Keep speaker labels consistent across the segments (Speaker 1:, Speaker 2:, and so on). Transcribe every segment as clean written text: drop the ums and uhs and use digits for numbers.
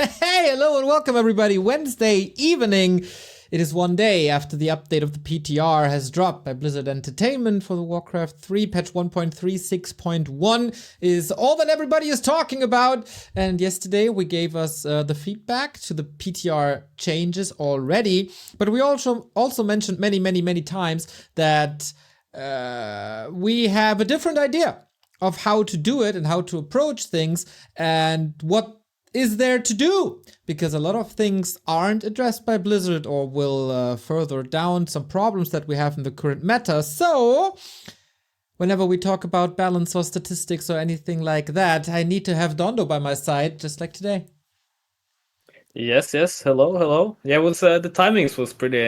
Speaker 1: Hey, hello and welcome everybody. Wednesday evening. It is one day after the update of the PTR has dropped by Blizzard Entertainment for the Warcraft 3. Patch 1.36.1 is all that everybody is talking about. And yesterday we gave us the feedback to the PTR changes already. But we also mentioned many times that we have a different idea of how to do it and how to approach things and what is there to do, because a lot of things aren't addressed by Blizzard or will further down some problems that we have in the current meta. So whenever we talk about balance or statistics or anything like that, I need to have Dondo by my side, just like today.
Speaker 2: Yes. Hello. Yeah, it was the timings was pretty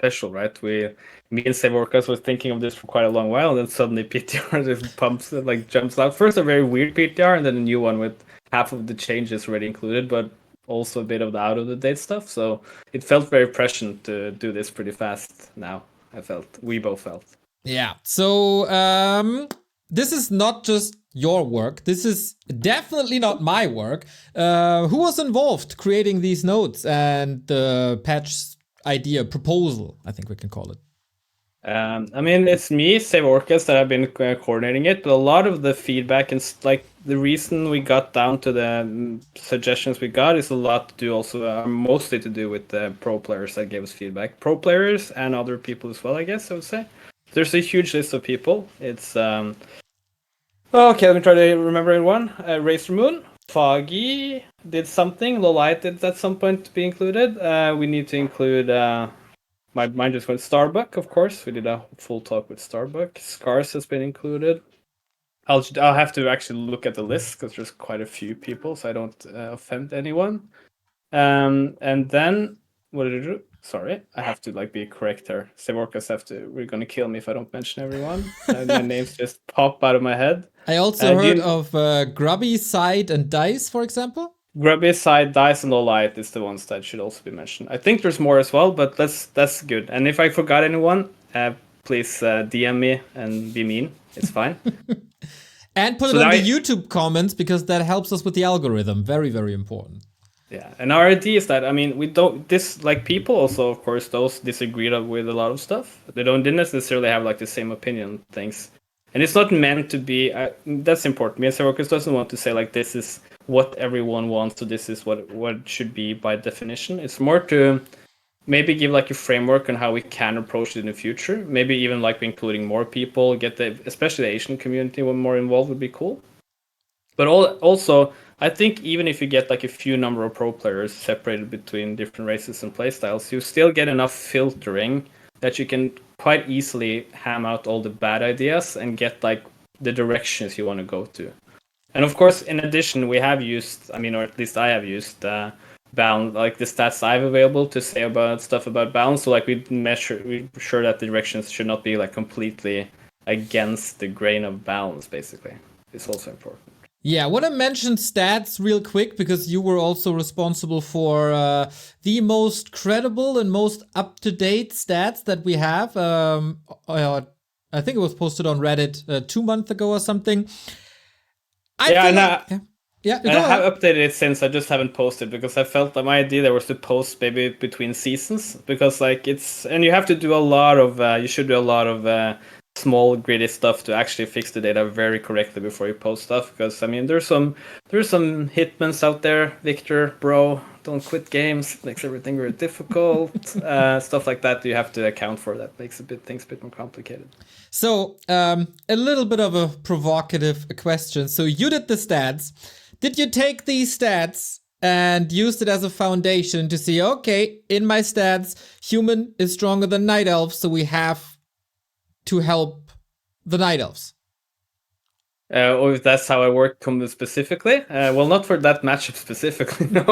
Speaker 2: special, right? Me and Sevorkas was thinking of this for quite a long while, and then suddenly PTR just jumps out. First, a very weird PTR, and then a new one with half of the changes already included, but also a bit of the out of the date stuff. So it felt very prescient to do this pretty fast. Now we both felt.
Speaker 1: Yeah. So this is not just your work. This is definitely not my work. Who was involved creating these notes and the patch idea proposal, I think we can call it?
Speaker 2: It's me, Save Orcas, that have been coordinating it, but a lot of the feedback and the reason we got down to the suggestions we got is a lot to do also, mostly to do with the pro players that gave us feedback. Pro players and other people as well, I guess I would say. There's a huge list of people. It's, okay, let me try to remember everyone. Razor Moon, Foggy did something, Lolite did at some point to be included. We need to include... My mind just went Starbuck, of course. We did a full talk with Starbuck. Scars has been included. I'll have to actually look at the list because there's quite a few people, so I don't offend anyone. And then what did I do? Sorry, I have to be correct here. Sevorkas we're gonna kill me if I don't mention everyone. My names just pop out of my head.
Speaker 1: I also heard of Grubby, Side, and Dice, for example.
Speaker 2: Grubby, Side, Dice, and Lolite is the ones that should also be mentioned. I think there's more as well, but that's good. And if I forgot anyone, please DM me and be mean. It's fine.
Speaker 1: And put it on the YouTube comments, because that helps us with the algorithm. Very, very important.
Speaker 2: Yeah, and our idea is that, people also, of course, those disagree with a lot of stuff. They didn't necessarily have the same opinion on things. And it's not meant to be, that's important. Me and Sevorkas doesn't want to say this is what everyone wants, so this is what it should be by definition. It's more to maybe give a framework on how we can approach it in the future. Maybe even including more people, especially the Asian community more involved would be cool. But also, I think even if you get a few number of pro players separated between different races and playstyles, you still get enough filtering that you can quite easily ham out all the bad ideas and get the directions you want to go to. And of course, in addition, we have used, or at least I have used balance, the stats I have available to say about stuff about balance. So we're sure that the directions should not be completely against the grain of balance, basically. It's also important.
Speaker 1: Yeah, I want to mention stats real quick, because you were also responsible for the most credible and most up-to-date stats that we have. I think it was posted on Reddit 2 months ago or something.
Speaker 2: I have updated it since. I just haven't posted because I felt that my idea there was to post maybe between seasons, because and you have to do a lot of you should do a lot of small gritty stuff to actually fix the data very correctly before you post stuff, because there's some hitmans out there. Victor, bro, don't quit games, it makes everything very difficult. Stuff like that you have to account for. That makes things a bit more complicated.
Speaker 1: So a little bit of a provocative question. So you did the stats. Did you take these stats and used it as a foundation to see, okay, in my stats, human is stronger than night elf, so we have to help the night elves?
Speaker 2: Or if that's how I work specifically? Well, not for that matchup specifically, no.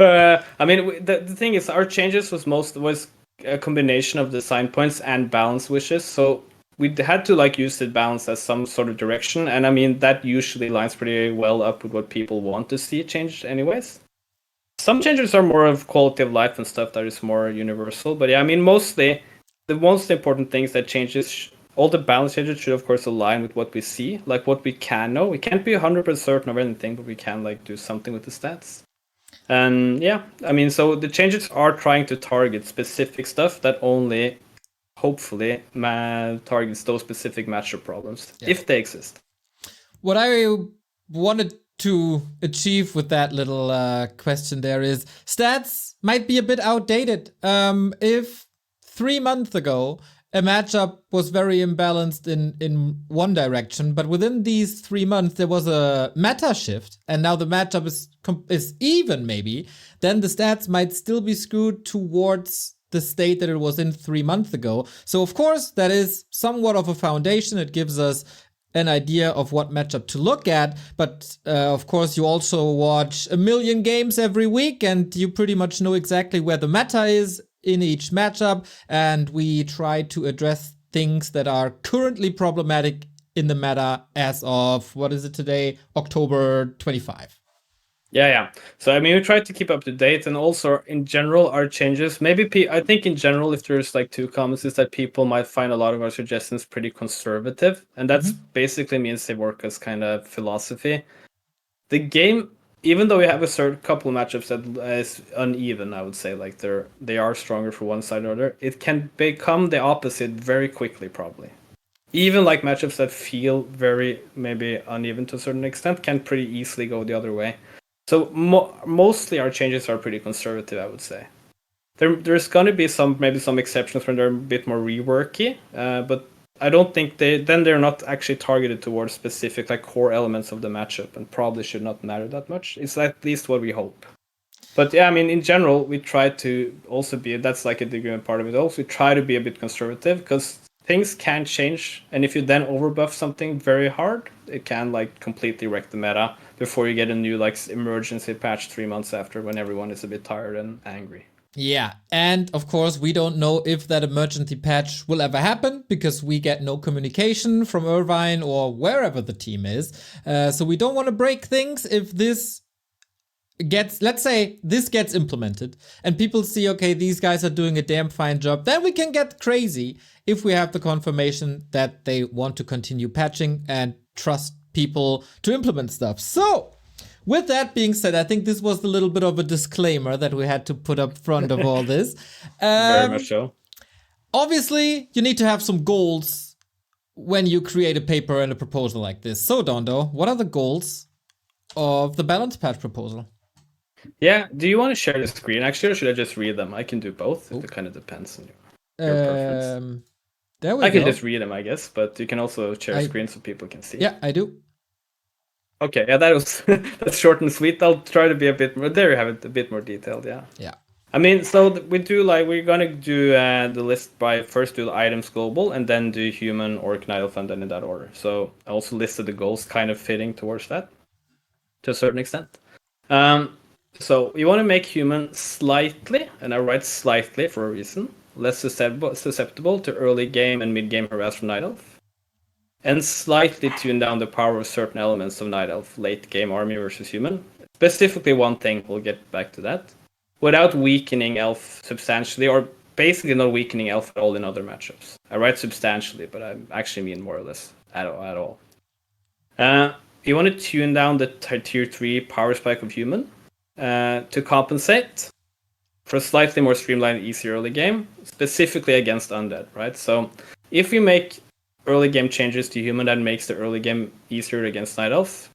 Speaker 2: The thing is, our changes was a combination of design points and balance wishes. So we had to use the balance as some sort of direction, and that usually lines pretty well up with what people want to see changed anyways. Some changes are more of quality of life and stuff that is more universal, but yeah, mostly the most important things that changes all the balance changes should of course align with what we see, like what we can know. We can't be 100% certain of anything, but we can like do something with the stats. And yeah, I mean, so the changes are trying to target specific stuff that only, hopefully, targets those specific matchup problems, if they exist.
Speaker 1: What I wanted to achieve with that little question there is stats might be a bit outdated. If 3 months ago a matchup was very imbalanced in one direction, but within these 3 months there was a meta shift, and now the matchup is even maybe, then the stats might still be skewed towards the state that it was in 3 months ago. So of course that is somewhat of a foundation. It gives us an idea of what matchup to look at, but of course you also watch a million games every week and you pretty much know exactly where the meta is in each matchup, and we try to address things that are currently problematic in the meta as of, what is it today, October 25.
Speaker 2: Yeah. So, I mean, we try to keep up to date, and also in general, our changes, maybe, I think in general, if there's like two comments, is that people might find a lot of our suggestions pretty conservative, and that's basically means they work as kind of philosophy. The game, even though we have a certain couple of matchups that is uneven, I would say, like they are stronger for one side or other, it can become the opposite very quickly, probably. Even like matchups that feel very maybe uneven to a certain extent can pretty easily go the other way. So mostly our changes are pretty conservative, I would say. There's going to be maybe some exceptions when they're a bit more reworky, but I don't think they're not actually targeted towards specific like core elements of the matchup, and probably should not matter that much. It's at least what we hope. But yeah, I mean, in general, we try to also that's like a degree and part of it also. We try to be a bit conservative because things can change, and if you then overbuff something very hard, it can like completely wreck the meta before you get a new like emergency patch 3 months after, when everyone is a bit tired and angry.
Speaker 1: Yeah, and of course we don't know if that emergency patch will ever happen because we get no communication from Irvine or wherever the team is. So we don't want to break things if this let's say this gets implemented and people see, okay, these guys are doing a damn fine job, then we can get crazy if we have the confirmation that they want to continue patching and trust people to implement stuff. So with that being said, I think this was a little bit of a disclaimer that we had to put up front of all this.
Speaker 2: Very much so.
Speaker 1: Obviously, you need to have some goals when you create a paper and a proposal like this. So, Dondo, what are the goals of the balance patch proposal?
Speaker 2: Yeah, do you want to share the screen actually, or should I just read them? I can do both. It kind of depends on your preference.
Speaker 1: There we go.
Speaker 2: I can just read them, I guess, but you can also share a screen so people can see.
Speaker 1: Yeah, I do.
Speaker 2: Okay, yeah, that was that's short and sweet. I'll try to be a bit more. There you have it, a bit more detailed. Yeah.
Speaker 1: Yeah.
Speaker 2: I mean, so we're gonna do the list by first do the items global and then do human, orc, night elf, and then in that order. So I also listed the goals kind of fitting towards that to a certain extent. So you want to make human slightly, and I write slightly for a reason, less susceptible to early game and mid game harass from night elf, and slightly tune down the power of certain elements of night elf late game army versus human. Specifically one thing, we'll get back to that, without weakening elf substantially, or basically not weakening elf at all in other matchups. I write substantially, but I actually mean more or less at all. You want to tune down the tier 3 power spike of human to compensate for a slightly more streamlined, easier early game, specifically against undead, right? So if we make early game changes to human, that makes the early game easier against night elf.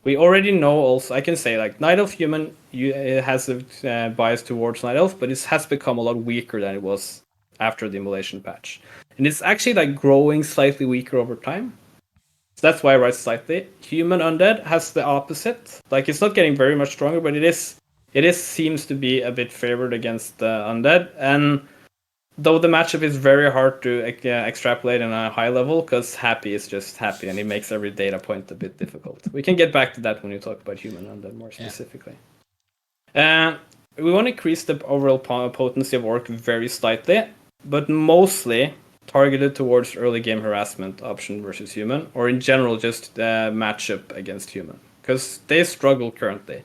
Speaker 2: We already know also, I can say like night elf human it has a bias towards night elf, but it has become a lot weaker than it was after the Immolation patch. And it's actually like growing slightly weaker over time. So that's why I write slightly. Human undead has the opposite. Like it's not getting very much stronger, but it seems to be a bit favored against undead. And though the matchup is very hard to extrapolate on a high level, because happy is just happy, and it makes every data point a bit difficult. We can get back to that when you talk about human undead more specifically. Yeah. We want to increase the overall potency of orc very slightly, but mostly targeted towards early game harassment option versus human, or in general just matchup against human, because they struggle currently.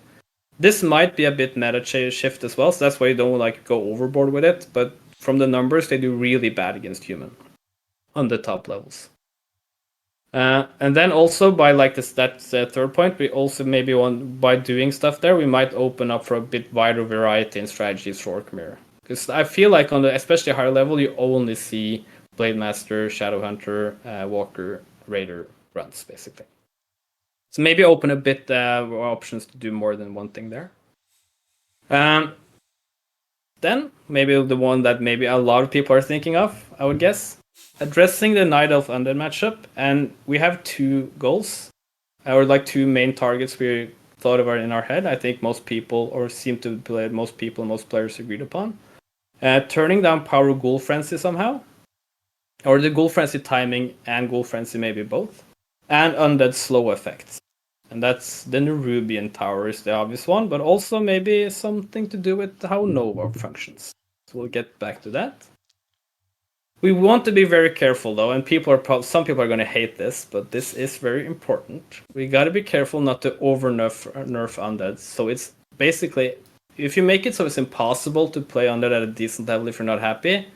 Speaker 2: This might be a bit meta shift as well, so that's why you don't like go overboard with it, but from the numbers, they do really bad against human. on the top levels. And then also by like that third point, we also maybe want, by doing stuff there, we might open up for a bit wider variety in strategies for Orc Mirror. Because I feel like on the especially higher level, you only see Blade Master, Shadowhunter, Walker, Raider runs basically. So maybe open a bit options to do more than one thing there. Then maybe the one that maybe a lot of people are thinking of, I would guess, addressing the Night Elf Undead matchup, and we have two goals, or like two main targets we thought of in our head. I think most people, or seem to play most people, most players agreed upon. Turning down Power Ghoul Frenzy somehow, or the Ghoul Frenzy timing and Ghoul Frenzy maybe both, and Undead slow effects. And that's the Nerubian Tower is the obvious one, but also maybe something to do with how Nova functions. So we'll get back to that. We want to be very careful though, and some people are going to hate this, but this is very important. We got to be careful not to over nerf Undead. So it's basically, if you make it so it's impossible to play Undead at a decent level if you're not happy,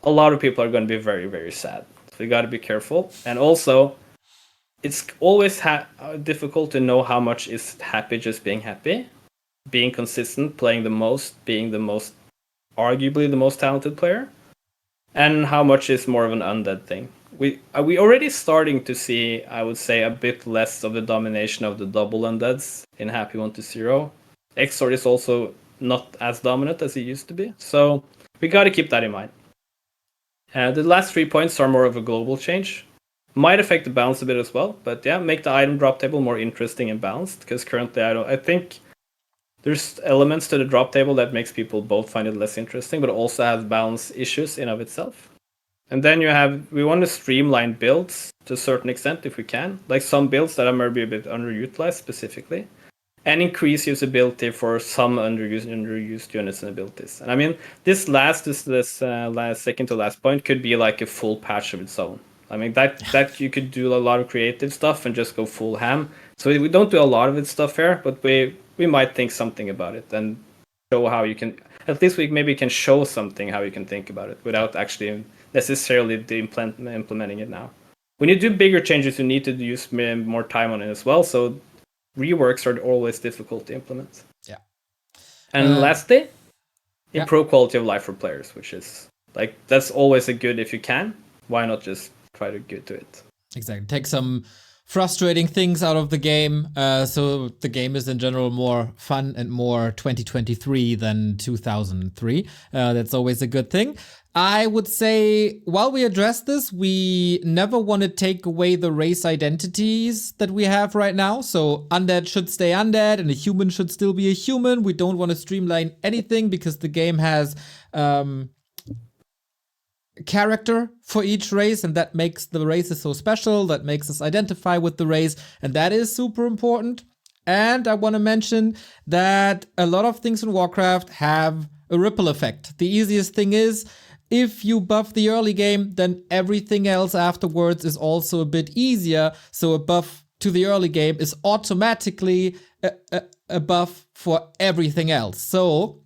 Speaker 2: a lot of people are going to be very, very sad. So we got to be careful. And also, it's always difficult to know how much is happy just being happy, being consistent, playing the most, being the most, arguably the most talented player, and how much is more of an Undead thing. We already starting to see, I would say, a bit less of the domination of the double Undeads in Happy 1-0. Exort is also not as dominant as it used to be, so we got to keep that in mind. The last 3 points are more of a global change. Might affect the balance a bit as well, but yeah, make the item drop table more interesting and balanced, because currently I think there's elements to the drop table that makes people both find it less interesting, but also has balance issues in of itself. And then we want to streamline builds to a certain extent if we can, like some builds that are maybe a bit underutilized specifically, and increase usability for some underused units and abilities. And I mean, this second to last point could be like a full patch of its own. I mean, that you could do a lot of creative stuff and just go full ham. So we don't do a lot of it stuff here, but we might think something about it and show how you can, at least we maybe can show something how you can think about it without actually necessarily implementing it now. When you do bigger changes, you need to use more time on it as well. So reworks are always difficult to implement.
Speaker 1: Yeah.
Speaker 2: And lastly, improve quality of life for players, which is like, that's always a good if you can. Why not just try to get to it?
Speaker 1: Exactly. Take some frustrating things out of the game, so the game is in general more fun and more 2023 than 2003. That's always a good thing. I would say, while we address this, we never want to take away the race identities that we have right now. So Undead should stay Undead and a human should still be a human. We don't want to streamline anything because the game has character for each race, and that makes the races so special, that makes us identify with the race, and that is super important. And I want to mention that a lot of things in Warcraft have a ripple effect. The easiest thing is, if you buff the early game, then everything else afterwards is also a bit easier. So a buff to the early game is automatically a buff for everything else. So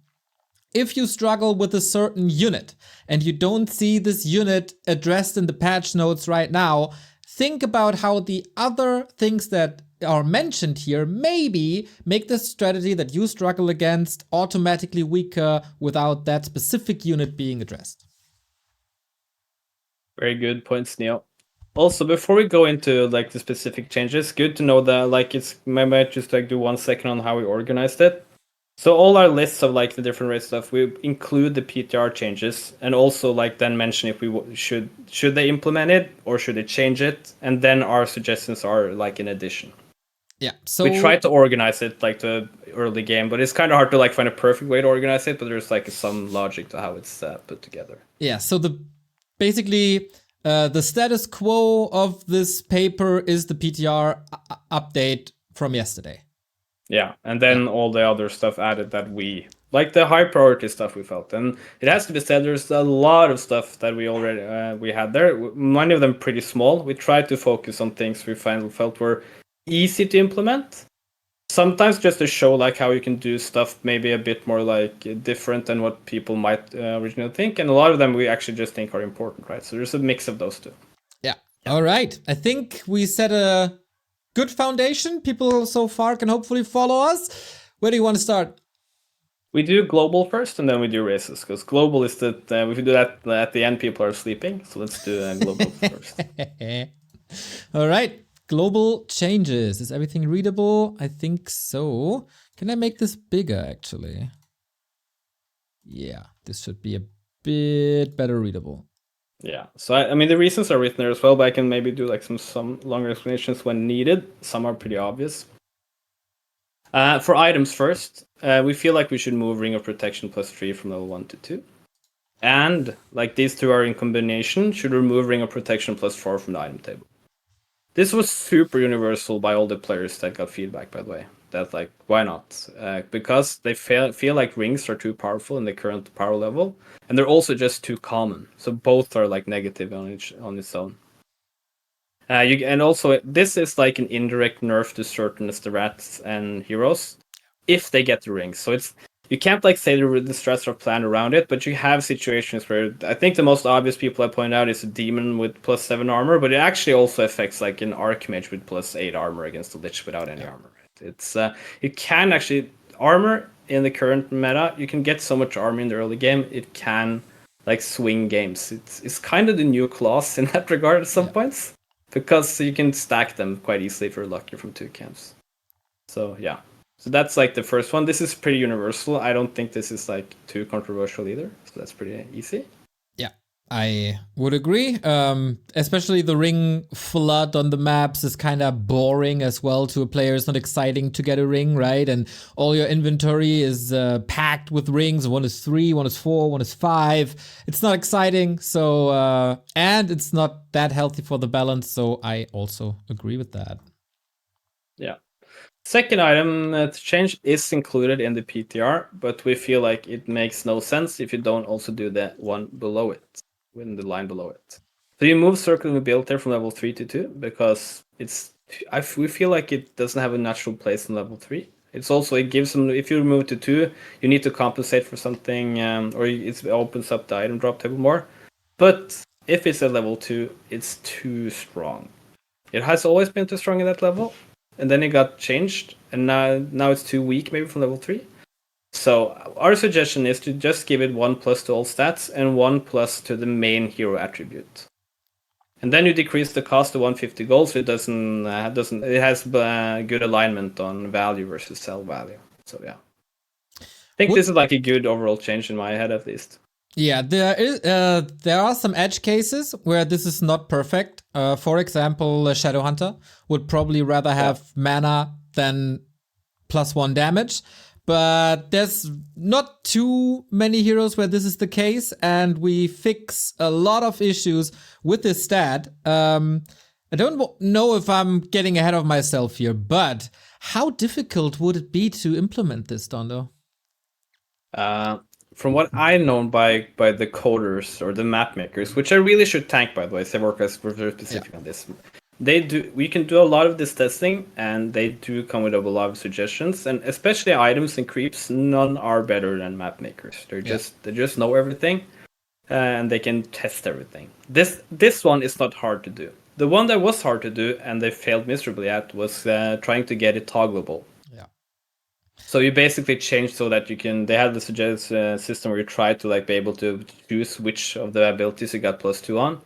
Speaker 1: if you struggle with a certain unit and you don't see this unit addressed in the patch notes right now, think about how the other things that are mentioned here maybe make the strategy that you struggle against automatically weaker without that specific unit being addressed.
Speaker 2: Very good points, Neil. Also, before we go into like the specific changes, good to know that like I might just like do 1 second on how we organized it. So all our lists of like the different race stuff, we include the PTR changes and also like then mention if we should they implement it or should they change it, and then our suggestions are like in addition.
Speaker 1: Yeah, so
Speaker 2: we try to organize it like the early game, but it's kind of hard to like find a perfect way to organize it. But there's like some logic to how it's put together.
Speaker 1: Yeah, so basically the status quo of this paper is the PTR update from yesterday.
Speaker 2: Yeah, and then all the other stuff added that we like, the high priority stuff we felt. And it has to be said, there's a lot of stuff that we already we had there. Many of them pretty small. We tried to focus on things we felt were easy to implement. sometimes just to show like how you can do stuff maybe a bit more like different than what people might originally think, and a lot of them we actually just think are important, right? So there's a mix of those two.
Speaker 1: Yeah. All right. I think we set a good foundation. People so far can hopefully follow us. Where do you want to start?
Speaker 2: We do global first, and then we do races, because global is that if we do that at the end, people are sleeping. So let's do global first.
Speaker 1: All right. Global changes. Is everything readable? I think so. Can I make this bigger, actually? Yeah, this should be a bit better readable.
Speaker 2: Yeah, so I mean the reasons are written there as well, but I can maybe do like some longer explanations when needed. Some are pretty obvious. For items first, we feel like we should move Ring of Protection +3 from level 1 to 2. And, like these two are in combination, should remove Ring of Protection +4 from the item table. This was super universal by all the players that got feedback, by the way. That, like, why not? Because they feel like rings are too powerful in the current power level, and they're also just too common. So both are, like, negative on its own. And also, this is like an indirect nerf to certain strats and heroes if they get the rings. So you can't like say the strats are planned around it, but you have situations where I think the most obvious people I point out is a demon with +7 armor, but it actually also affects like an Archmage with +8 armor against a Lich without any armor. It's you can actually armor in the current meta. You can get so much armor in the early game, it can like swing games. It's kind of the new class in that regard at some points. Because you can stack them quite easily if you're lucky from 2 camps. So yeah. So that's like the first one. This is pretty universal. I don't think this is like too controversial either. So that's pretty easy.
Speaker 1: Yeah, I would agree. Especially the ring flood on the maps is kind of boring as well to a player. It's not exciting to get a ring, right? And all your inventory is packed with rings. One is 3, one is 4, one is 5. It's not exciting. So, and it's not that healthy for the balance. So I also agree with that.
Speaker 2: Yeah. Second item to change is included in the PTR, but we feel like it makes no sense if you don't also do the one below it, in the line below it. So you move Circlet of Nobility from level 3 to 2 because we feel like it doesn't have a natural place in level 3. It's also, it gives them, if you move to 2, you need to compensate for something, or it opens up the item drop table more. But if it's at level 2, it's too strong. It has always been too strong at that level. And then it got changed, and now it's too weak, maybe from level 3. So our suggestion is to just give it 1+ to all stats and 1+ to the main hero attribute. And then you decrease the cost to 150 gold, so it it has good alignment on value versus sell value. So yeah, I think this is like a good overall change in my head at least.
Speaker 1: Yeah, there are some edge cases where this is not perfect. For example, a Shadowhunter would probably rather have mana than +1 damage. But there's not too many heroes where this is the case, and we fix a lot of issues with this stat. I don't know if I'm getting ahead of myself here, but how difficult would it be to implement this, Dondo?
Speaker 2: From what I know by the coders or the map makers, which I really should thank, by the way, Sevorkas were very specific on this. We can do a lot of this testing, and they do come with a lot of suggestions, and especially items and creeps, none are better than map makers. They just know everything, and they can test everything. This one is not hard to do. The one that was hard to do and they failed miserably at was trying to get it toggleable. So you basically change so that they had the suggested system where you try to like be able to choose which of the abilities you got +2 on.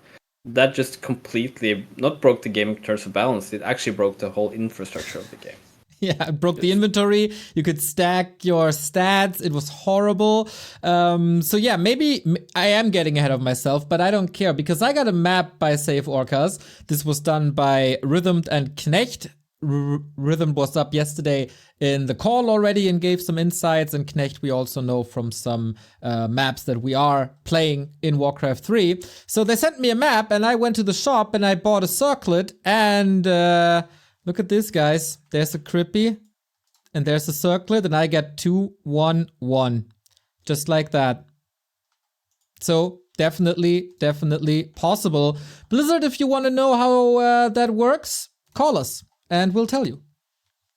Speaker 2: That just completely not broke the game in terms of balance. It actually broke the whole infrastructure of the game.
Speaker 1: Yeah, it broke the inventory. You could stack your stats. It was horrible. So yeah, maybe I am getting ahead of myself, but I don't care because I got a map by Save Orcas. This was done by Rhythmed and Knecht. Rhythm was up yesterday in the call already and gave some insights, and Knecht we also know from some maps that we are playing in Warcraft 3. So they sent me a map and I went to the shop and I bought a circlet, and look at this, guys. There's a Crypt and there's a circlet, and I get 2/1/1 just like that. So definitely possible. Blizzard, if you want to know how that works, call us and we'll tell you.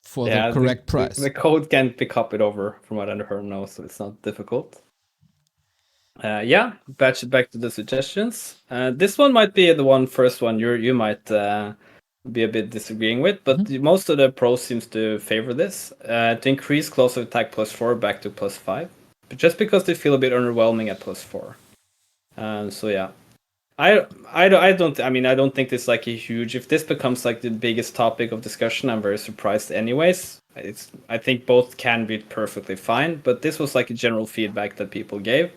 Speaker 1: for the correct price.
Speaker 2: The code can't be copied over from what I heard now, so it's not difficult. Back to the suggestions. This one might be the first one you might be a bit disagreeing with, but most of the pros seems to favor this. To increase close attack +4 back to +5, but just because they feel a bit underwhelming at +4. So yeah. I don't think this like a huge. If this becomes like the biggest topic of discussion, I'm very surprised. Anyways, I think both can be perfectly fine. But this was like a general feedback that people gave,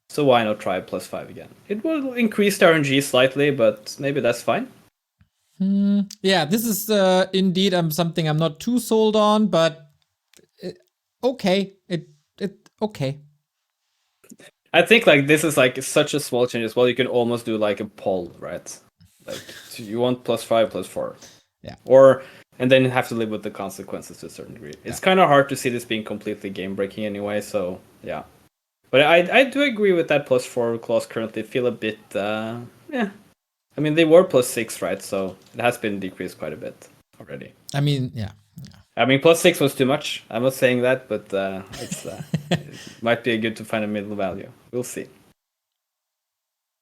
Speaker 2: so why not try +5 again? It will increase the RNG slightly, but maybe that's fine.
Speaker 1: Yeah, this is indeed something I'm not too sold on, but okay, it okay.
Speaker 2: I think like this is like such a small change as well. You can almost do like a poll, right? Like you want +5, +4,
Speaker 1: yeah,
Speaker 2: and then you have to live with the consequences to a certain degree. It's kind of hard to see this being completely game breaking anyway. So yeah, but I do agree with that +4 clause currently. Feel a bit I mean they were +6, right? So it has been decreased quite a bit already.
Speaker 1: I mean, yeah.
Speaker 2: I mean, +6 was too much. I'm not saying that, but it's it might be good to find a middle value. We'll see.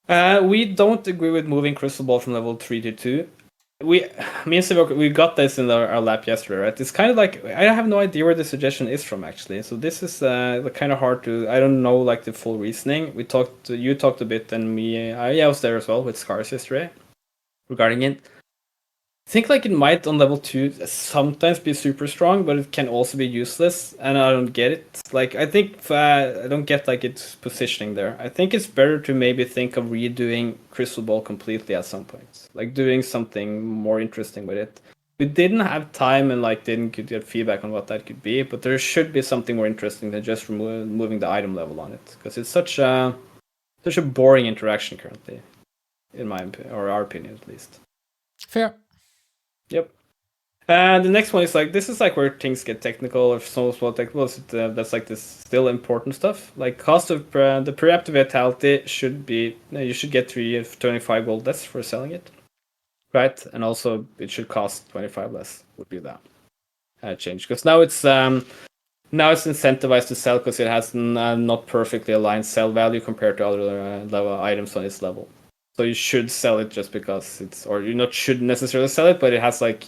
Speaker 2: We don't agree with moving Crystal Ball from level 3 to 2. Me and Sivok, we got this in our lap yesterday, right? It's kind of like, I have no idea where the suggestion is from, actually. So this is kind of hard to, I don't know, like, the full reasoning. You talked a bit, and me, I was there as well with Scars yesterday regarding it. I think like it might on level 2 sometimes be super strong, but it can also be useless, and I don't get it. Like I think I don't get like its positioning there. I think it's better to maybe think of redoing Crystal Ball completely at some point, like doing something more interesting with it. We didn't have time and like didn't get feedback on what that could be, but there should be something more interesting than just moving the item level on it, because it's such a boring interaction currently, in my opinion, or our opinion at least.
Speaker 1: Fair.
Speaker 2: Yep. The next one is like, this is like where things get technical or so small technical. That's like this still important stuff. Like cost of the Periapt of Vitality should be, you should get 25 gold less for selling it, right? And also it should cost 25 less would be that change, because now it's incentivized to sell because it has not perfectly aligned sell value compared to other level items on its level. So you should sell it just because shouldn't necessarily sell it, but it has like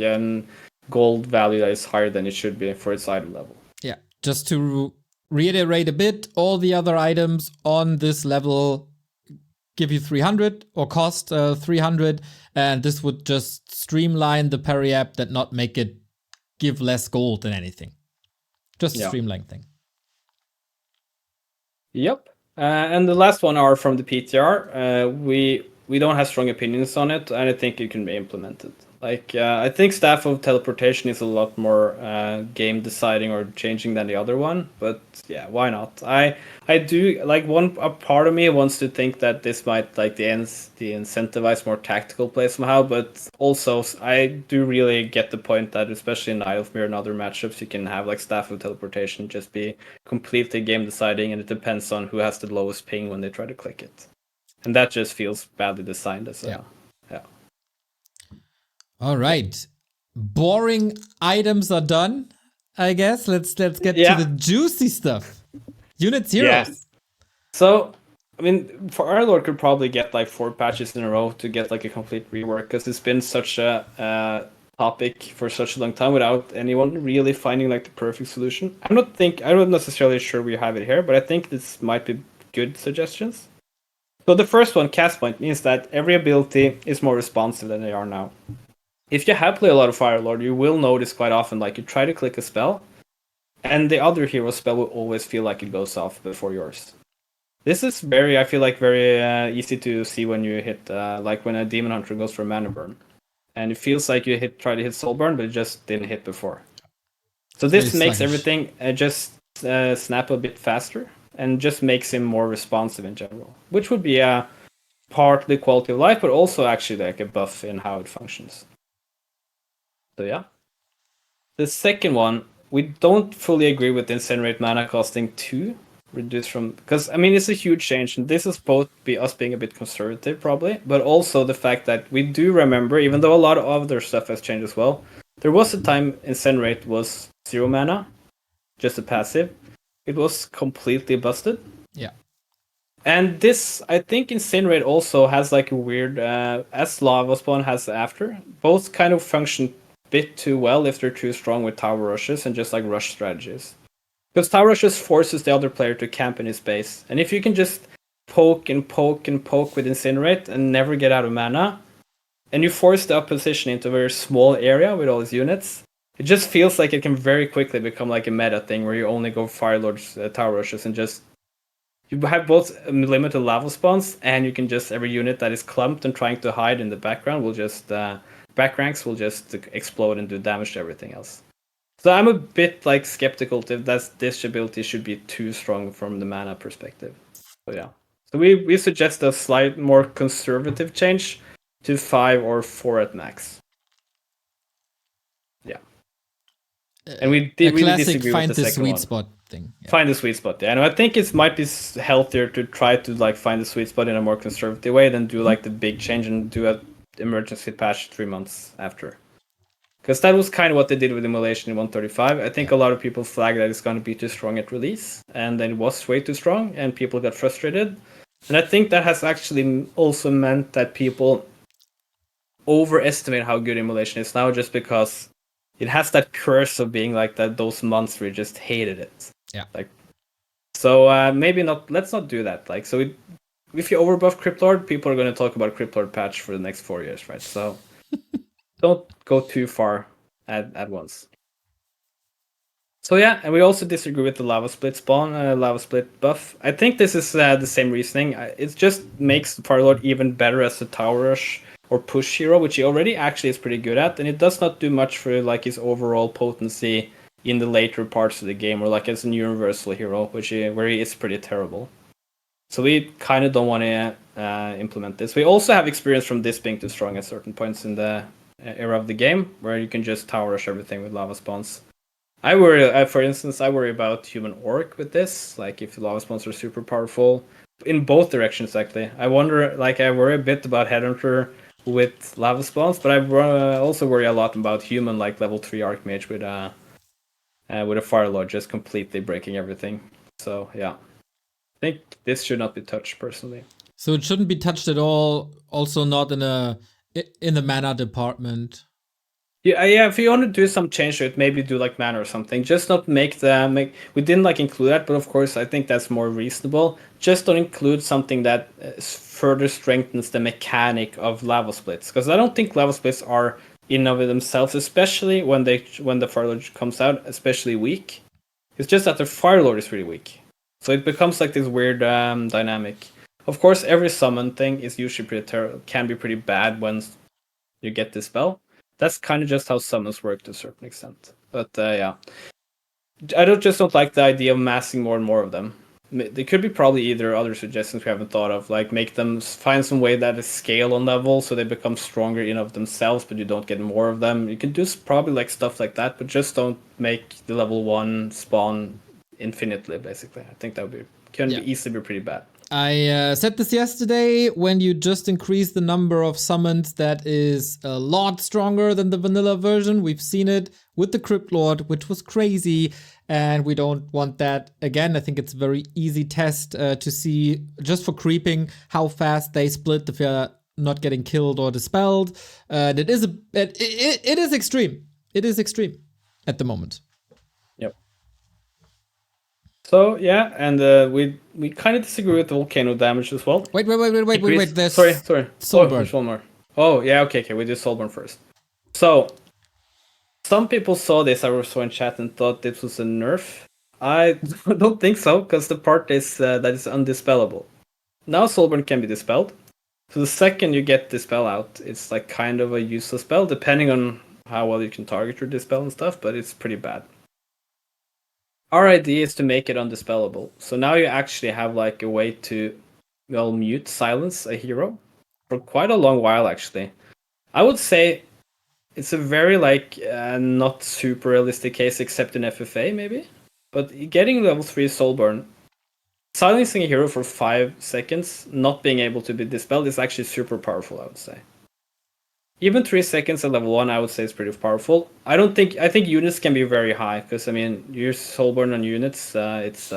Speaker 2: gold value that is higher than it should be for its item level.
Speaker 1: Yeah, just to reiterate a bit, all the other items on this level give you 300 or cost 300, and this would just streamline the Periapt and not make it give less gold than anything. Just a streamline thing.
Speaker 2: Yep. And the last one are from the PTR. We don't have strong opinions on it, and I think it can be implemented. Like, I think Staff of Teleportation is a lot more game deciding or changing than the other one, but yeah, why not? I do like a part of me wants to think that this might like the incentivize more tactical play somehow, but also I do really get the point that especially in Eye of Mirror and other matchups, you can have like Staff of Teleportation just be completely game deciding, and it depends on who has the lowest ping when they try to click it. And that just feels badly designed as well. Yeah.
Speaker 1: All right. Boring items are done, I guess. Let's get to the juicy stuff. Unit Heroes.
Speaker 2: Yes. So, I mean, Firelord could probably get like 4 patches in a row to get like a complete rework, because it's been such a topic for such a long time without anyone really finding like the perfect solution. I'm not necessarily sure we have it here, but I think this might be good suggestions. So the first one, cast point, means that every ability is more responsive than they are now. If you have played a lot of Firelord, you will notice quite often, like you try to click a spell, and the other hero's spell will always feel like it goes off before yours. This is very easy to see when you hit, like when a Demon Hunter goes for a Mana Burn. And it feels like you try to hit Soul Burn, but it just didn't hit before. So this makes everything just snap a bit faster, and just makes him more responsive in general, which would be partly quality of life, but also actually like a buff in how it functions. So yeah. The second one, we don't fully agree with the Incinerate mana costing 2, reduced from, because I mean it's a huge change, and this is both us being a bit conservative probably, but also the fact that we do remember, even though a lot of other stuff has changed as well, There was a time Incinerate was 0 mana, just a passive. It was completely busted.
Speaker 1: Yeah.
Speaker 2: And this, I think Incinerate also has like a weird, as Lava Spawn has after, both kind of function a bit too well if they're too strong with tower rushes and just like rush strategies. Because tower rushes forces the other player to camp in his base. And if you can just poke and poke and poke with Incinerate and never get out of mana, and you force the opposition into a very small area with all his units, it just feels like it can very quickly become like a meta thing where you only go Firelord's tower rushes and just you have both limited lava spawns, and you can just every unit that is clumped and trying to hide in the background will just back ranks will just explode and do damage to everything else. So I'm a bit like skeptical if this ability should be too strong from the mana perspective. So yeah, so we suggest a slight more conservative change to 5 or 4 at max. Yeah, and we did really disagree with the second
Speaker 1: sweet
Speaker 2: one.
Speaker 1: spot thing.
Speaker 2: Yeah. Find the sweet spot, yeah. And I think it might be healthier to try to like find the sweet spot in a more conservative way than do like the big change and do a emergency patch 3 months after. Because that was kind of what they did with Immolation in 135. I think a lot of people flagged that it's going to be too strong at release, and then it was way too strong, and people got frustrated. And I think that has actually also meant that people overestimate how good Immolation is now, just because it has that curse of being like that those months where you just hated it.
Speaker 1: Yeah.
Speaker 2: Like, so maybe not. Let's not do that. Like, so if you overbuff Cryptlord, people are going to talk about Cryptlord patch for the next 4 years, right? So don't go too far at once. So yeah, and we also disagree with the lava split spawn, lava split buff. I think this is the same reasoning. It just makes the Firelord even better as a tower rush or push hero, which he already actually is pretty good at, and it does not do much for like his overall potency in the later parts of the game, or like as a universal hero, where he is pretty terrible. So we kind of don't want to implement this. We also have experience from this being too strong at certain points in the era of the game, where you can just tower rush everything with lava spawns. I worry, for instance, about human orc with this. Like if lava spawns are super powerful in both directions, actually. I worry a bit about Headhunter with lava spawns, but I also worry a lot about human, like level 3 Archmage with a Firelord just completely breaking everything. So yeah, I think this should not be touched personally.
Speaker 1: So it shouldn't be touched at all. Also, not in the mana department.
Speaker 2: Yeah. If you want to do some change to it, maybe do like mana or something. Just not make. We didn't like include that, but of course I think that's more reasonable. Just don't include something that further strengthens the mechanic of lava splits, because I don't think lava splits are in of themselves, especially when the Firelord comes out, especially weak. It's just that the Firelord is really weak, so it becomes like this weird dynamic. Of course, every summon thing is usually can be pretty bad once you get the spell. That's kind of just how summons work to a certain extent. But yeah, I don't like the idea of massing more and more of them. There could be probably either other suggestions we haven't thought of, like make them find some way that is scale on level so they become stronger in of themselves, but you don't get more of them. You can do probably like stuff like that, but just don't make the level 1 spawn infinitely, basically. I think that would can easily be pretty bad.
Speaker 1: I said this yesterday, when you just increase the number of summons, that is a lot stronger than the vanilla version. We've seen it with the Cryptlord, which was crazy, and we don't want that again. I think it's a very easy test to see, just for creeping, how fast they split if you're not getting killed or dispelled. And it is extreme. It is extreme at the moment.
Speaker 2: So yeah, and we kind of disagree with the volcano damage as well.
Speaker 1: Wait. There's
Speaker 2: sorry.
Speaker 1: Soulburn.
Speaker 2: Oh, there's one more. Oh yeah, okay. We do Soulburn first. So some people saw this, I saw in chat, and thought this was a nerf. I don't think so, because the part is that it's undispellable. Now Soulburn can be dispelled. So the second you get dispel out, it's like kind of a useless spell, depending on how well you can target your dispel and stuff, but it's pretty bad. Our idea is to make it undispellable. So now you actually have like a way to, mute, silence a hero for quite a long while, actually. I would say it's a very not super realistic case, except in FFA maybe. But getting level 3 Soulburn, silencing a hero for 5 seconds, not being able to be dispelled, is actually super powerful, I would say. even 3 seconds at level 1, I would say is pretty powerful. I think units can be very high, because I mean, use Soulburn on units, it's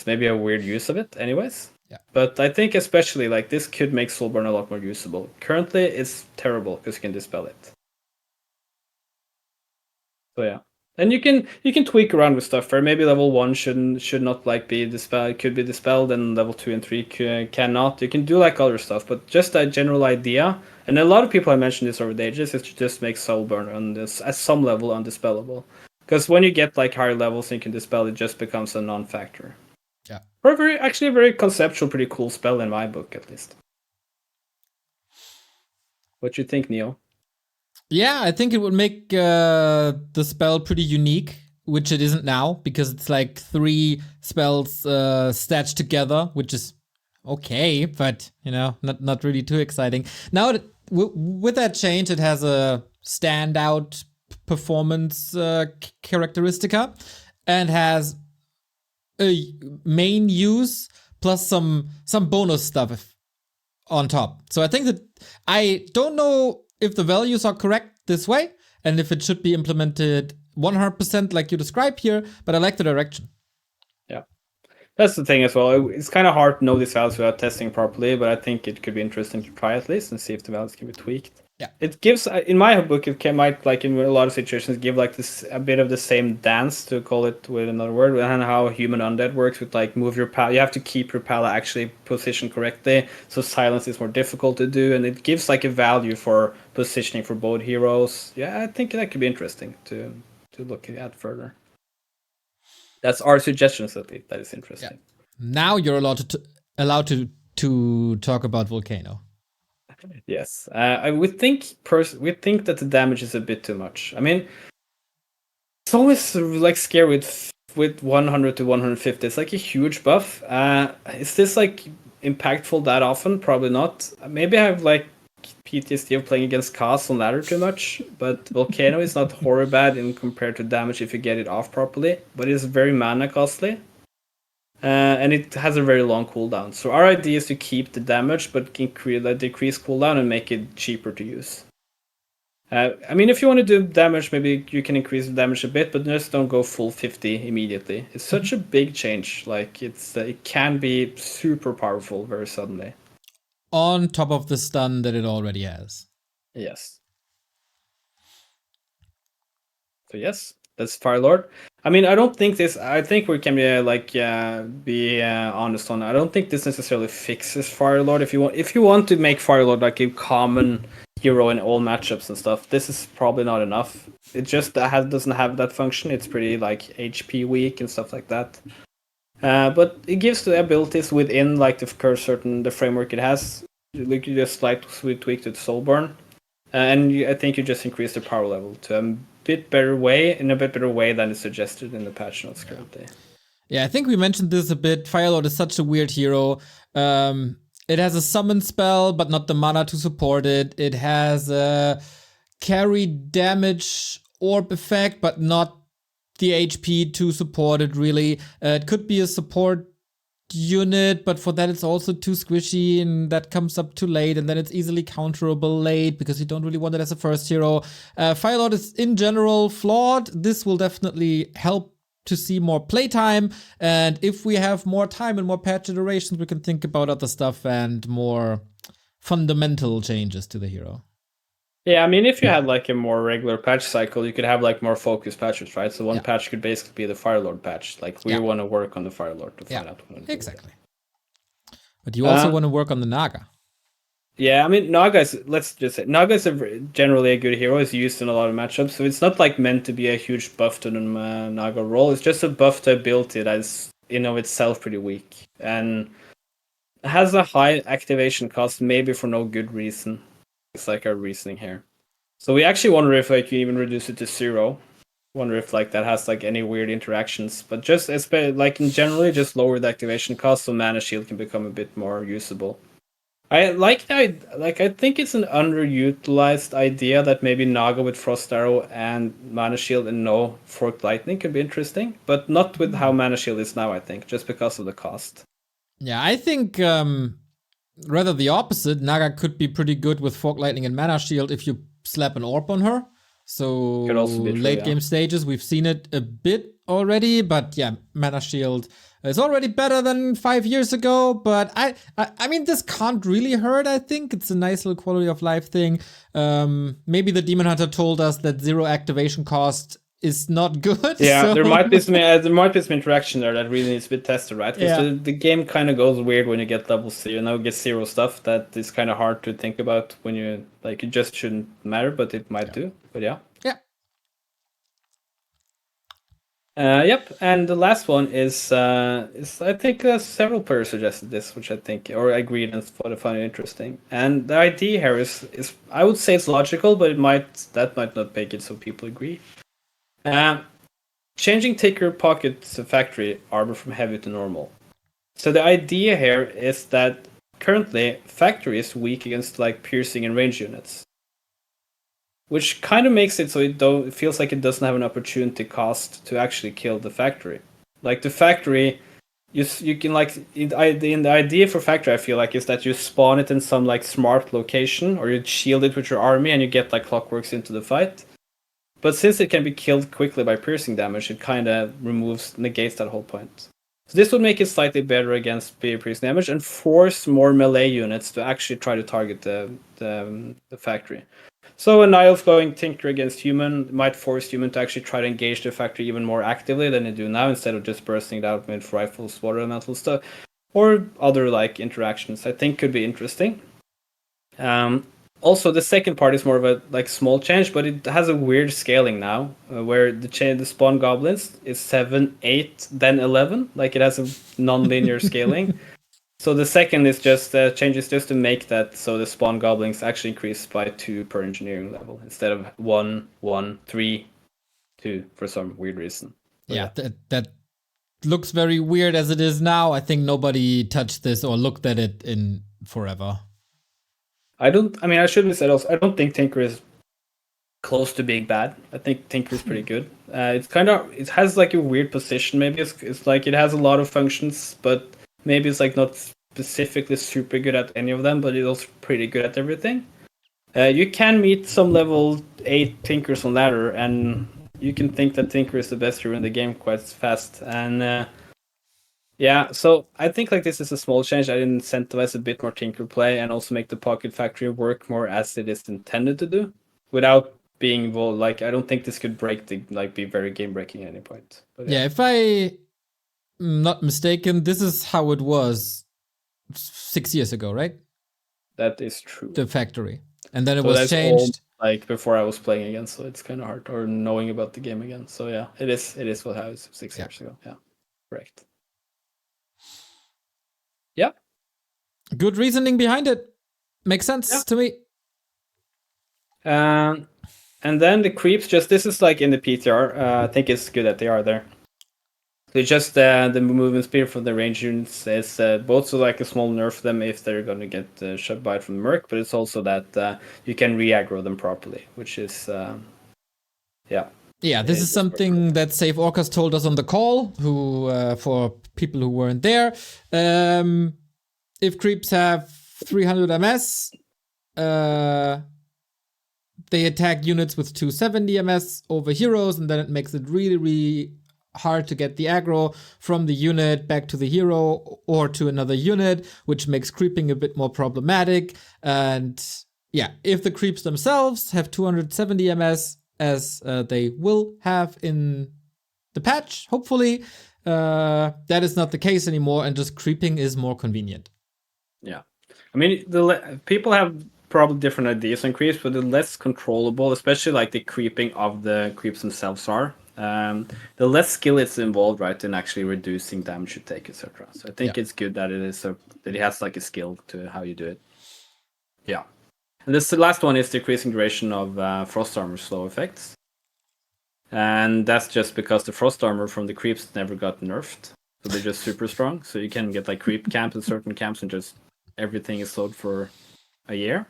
Speaker 2: maybe a weird use of it anyways.
Speaker 1: Yeah.
Speaker 2: But I think especially like this could make Soulburn a lot more usable. Currently it's terrible because you can dispel it. So yeah. And you can tweak around with stuff where maybe level 1 should not like be dispelled, could be dispelled, and level 2 and 3 cannot. You can do like other stuff, but just a general idea. And a lot of people have mentioned this over the ages, is to just make Soulburn on this at some level undispellable. Because when you get like higher levels and you can dispel, it just becomes a non-factor.
Speaker 1: Yeah.
Speaker 2: Or actually a very conceptual, pretty cool spell in my book at least. What you think, Neil?
Speaker 1: Yeah, I think it would make the spell pretty unique, which it isn't now, because it's like 3 spells stashed together, which is okay, but you know, not really too exciting. Now, with that change, it has a standout performance characteristica, and has a main use plus some bonus stuff on top. So I think that I don't know if the values are correct this way, and if it should be implemented 100% like you describe here, but I like the direction.
Speaker 2: Yeah, that's the thing as well. It's kind of hard to know these values without testing properly, but I think it could be interesting to try at least and see if the values can be tweaked.
Speaker 1: Yeah,
Speaker 2: it gives, in my book, might like in a lot of situations give like this a bit of the same dance, to call it with another word, and how human undead works with like move your pal. You have to keep your pal actually positioned correctly, so silence is more difficult to do, and it gives like a value for positioning for both heroes. Yeah, I think that could be interesting to look at further. That's our suggestions at least. That is interesting.
Speaker 1: Yeah. Now you're allowed to talk about Volcano.
Speaker 2: Yes, we think that the damage is a bit too much. I mean, it's always like scary with 100 to 150. It's like a huge buff. Is this like impactful that often? Probably not. Maybe I have like PTSD of playing against Cast on ladder too much, but Volcano is not horror bad in compared to damage if you get it off properly, but it's very mana costly. And it has a very long cooldown. So our idea is to keep the damage, but decrease cooldown and make it cheaper to use. I mean, if you want to do damage, maybe you can increase the damage a bit, but just don't go full 50 immediately. It's such a big change. Like it can be super powerful very suddenly.
Speaker 1: On top of the stun that it already has.
Speaker 2: Yes. So yes, that's Firelord. I mean, I don't think this. I think we can be honest on. I don't think this necessarily fixes Firelord. If you want to make Firelord like a common hero in all matchups and stuff, this is probably not enough. It just doesn't have that function. It's pretty like HP weak and stuff like that. But it gives the abilities within like the framework it has. Like you just slightly tweak to Soulburn, and I think you just increase the power level to a bit better way than is suggested in the patch notes currently.
Speaker 1: Yeah, I think we mentioned this a bit. Firelord is such a weird hero. It has a summon spell, but not the mana to support it. It has a carry damage orb effect, but not the HP to support it, really. It could be a support unit, but for that it's also too squishy, and that comes up too late, and then it's easily counterable late because you don't really want it as a first hero. Firelord is in general flawed. This will definitely help to see more playtime, and if we have more time and more patch iterations, we can think about other stuff and more fundamental changes to the hero.
Speaker 2: Yeah, I mean, if you had like a more regular patch cycle, you could have like more focused patches, right? So one patch could basically be the Firelord patch. Like we want to work on the Firelord to find out what
Speaker 1: exactly. But you also want to work on the Naga.
Speaker 2: Yeah, I mean, Naga is generally a good hero. It's used in a lot of matchups, so it's not like meant to be a huge buff to the Naga role. It's just a buff to ability that is in of itself pretty weak and has a high activation cost, maybe for no good reason. It's like our reasoning here. So we actually wonder if like you even reduce it to 0. Wonder if like that has like any weird interactions, but just like in generally just lower the activation cost so mana shield can become a bit more usable. I think it's an underutilized idea that maybe Naga with Frost Arrow and Mana Shield and no Forked Lightning could be interesting, but not with how Mana Shield is now, I think, just because of the cost.
Speaker 1: Yeah, I think rather the opposite. Naga could be pretty good with Fork Lightning and Mana Shield if you slap an orb on her. So
Speaker 2: Could also be true,
Speaker 1: late game stages, we've seen it a bit already, but yeah, Mana Shield is already better than 5 years ago. But I mean, this can't really hurt. I think it's a nice little quality of life thing. Maybe the Demon Hunter told us that 0 activation cost is not good.
Speaker 2: Yeah,
Speaker 1: so.
Speaker 2: there might be some interaction there that really needs to be tested, right? Because the game kind of goes weird when you get level 0, get 0 stuff that is kind of hard to think about when you like. It just shouldn't matter, but it might do. But yeah. Yep, and the last one is I think several players suggested this, which I think or agreed and thought I found it interesting. And the idea here is I would say it's logical, but that might not make it so people agree. Changing Tinker Pocket Factory armor from heavy to normal. So the idea here is that currently Factory is weak against like piercing and range units, which kind of makes it so it feels like it doesn't have an opportunity cost to actually kill the Factory. Like the Factory, you can like the idea for Factory I feel like is that you spawn it in some like smart location or you shield it with your army and you get like clockworks into the fight. But since it can be killed quickly by piercing damage, it kind of negates that whole point. So this would make it slightly better against piercing damage and force more melee units to actually try to target the Factory. So a Niles going Tinker against Human might force Human to actually try to engage the Factory even more actively than they do now, instead of just bursting it out with rifles, water elemental stuff, or other like interactions. I think could be interesting. Also, the second part is more of a like small change, but it has a weird scaling now, where the spawn goblins is 7, 8, then 11. Like it has a non-linear scaling. So the second is just changes just to make that so the spawn goblins actually increase by 2 per engineering level instead of 1, 1, 3, 2 for some weird reason. But
Speaker 1: that looks very weird as it is now. I think nobody touched this or looked at it in forever.
Speaker 2: I should have said also, I don't think Tinker is close to being bad. I think Tinker is pretty good. It has like a weird position. Maybe it's like it has a lot of functions, but maybe it's like not specifically super good at any of them, but it's also pretty good at everything. You can meet some level 8 Tinkers on ladder, and you can think that Tinker is the best hero in the game quite fast. And so I think like this is a small change. I incentivize a bit more Tinker play and also make the Pocket Factory work more as it is intended to do, without being involved. Like I don't think this could be very game breaking at any point. But,
Speaker 1: if I'm not mistaken, this is how it was 6 years ago, right?
Speaker 2: That is true.
Speaker 1: The Factory, and then it was changed.
Speaker 2: Like before I was playing again, so it's kind of hard, or knowing about the game again. So yeah, it is what happened 6 years ago. Yeah, correct. Yeah.
Speaker 1: Good reasoning behind it. Makes sense to me.
Speaker 2: And then the creeps, this is like in the PTR. I think it's good that they are there. So just the movement speed for the range units is both so like a small nerf them if they're going to get shot by it from the Merc, but it's also that you can re-aggro them properly, which is
Speaker 1: Yeah, this is something that Save Orcas told us on the call, who for people who weren't there. If creeps have 300 MS, they attack units with 270 MS over heroes, and then it makes it really, really hard to get the aggro from the unit back to the hero or to another unit, which makes creeping a bit more problematic. And yeah, if the creeps themselves have 270 MS, as they will have in the patch, hopefully, that is not the case anymore, and just creeping is more convenient.
Speaker 2: Yeah. I mean, people have probably different ideas on creeps, but the less controllable, especially like the creeping of the creeps themselves are, the less skill it's involved, right, in actually reducing damage you take, etc. So I think it's good that that it has like a skill to how you do it. Yeah. And the last one is decreasing duration of Frost Armor slow effects. And that's just because the Frost Armor from the creeps never got nerfed. So they're just super strong. So you can get like creep camps in certain camps and just everything is slowed for a year.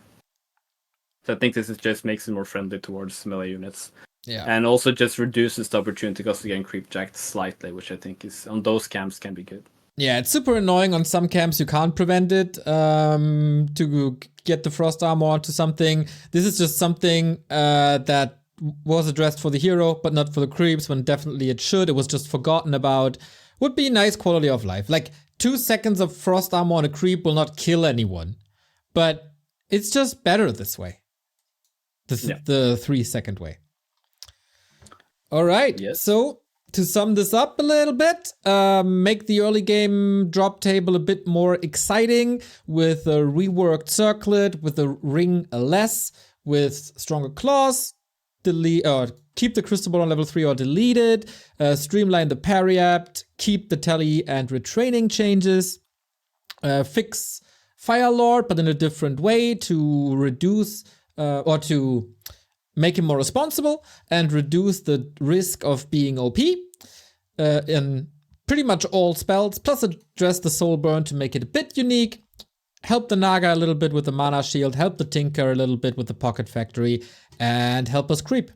Speaker 2: So I think this just makes it more friendly towards melee units.
Speaker 1: Yeah.
Speaker 2: And also just reduces the opportunity cost to getting creep jacked slightly, which I think is on those camps can be good.
Speaker 1: Yeah, it's super annoying. On some camps, you can't prevent it to get the frost armor onto something. This is just something that was addressed for the hero, but not for the creeps, when definitely it should. It was just forgotten about. Would be nice quality of life. Like, 2 seconds of frost armor on a creep will not kill anyone. But it's just better this way. The 3-second way. All right,
Speaker 2: Yes.
Speaker 1: So to sum this up a little bit, make the early game drop table a bit more exciting with a reworked circlet, with a ring less, with stronger claws, delete or keep the crystal ball on level 3 or delete it, streamline the Periapt, keep the tally and retraining changes, fix Firelord but in a different way to reduce or to make him more responsible and reduce the risk of being OP in pretty much all spells, plus address the soul burn to make it a bit unique, help the Naga a little bit with the mana shield, help the Tinker a little bit with the Pocket Factory, and help us creep.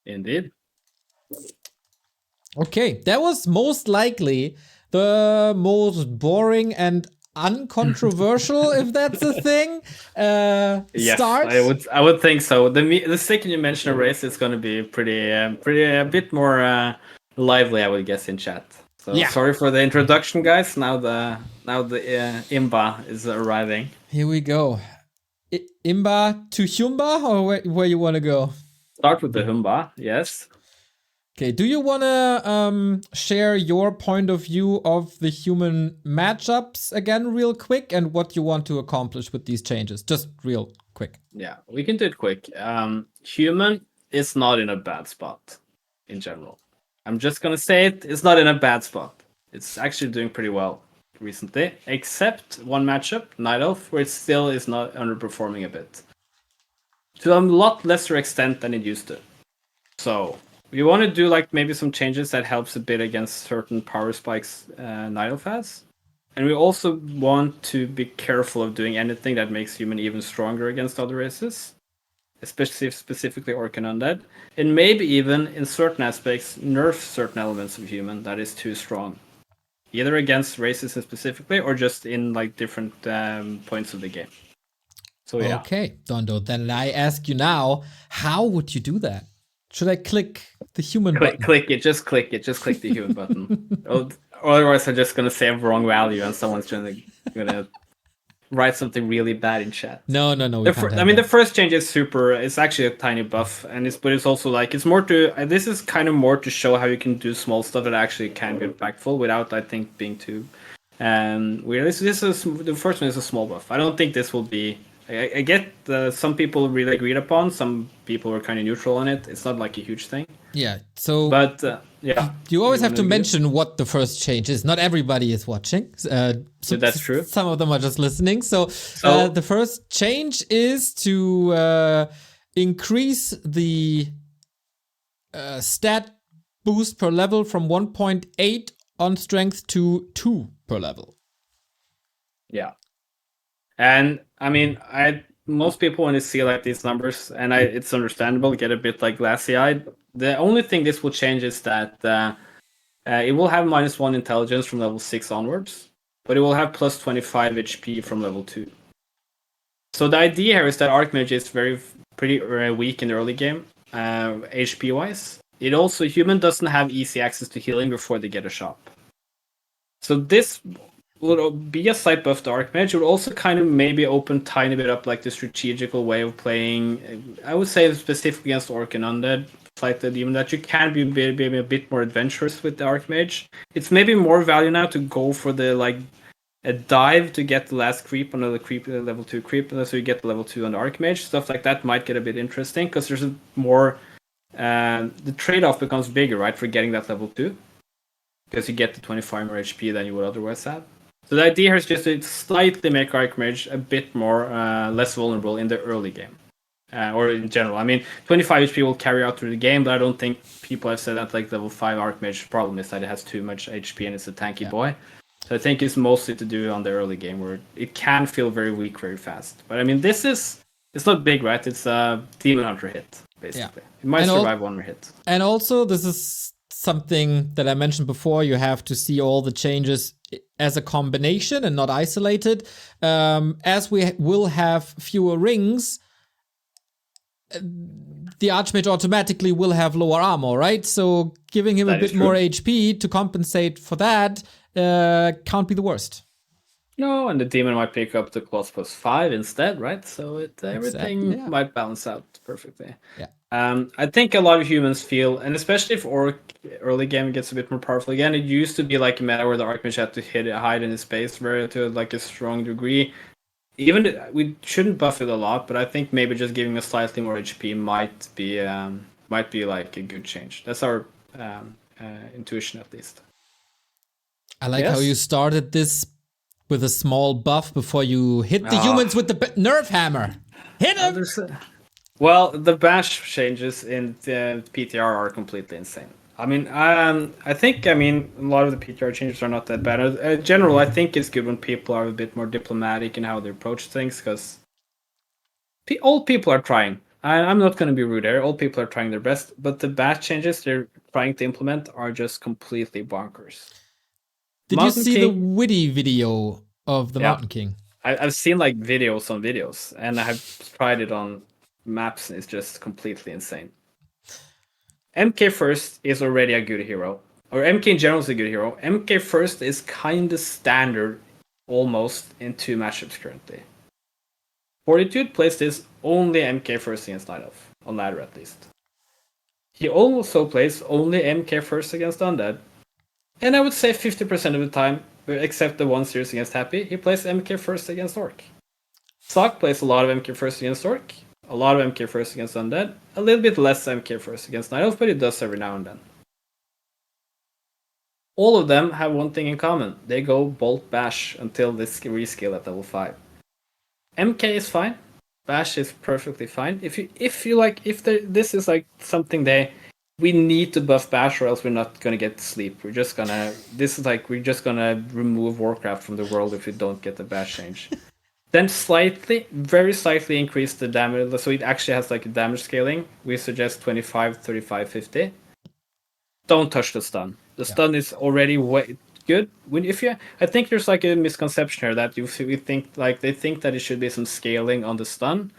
Speaker 2: Indeed.
Speaker 1: Okay, that was most likely the most boring and uncontroversial, if that's a thing.
Speaker 2: Yes,
Speaker 1: start.
Speaker 2: I would think so. The second you mention a race, it's going to be pretty a bit more lively, I would guess, in chat. So
Speaker 1: Yeah.
Speaker 2: Sorry for the introduction, guys. Now the Imba is arriving.
Speaker 1: Here we go. Imba to Humba, or where you want to go?
Speaker 2: Start with the Humba, yes.
Speaker 1: Okay, do you want to share your point of view of the human matchups again real quick and what you want to accomplish with these changes? Just real quick.
Speaker 2: Yeah, we can do it quick. Human is not in a bad spot in general. I'm just going to say it's not in a bad spot. It's actually doing pretty well recently, except one matchup, Night Elf, where it still is not underperforming a bit. To a lot lesser extent than it used to. So we want to do like maybe some changes that helps a bit against certain power spikes Night Elf has. And we also want to be careful of doing anything that makes human even stronger against other races, especially specifically Orc and Undead. And maybe even in certain aspects nerf certain elements of human that is too strong. Either against races specifically or just in like different points of the game. So yeah.
Speaker 1: Okay, Dondo, then I ask you now, how would you do that? Should I click the human button?
Speaker 2: Click it, just click the human button. Otherwise I'm just gonna say a wrong value and someone's gonna write something really bad in chat.
Speaker 1: No.
Speaker 2: The first change is super. It's actually a tiny buff, but it's also like it's more to. This is kind of more to show how you can do small stuff that actually can be impactful without, I think, being too weird. This is the first one is a small buff. I don't think this will be. I get some people really agreed upon. Some people were kind of neutral on it. It's not like a huge thing.
Speaker 1: Yeah. So,
Speaker 2: but yeah,
Speaker 1: you always have to mention what the first change is. Not everybody is watching. So
Speaker 2: that's true.
Speaker 1: Some of them are just listening. So the first change is to increase the stat boost per level from 1.8 on strength to 2 per level.
Speaker 2: Yeah. And I mean, most people when they see like these numbers, and it's understandable, get a bit like glassy-eyed. The only thing this will change is that it will have -1 intelligence from level 6 onwards, but it will have plus 25 HP from level 2. So the idea here is that Archmage is pretty weak in the early game, HP-wise. Human doesn't have easy access to healing before they get a shop. So this will be a slight buff to Archmage. It will also kind of maybe open tiny bit up like the strategical way of playing. I would say specifically against Orc and Undead, slightly even that you can be a bit more adventurous with the Archmage. It's maybe more value now to go for the like a dive to get the last creep on the creep level 2 creep, so you get the level 2 on the Archmage. Stuff like that might get a bit interesting because there's more. The trade-off becomes bigger, right, for getting that level 2, because you get the 25 more HP than you would otherwise have. So the idea here is just to slightly make Archmage a bit more less vulnerable in the early game, or in general. I mean, 25 HP will carry out through the game, but I don't think people have said that like level 5 Archmage problem is that it has too much HP and it's a tanky boy. So I think it's mostly to do on the early game where it can feel very weak very fast. But I mean, it's not big, right? It's a Demon Hunter hit, basically. Yeah. It might survive one more hit.
Speaker 1: And also, this is something that I mentioned before. You have to see all the changes as a combination and not isolated. As we will have fewer rings, the Archmage automatically will have lower armor, right? So giving him a bit more HP to compensate for that can't be the worst.
Speaker 2: No, and the demon might pick up the claws +5 instead, right? So everything might balance out perfectly.
Speaker 1: Yeah.
Speaker 2: I think a lot of humans feel, and especially if Orc early game gets a bit more powerful again, it used to be like a meta where the Archmage had to hide in his space to like a strong degree. Even we shouldn't buff it a lot, but I think maybe just giving a slightly more HP might be like a good change. That's our intuition, at least.
Speaker 1: I like how you started this with a small buff before you hit the humans with the Nerf hammer. Hit him!
Speaker 2: Well, the bash changes in the PTR are completely insane. I mean, I think a lot of the PTR changes are not that bad. In general, I think it's good when people are a bit more diplomatic in how they approach things, because old people are trying. I'm not going to be rude here. Old people are trying their best, but the bash changes they're trying to implement are just completely bonkers.
Speaker 1: Did you see the witty video of the Mountain King?
Speaker 2: I've seen like videos on videos, and I've tried it on maps, and it's just completely insane. MK First is already a good hero, or MK in general is a good hero. MK First is kind of standard, almost, in 2 matchups currently. Fortitude plays this only MK First against Night Elf, on ladder at least. He also plays only MK First against Undead. And I would say 50% of the time, except the one series against Happy, he plays MK First against Orc. Sock plays a lot of MK First against Orc, a lot of MK First against Undead, a little bit less MK First against Night Elf, but he does every now and then. All of them have one thing in common. They go Bolt Bash until this reskill at level 5. MK is fine. Bash is perfectly fine. If this is like something we need to buff Bash, or else we're not gonna get sleep. We're just gonna remove Warcraft from the world if we don't get the Bash change. Then very slightly increase the damage, so it actually has like a damage scaling. We suggest 25, 35, 50. Don't touch the stun. The stun is already way good. I think there's like a misconception here that they think that it should be some scaling on the stun.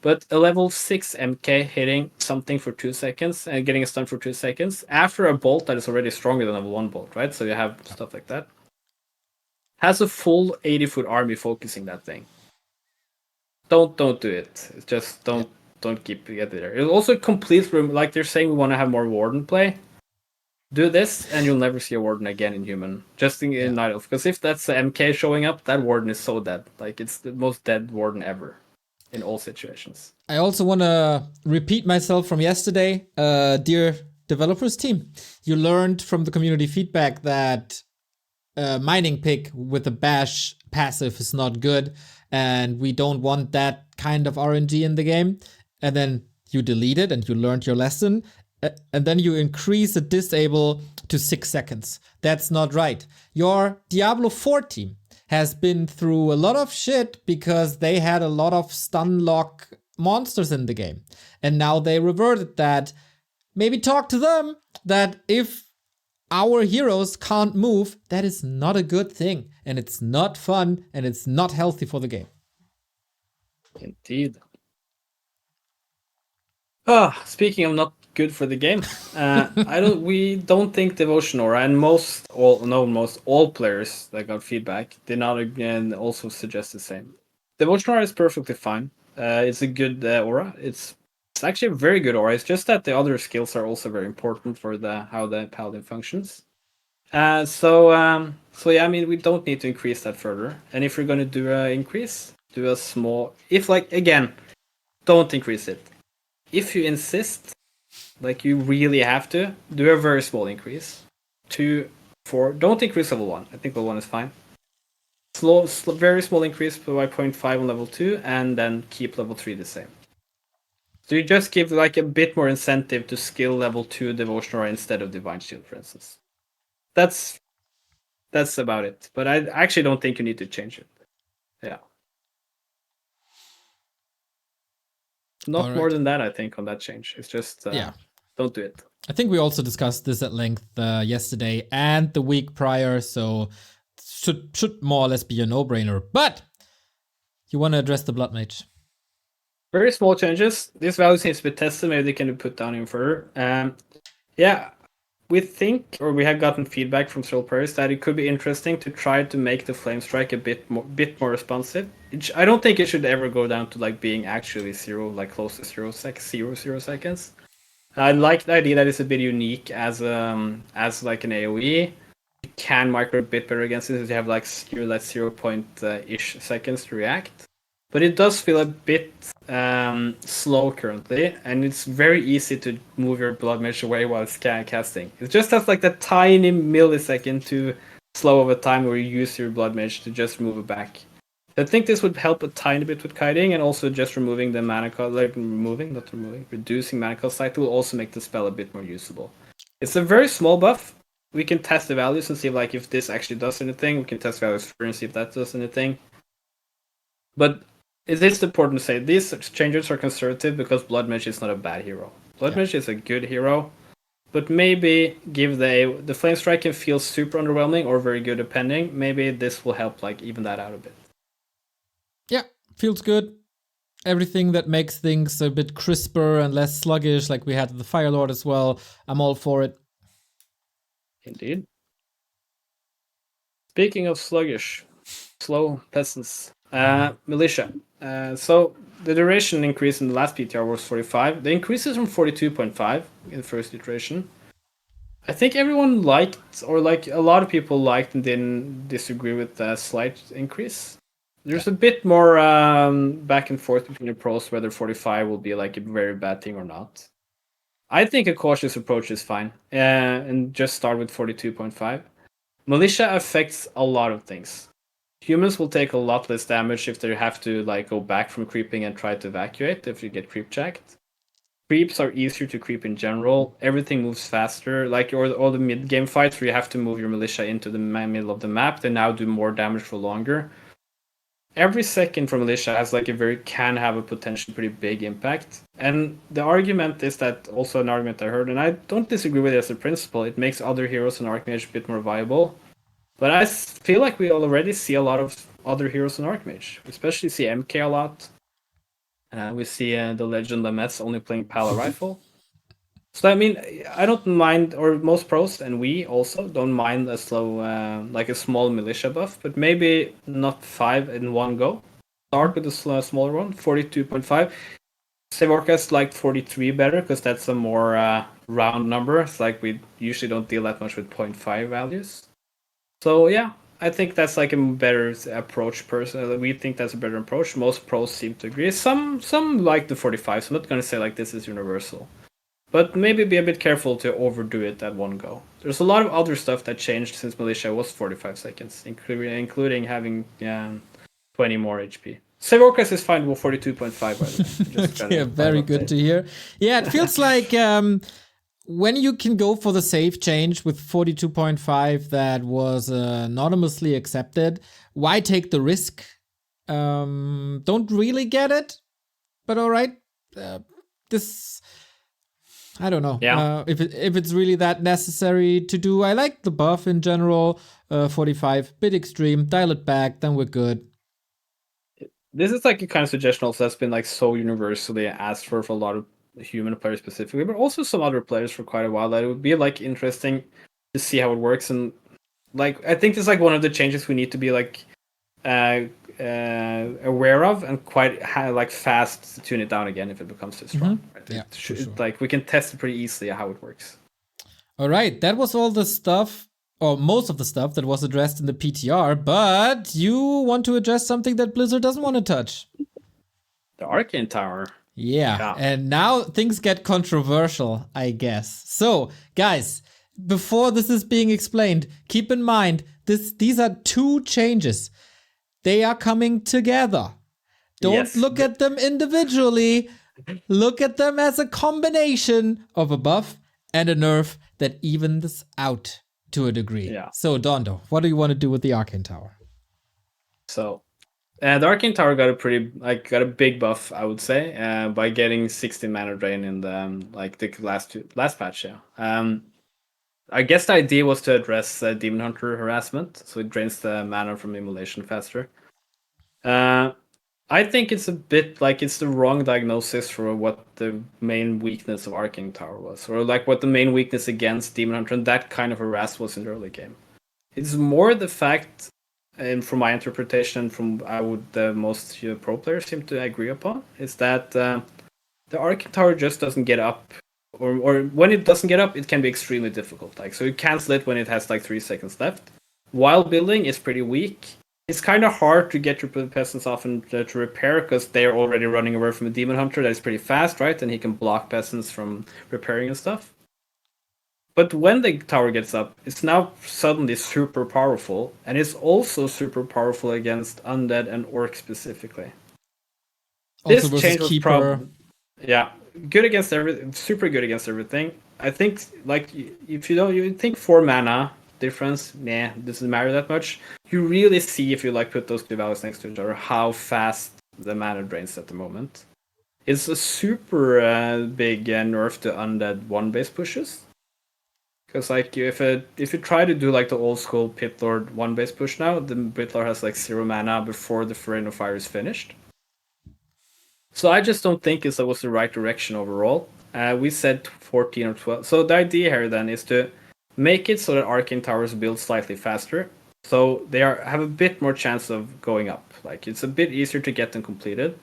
Speaker 2: But a level 6 MK hitting something for 2 seconds and getting a stun for 2 seconds after a bolt that is already stronger than level 1 bolt, right? So you have stuff like that. Has a full 80-foot army focusing that thing. Don't do it. It's just don't get there. It's also a complete room. Like they're saying we want to have more Warden play. Do this and you'll never see a Warden again in human. Just in Night Elf. Because if that's the MK showing up, that Warden is so dead. Like it's the most dead Warden ever. In all situations.
Speaker 1: I also want to repeat myself from yesterday. Dear developers team, you learned from the community feedback that mining pick with a bash passive is not good, and we don't want that kind of RNG in the game. And then you delete it and you learned your lesson. And then you increase the disable to 6 seconds. That's not right. Your Diablo 4 team has been through a lot of shit because they had a lot of stun lock monsters in the game. And now they reverted that. Maybe talk to them that if our heroes can't move, that is not a good thing. And it's not fun and it's not healthy for the game.
Speaker 2: Indeed. Speaking of not good for the game, we don't think Devotion Aura, and all players that got feedback did not again also suggest the same. Devotion Aura is perfectly fine. It's a good aura. It's actually a very good aura. It's just that the other skills are also very important for how the Paladin functions. We don't need to increase that further. And if you're going to do an increase, do a small. Don't increase it. If you insist, like you really have to, do a very small increase. 2, 4. Don't increase level 1. I think level 1 is fine. Very small increase by 0.5 on level 2, and then keep level 3 the same. So you just give like a bit more incentive to skill level 2 Devotion Aura instead of Divine Shield, for instance. That's about it. But I actually don't think you need to change it. Yeah. Not more than that, I think, on that change. It's just Don't do it.
Speaker 1: I think we also discussed this at length yesterday and the week prior, so should more or less be a no-brainer. But you want to address the Bloodmage.
Speaker 2: Very small changes. This value seems to be tested. Maybe they can be put down even further. Yeah, we think, or we have gotten feedback from several players that it could be interesting to try to make the Flame Strike a bit more responsive. I don't think it should ever go down to like being actually zero, like close to 0 seconds. I like the idea that it's a bit unique as like an AoE. You can micro a bit better against it if you have like 0 point-ish seconds to react. But it does feel a bit slow currently, and it's very easy to move your Bloodmage away while it's casting. It just has like that tiny millisecond to slow of a time where you use your Bloodmage to just move it back. I think this would help a tiny bit with kiting, and also just removing the mana cost, reducing mana cost cycle will also make the spell a bit more usable. It's a very small buff. We can test the values and see if this actually does anything. We can test values first and see if that does anything. But it is important to say these changes are conservative because Bloodmage is not a bad hero. Bloodmage is a good hero, but maybe give the Flame Strike can feel super underwhelming or very good depending. Maybe this will help even that out a bit.
Speaker 1: Yeah, feels good. Everything that makes things a bit crisper and less sluggish, like we had the Firelord as well. I'm all for it.
Speaker 2: Indeed. Speaking of sluggish, slow peasants, Militia. So the duration increase in the last PTR was 45. The increase is from 42.5 in the first iteration. I think everyone liked, or a lot of people liked and didn't disagree with the slight increase. There's a bit more back and forth between the pros whether 45 will be like a very bad thing or not. I think a cautious approach is fine, and just start with 42.5. Militia affects a lot of things. Humans will take a lot less damage if they have to go back from creeping and try to evacuate if you get creep checked. Creeps are easier to creep in general. Everything moves faster. All the mid-game fights where you have to move your Militia into the middle of the map, they now do more damage for longer. Every second from Militia can have a potentially pretty big impact. And the argument is that, also an argument I heard, and I don't disagree with it as a principle, it makes other heroes in Archmage a bit more viable. But I feel like we already see a lot of other heroes in Archmage. We especially see MK a lot. We see the Legend Lamets only playing Pala Rifle. So I mean, I don't mind, or most pros, and we also don't mind a slow, a small Militia buff, but maybe not 5 in one go. Start with a smaller one, 42.5. Sevorcast liked 43 better, because that's a more round number. It's we usually don't deal that much with 0.5 values. So yeah, I think that's a better approach personally. We think that's a better approach. Most pros seem to agree. Some like the 45, so I'm not going to say this is universal. But maybe be a bit careful to overdo it at one go. There's a lot of other stuff that changed since Militia was 45 seconds, including having 20 more HP. Sevorcast is fine with 42.5, by the way.
Speaker 1: Yeah, very good to hear. Yeah, it feels like when you can go for the safe change with 42.5 that was anonymously accepted, why take the risk? Don't really get it, but all right. I don't know.
Speaker 2: Yeah.
Speaker 1: If it's really that necessary to do. I like the buff in general. 45, bit extreme. Dial it back, then we're good.
Speaker 2: This is a kind of suggestion also that's been so universally asked for a lot of human players specifically, but also some other players for quite a while, that it would be interesting to see how it works. And I think this is one of the changes we need to be aware of, and quite fast to tune it down again if it becomes too strong.
Speaker 1: Mm-hmm. Right? Yeah,
Speaker 2: sure. We can test it pretty easily how it works.
Speaker 1: All right, that was all the stuff, or most of the stuff that was addressed in the PTR, but you want to address something that Blizzard doesn't want to touch.
Speaker 2: The Arcane Tower.
Speaker 1: Yeah, and now things get controversial, I guess. So, guys, before this is being explained, keep in mind, these are two changes. They are coming together. Don't look at them individually. Look at them as a combination of a buff and a nerf that evens out to a degree.
Speaker 2: Yeah.
Speaker 1: So, Dondo, what do you want to do with the Arcane Tower?
Speaker 2: So, The Arcane Tower got a big buff, I would say, by getting 60 mana drain in the the last patch. Yeah. I guess the idea was to address Demon Hunter harassment, so it drains the mana from Immolation faster. I think it's a bit like it's the wrong diagnosis for what the main weakness of Arcane Tower was, or like what the main weakness against Demon Hunter and that kind of harass was in the early game. It's more the fact, and from my interpretation, from the most pro players seem to agree upon, is that the Arcane Tower just doesn't get up, or when it doesn't get up, it can be extremely difficult. Like, so you cancel it when it has like 3 seconds left. While building, it's pretty weak. It's kind of hard to get your peasants often to repair because they're already running away from a Demon Hunter that is pretty fast, right? And he can block peasants from repairing and stuff. But when the tower gets up, it's now suddenly super powerful, and it's also super powerful against Undead and Orc specifically.
Speaker 1: Also
Speaker 2: This change was
Speaker 1: Keeper.
Speaker 2: yeah, good against everything, super good against everything. I think, like, if you think 4 mana difference, doesn't matter that much. You really see, if you like put those two values next to each other, how fast the mana drains at the moment. It's a super big nerf to Undead 1-base pushes. Because like if you try to do like the old school Pit Lord 1-base push now, the Pit Lord has like 0 mana before the Rain of Fire is finished. So I just don't think it was the right direction overall. We said 14 or 12. So the idea here then is to make it so that Arcane Towers build slightly faster, so they have a bit more chance of going up. Like, it's a bit easier to get them completed.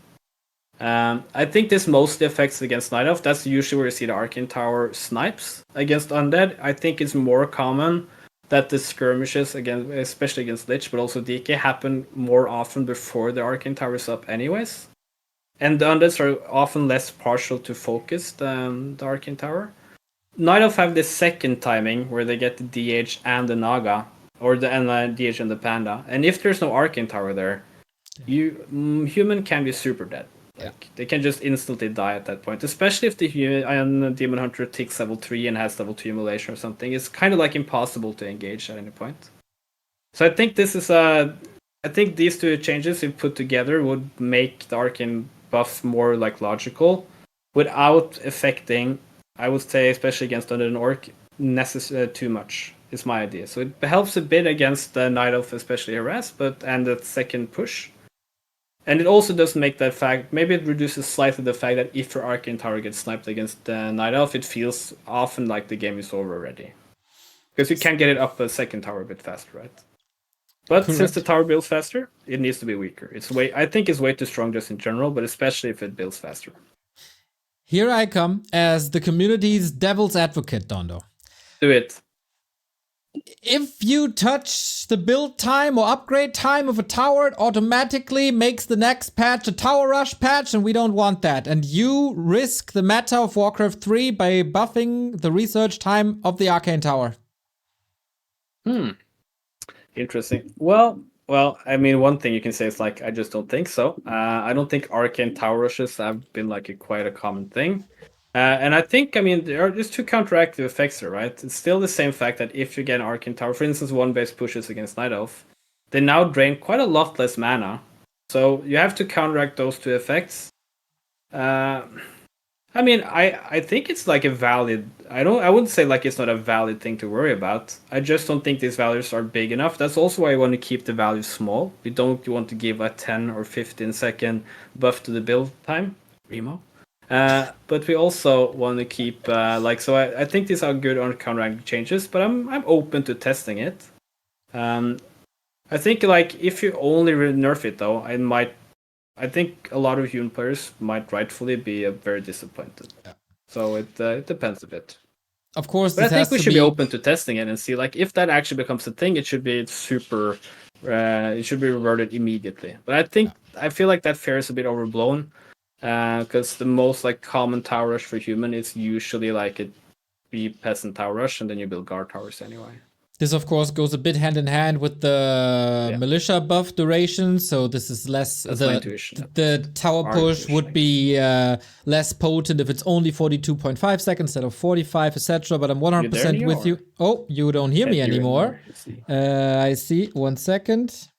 Speaker 2: I think this mostly affects against Night Elf. That's usually where you see the Arcane Tower snipes. Against Undead, I think it's more common that the skirmishes, again, especially against Lich, but also DK, happen more often before the Arcane Tower is up anyways. And the Undeads are often less partial to focus than the Arcane Tower. Night Elf have this second timing where they get the DH and the Naga, or the DH and the Panda. And if there's no Arcane Tower there, human can be super dead. Like, they can just instantly die at that point. Especially if the Demon Hunter ticks level 3 and has level 2 Immolation or something. It's kind of like impossible to engage at any point. So I think this is I think these two changes, if put together, would make the Arcane buff more like logical, without affecting, I would say, especially against Undead and Orc, too much. Is my idea. So it helps a bit against the Night Elf, especially harass, and the second push. And it also doesn't make that fact, maybe it reduces slightly the fact that if your Arcane Tower gets sniped against the Night Elf, it feels often like the game is over already. Because you can get it up a second tower a bit faster, right? But Correct. Since the tower builds faster, it needs to be weaker. I think it's way too strong just in general, but especially if it builds faster.
Speaker 1: Here I come as the community's devil's advocate, Dondo.
Speaker 2: Do it.
Speaker 1: If you touch the build time or upgrade time of a tower, it automatically makes the next patch a tower rush patch, and we don't want that. And you risk the meta of Warcraft 3 by buffing the research time of the Arcane Tower.
Speaker 2: Interesting. Well, I mean, one thing you can say is like, I just don't think so. I don't think Arcane Tower rushes have been like quite a common thing. And I think, I mean, there are just two counteractive effects here, right? It's still the same fact that if you get an Arcane Tower, for instance, 1-base pushes against Night Elf, they now drain quite a lot less mana. So you have to counteract those two effects. I mean, I think it's like a valid... I wouldn't say like it's not a valid thing to worry about. I just don't think these values are big enough. That's also why I want to keep the values small. We don't want to give a 10 or 15 second buff to the build time. Remo. But we also want to keep so I think these are good on counteracting changes, but I'm open to testing it. I think like if you only nerf it though, I think a lot of human players might rightfully be very disappointed. Yeah. So it depends a bit.
Speaker 1: Of course,
Speaker 2: but I think we should be open to testing it and see like if that actually becomes a thing, it should be super. It should be reverted immediately. But I feel like that fear is a bit overblown. Because the most like common tower rush for human is usually like a peasant tower rush, and then you build guard towers anyway.
Speaker 1: This of course goes a bit hand in hand with the militia buff duration, so this is less. The tower push would be less potent if it's only 42.5 seconds instead of 45, etc. But I'm 100% with you. Oh, you don't hear me anymore. I see. 1 second.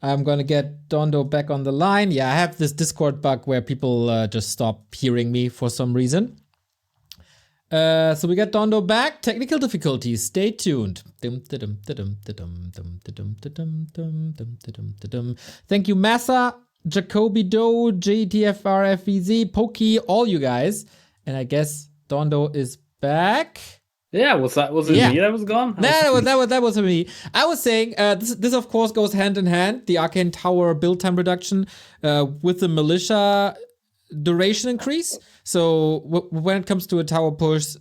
Speaker 1: I'm gonna get Dondo back on the line. Yeah, I have this Discord bug where people just stop hearing me for some reason. So we got Dondo back. Technical difficulties. Stay tuned. Thank you, Massa, Jacoby Doe, JTFRFVZ, Pokey, all you guys. And I guess Dondo is back.
Speaker 2: Yeah, was it me that was gone?
Speaker 1: That was me. I was saying this of course goes hand in hand. The Arcane Tower build time reduction with the Militia Duration increase. So when it comes to a tower push,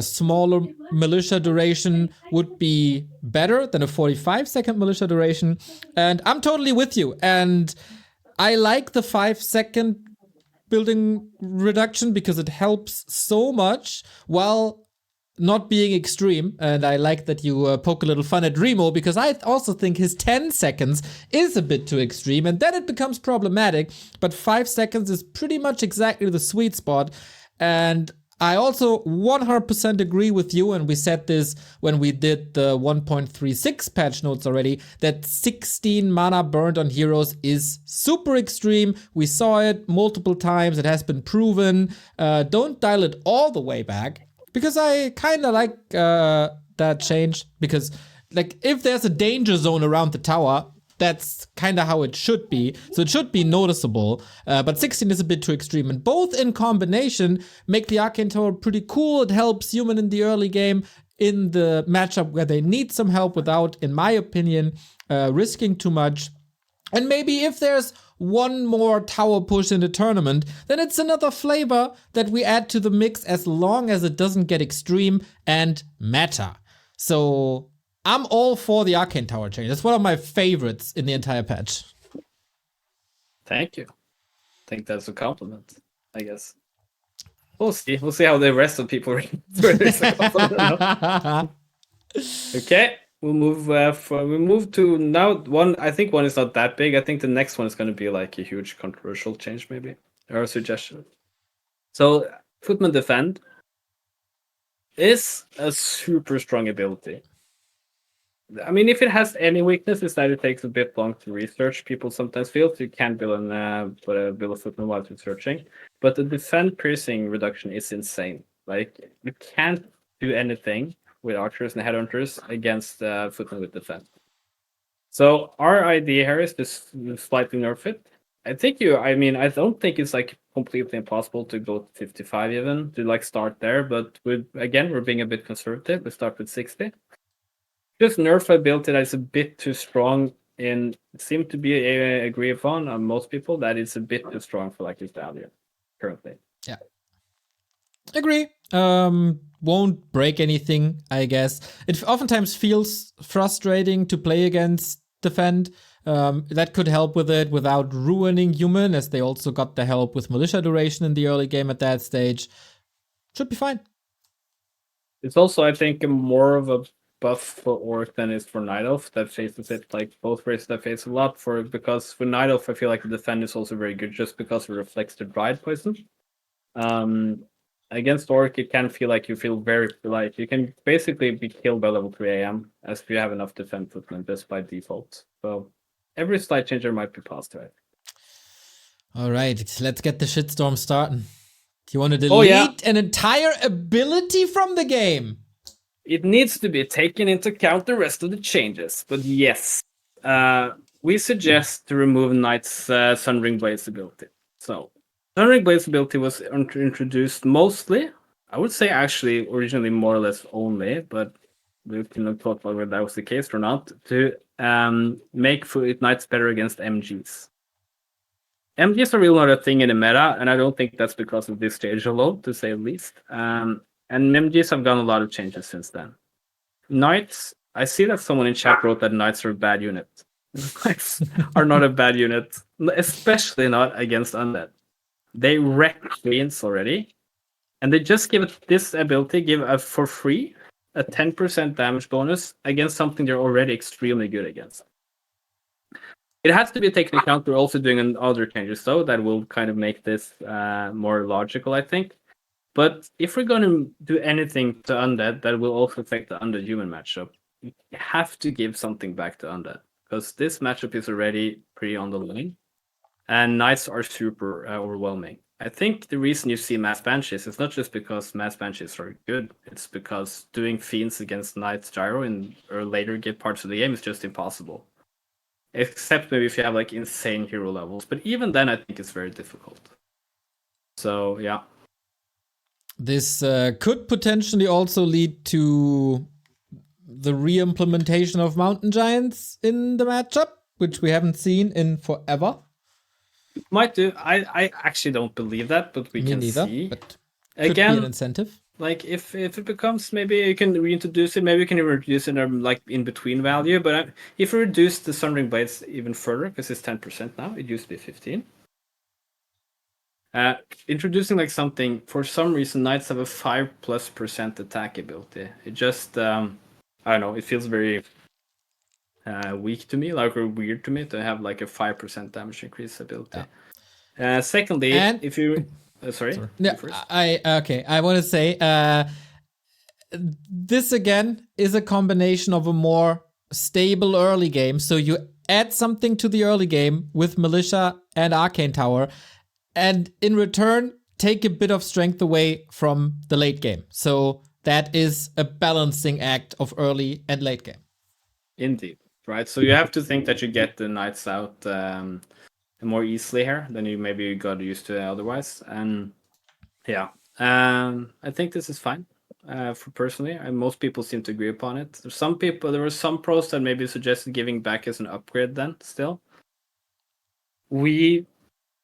Speaker 1: smaller Militia Duration would be better than a 45-second Militia Duration. And I'm totally with you. And I like the 5-second building reduction because it helps so much while not being extreme. And I like that you poke a little fun at Remo, because I also think his 10 seconds is a bit too extreme, and then it becomes problematic. But 5 seconds is pretty much exactly the sweet spot. And I also 100% agree with you, and we said this when we did the 1.36 patch notes already, that 16 mana burned on heroes is super extreme. We saw it multiple times. It has been proven. Don't dial it all the way back. Because I kind of like that change, because like if there's a danger zone around the tower, that's kind of how it should be. So it should be noticeable, but 16 is a bit too extreme. And both in combination make the Arcane Tower pretty cool. It helps human in the early game in the matchup where they need some help without, in my opinion, risking too much. And maybe if there's one more tower push in the tournament, then it's another flavor that we add to the mix, as long as it doesn't get extreme and meta. So I'm all for the Arcane Tower change. It's one of my favorites in the entire patch.
Speaker 2: Thank you. I think that's a compliment, I guess. We'll see. We'll see how the rest of people read this. Okay. We'll move to now one. I think one is not that big. I think the next one is going to be like a huge controversial change, maybe, or a suggestion. So Footman Defend is a super strong ability. I mean, if it has any weakness, is that it takes a bit long to research. People sometimes feel so you can't build a Footman while researching. But the defend piercing reduction is insane. Like, you can't do anything with archers and headhunters against Footman with defense. So our idea here is to slightly nerf it. I don't think it's like completely impossible to go to 55 even, to like start there, but we're being a bit conservative. We start with 60. Just nerf ability that is a bit too strong in, seem to be agree upon on most people that it's a bit too strong for like this value currently.
Speaker 1: Yeah. Agree. Won't break anything, I guess. It oftentimes feels frustrating to play against defend. That could help with it without ruining human, as they also got the help with Militia Duration in the early game at that stage. Should be fine.
Speaker 2: It's also, I think, more of a buff for Orc than is for Night Elf that faces it, like both races that face a lot because for Night Elf I feel like the defend is also very good just because it reflects the Dried poison. Against Orc, it can feel like you can basically be killed by level 3 AM as if you have enough defense Footman just by default. So every slight changer might be positive.
Speaker 1: All right, let's get the shitstorm starting. Do you want to delete an entire ability from the game?
Speaker 2: It needs to be taken into account the rest of the changes. But yes, we suggest to remove Knight's Sundering Blaze ability. So Sundering Blaze ability was introduced mostly, I would say actually originally more or less only, but we can talk about whether that was the case or not, to make Knights better against MGs. MGs are really not a thing in the meta, and I don't think that's because of this stage alone, to say the least. And MGs have done a lot of changes since then. Knights, I see that someone in chat wrote that Knights are a bad unit. Knights are not a bad unit, especially not against Undead. They wreck Fiends already, and they just give this ability for free a 10% damage bonus against something they're already extremely good against. It has to be taken into account. We're also doing other changes though that will kind of make this more logical, I think. But if we're going to do anything to Undead that will also affect the Undead human matchup, you have to give something back to Undead. because this matchup is already pretty on the line, and knights are super overwhelming. I think the reason you see mass banshees is not just because mass banshees are good, it's because doing fiends against knights gyro in or later get parts of the game is just impossible. Except maybe if you have like insane hero levels, but even then I think it's very difficult. So yeah.
Speaker 1: This could potentially also lead to the re-implementation of mountain giants in the matchup, which we haven't seen in forever.
Speaker 2: Might do. I actually don't believe that, but we can see.
Speaker 1: But
Speaker 2: again,
Speaker 1: could be an incentive.
Speaker 2: Like if it becomes, maybe you can reintroduce it. Maybe you can reduce it like in between value. But if you reduce the Sundering Blades even further, because it's 10% now, it used to be 15. Introducing like something, for some reason knights have a 5+% attack ability. It just I don't know. It feels very weak to me, like, or weird to me to have like a 5% damage increase ability. Yeah. Secondly,
Speaker 1: and
Speaker 2: if you sorry.
Speaker 1: Yeah, I want to say this again is a combination of a more stable early game. So you add something to the early game with Militia and Arcane Tower, and in return take a bit of strength away from the late game. So that is a balancing act of early and late game.
Speaker 2: Indeed, right? So you have to think that you get the knights out more easily here than you maybe got used to otherwise. And yeah, I think this is fine for personally. And most people seem to agree upon it. There were some pros that maybe suggested giving back as an upgrade then still. We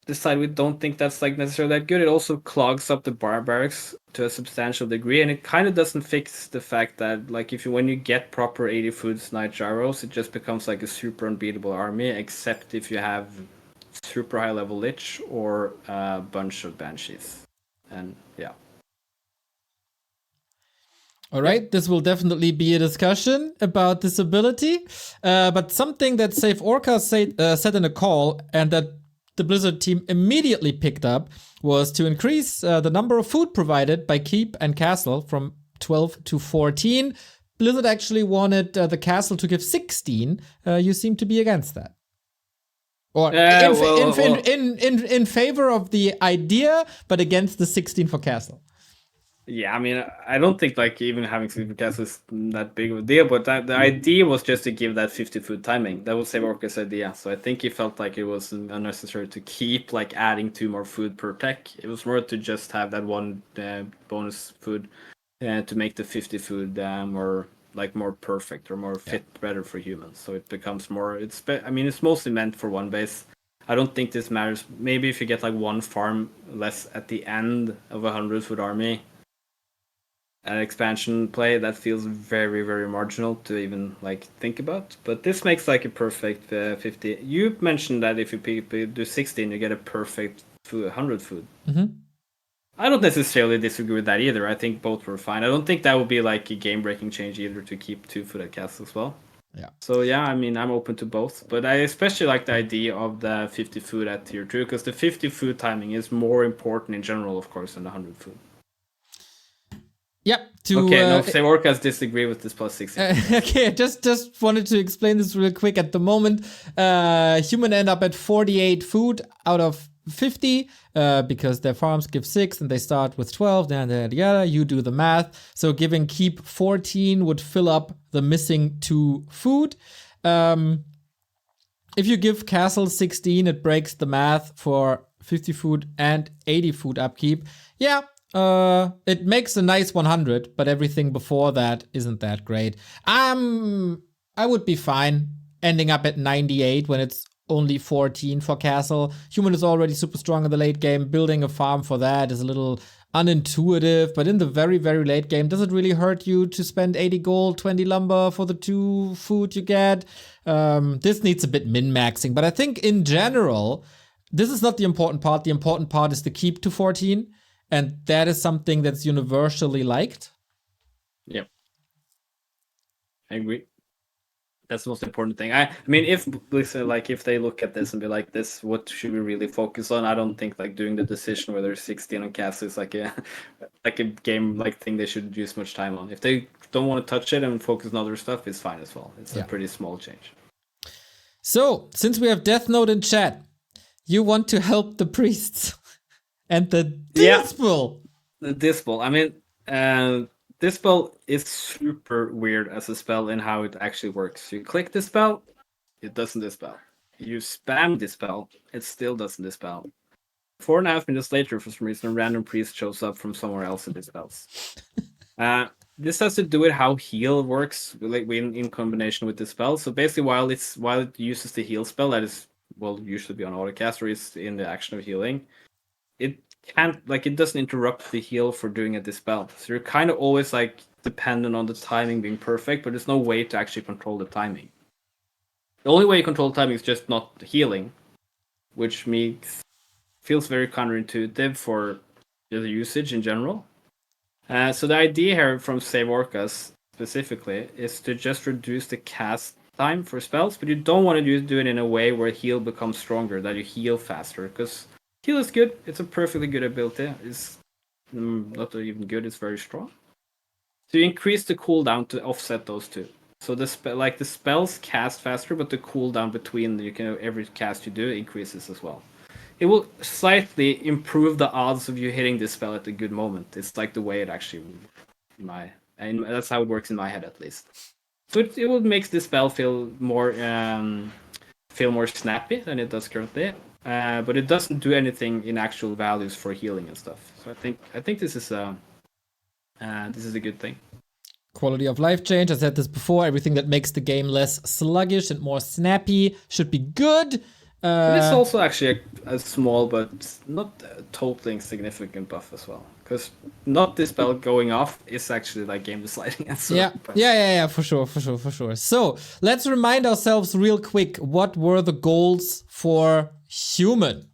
Speaker 2: decide we don't think that's like necessarily that good. It also clogs up the barbarics to a substantial degree, and it kind of doesn't fix the fact that like when you get proper 80 foods knight gyros, it just becomes like a super unbeatable army, except if you have super high level lich or a bunch of banshees. And yeah.
Speaker 1: All right, this will definitely be a discussion about this ability, but something that Save Orca said in a call, and that the Blizzard team immediately picked up, was to increase the number of food provided by keep and castle from 12 to 14. Blizzard actually wanted the castle to give 16. You seem to be against that. Or in favor of the idea, but against the 16 for castle.
Speaker 2: Yeah, I mean, I don't think like even having sleeper castle is that big of a deal, but the idea was just to give that 50 food timing. That was Save Orca's idea. So I think he felt like it was unnecessary to keep like adding 2 more food per tech. It was more to just have that one bonus food to make the 50 food more perfect or more fit better for humans. So it becomes more. It's mostly meant for one base. I don't think this matters. Maybe if you get like 1 farm less at the end of a 100 food army. An expansion play that feels very, very marginal to even like think about, but this makes like a perfect 50. You mentioned that if you do 16, you get a perfect 100 food.
Speaker 1: Mm-hmm.
Speaker 2: I don't necessarily disagree with that either. I think both were fine. I don't think that would be like a game-breaking change either to keep 2 food at castle as well.
Speaker 1: Yeah.
Speaker 2: So yeah, I mean, I'm open to both, but I especially like the idea of the 50 food at tier 2 because the 50 food timing is more important in general, of course, than the 100 food.
Speaker 1: Yep.
Speaker 2: Save Orcas disagree with this plus 60.
Speaker 1: Okay, just wanted to explain this real quick. At the moment, human end up at 48 food out of 50 because their farms give 6 and they start with 12. Yada. You do the math. So giving keep 14 would fill up the missing 2 food. If you give castle 16, it breaks the math for 50 food and 80 food upkeep. Yeah. It makes a nice 100, but everything before that isn't that great. I would be fine ending up at 98 when it's only 14 for castle. Human is already super strong in the late game. Building a farm for that is a little unintuitive, but in the very, very late game, does it really hurt you to spend 80 gold, 20 lumber for the 2 food you get? This needs a bit min-maxing, but I think in general, this is not the important part. The important part is to keep to 14. And that is something that's universally liked.
Speaker 2: Yep. I agree. That's the most important thing. I mean, if they look at this and be like, "This, what should we really focus on?" I don't think like doing the decision whether 16 on castle is like a game like thing they should use much time on. If they don't want to touch it and focus on other stuff, it's fine as well. It's a pretty small change.
Speaker 1: So, since we have Death Note in chat, you want to help the priests and the Dispel.
Speaker 2: The Dispel. I mean, Dispel is super weird as a spell in how it actually works. You click Dispel, it doesn't Dispel. You spam Dispel, it still doesn't Dispel. 4.5 minutes later, for some reason, a random priest shows up from somewhere else and dispels. This has to do with how heal works, like in combination with the spell. So basically, while it uses the heal spell, that is usually be on autocast or is in the action of healing, it doesn't interrupt the heal for doing a dispel. So you're kind of always like dependent on the timing being perfect, but there's no way to actually control the timing. The only way you control the timing is just not healing, which feels very counterintuitive for the usage in general. So the idea here from Save Orcas specifically is to just reduce the cast time for spells, but you don't want to do it in a way where heal becomes stronger, that you heal faster, because heal is good. It's a perfectly good ability. It's not even good, it's very strong. So you increase the cooldown to offset those two. So the spells cast faster, but the cooldown between every cast you do increases as well. It will slightly improve the odds of you hitting this spell at a good moment. It's like the way it actually, and that's how it works in my head at least. So it will make this spell feel more snappy than it does currently, but it doesn't do anything in actual values for healing and stuff. So I think this is a good thing.
Speaker 1: Quality of life change. I said this before. Everything that makes the game less sluggish and more snappy should be good.
Speaker 2: It's also actually a small but not totally insignificant buff as well. Because not this spell going off is actually like game deciding.
Speaker 1: Yeah, for sure. So let's remind ourselves real quick, what were the goals for human?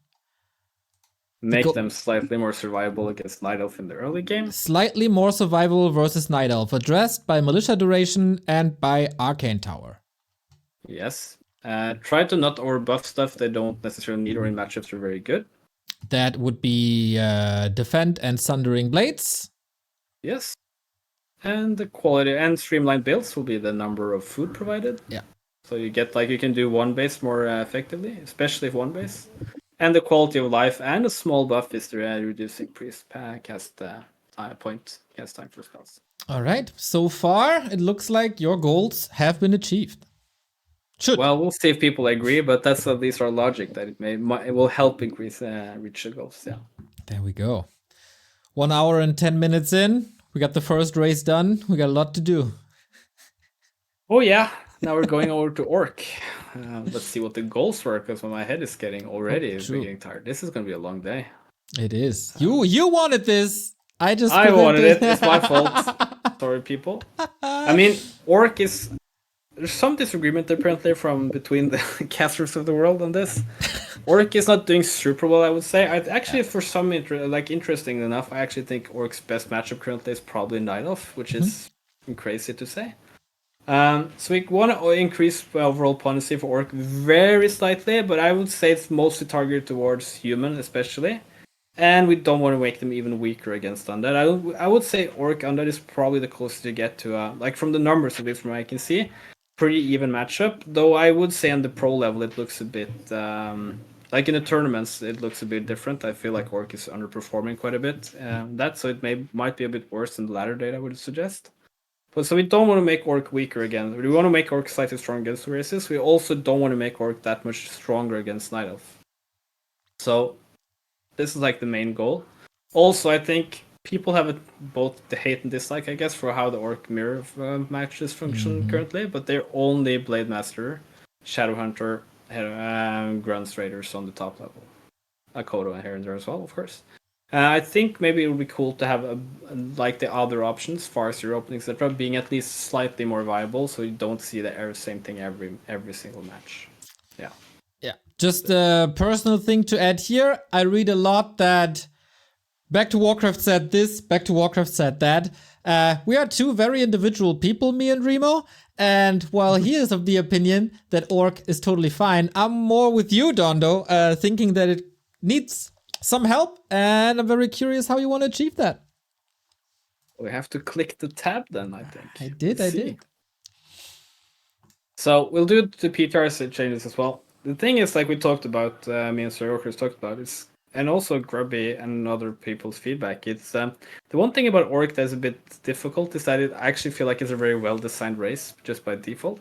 Speaker 2: Make them slightly more survivable against Night Elf in the early game.
Speaker 1: Slightly more survivable versus Night Elf, addressed by Militia Duration and by Arcane Tower.
Speaker 2: Yes. Try to not overbuff stuff they don't necessarily need or in matchups are very good.
Speaker 1: That would be Defend and Sundering Blades.
Speaker 2: Yes. And the quality and streamlined builds will be the number of food provided.
Speaker 1: Yeah.
Speaker 2: So you get you can do one base more effectively, especially if one base. And the quality of life and a small buff is the reducing priest cast time for spells.
Speaker 1: All right. So far, it looks like your goals have been achieved.
Speaker 2: Well, we'll see if people agree, but that's at least our logic that it will help increase reach the goals. Yeah.
Speaker 1: There we go. 1 hour and 10 minutes in, we got the first race done. We got a lot to do.
Speaker 2: Oh yeah. Now we're going over to Orc. Let's see what the goals were, because my head is getting getting tired. This is going to be a long day.
Speaker 1: It is. You wanted this. I
Speaker 2: wanted it. It's my fault. Sorry, people. I mean, Orc is. There's some disagreement apparently between the casters of the world on this. Orc is not doing super well, I would say. For some interesting enough, I actually think Orc's best matchup currently is probably Night Elf, which is crazy to say. So we want to increase overall potency for Orc very slightly, but I would say it's mostly targeted towards human, especially. And we don't want to make them even weaker against Undead. I would say Orc Undead is probably the closest you get to, from the numbers at least from what I can see, pretty even matchup. Though I would say on the pro level it looks a bit, in the tournaments it looks a bit different. I feel like Orc is underperforming quite a bit. So it might be a bit worse than the latter data I would suggest. But so we don't want to make Orc weaker again. We want to make Orc slightly stronger against races. We also don't want to make Orc that much stronger against Night Elf. So this is the main goal. Also, I think people have both the hate and dislike, I guess, for how the Orc mirror matches function currently. But they're only Blade Master, Shadowhunter, Grunts Raiders on the top level. A Kodo here and there as well, of course. I think maybe it would be cool to have the other options, Farseer openings, etc., being at least slightly more viable, so you don't see the same thing every single match. Yeah.
Speaker 1: Yeah. Just a personal thing to add here. I read a lot that Back to Warcraft said this, Back to Warcraft said that. We are two very individual people, me and Remo. And while he is of the opinion that Orc is totally fine, I'm more with you, Dondo, thinking that it needs some help, and I'm very curious how you want to achieve that.
Speaker 2: We have to click the tab then, I think.
Speaker 1: I did.
Speaker 2: So we'll do the PTR changes as well. The thing is, like we talked about, me and Sir Orcus talked about, is and also Grubby and other people's feedback. It's the one thing about Orc that's a bit difficult is that I actually feel like it's a very well designed race just by default.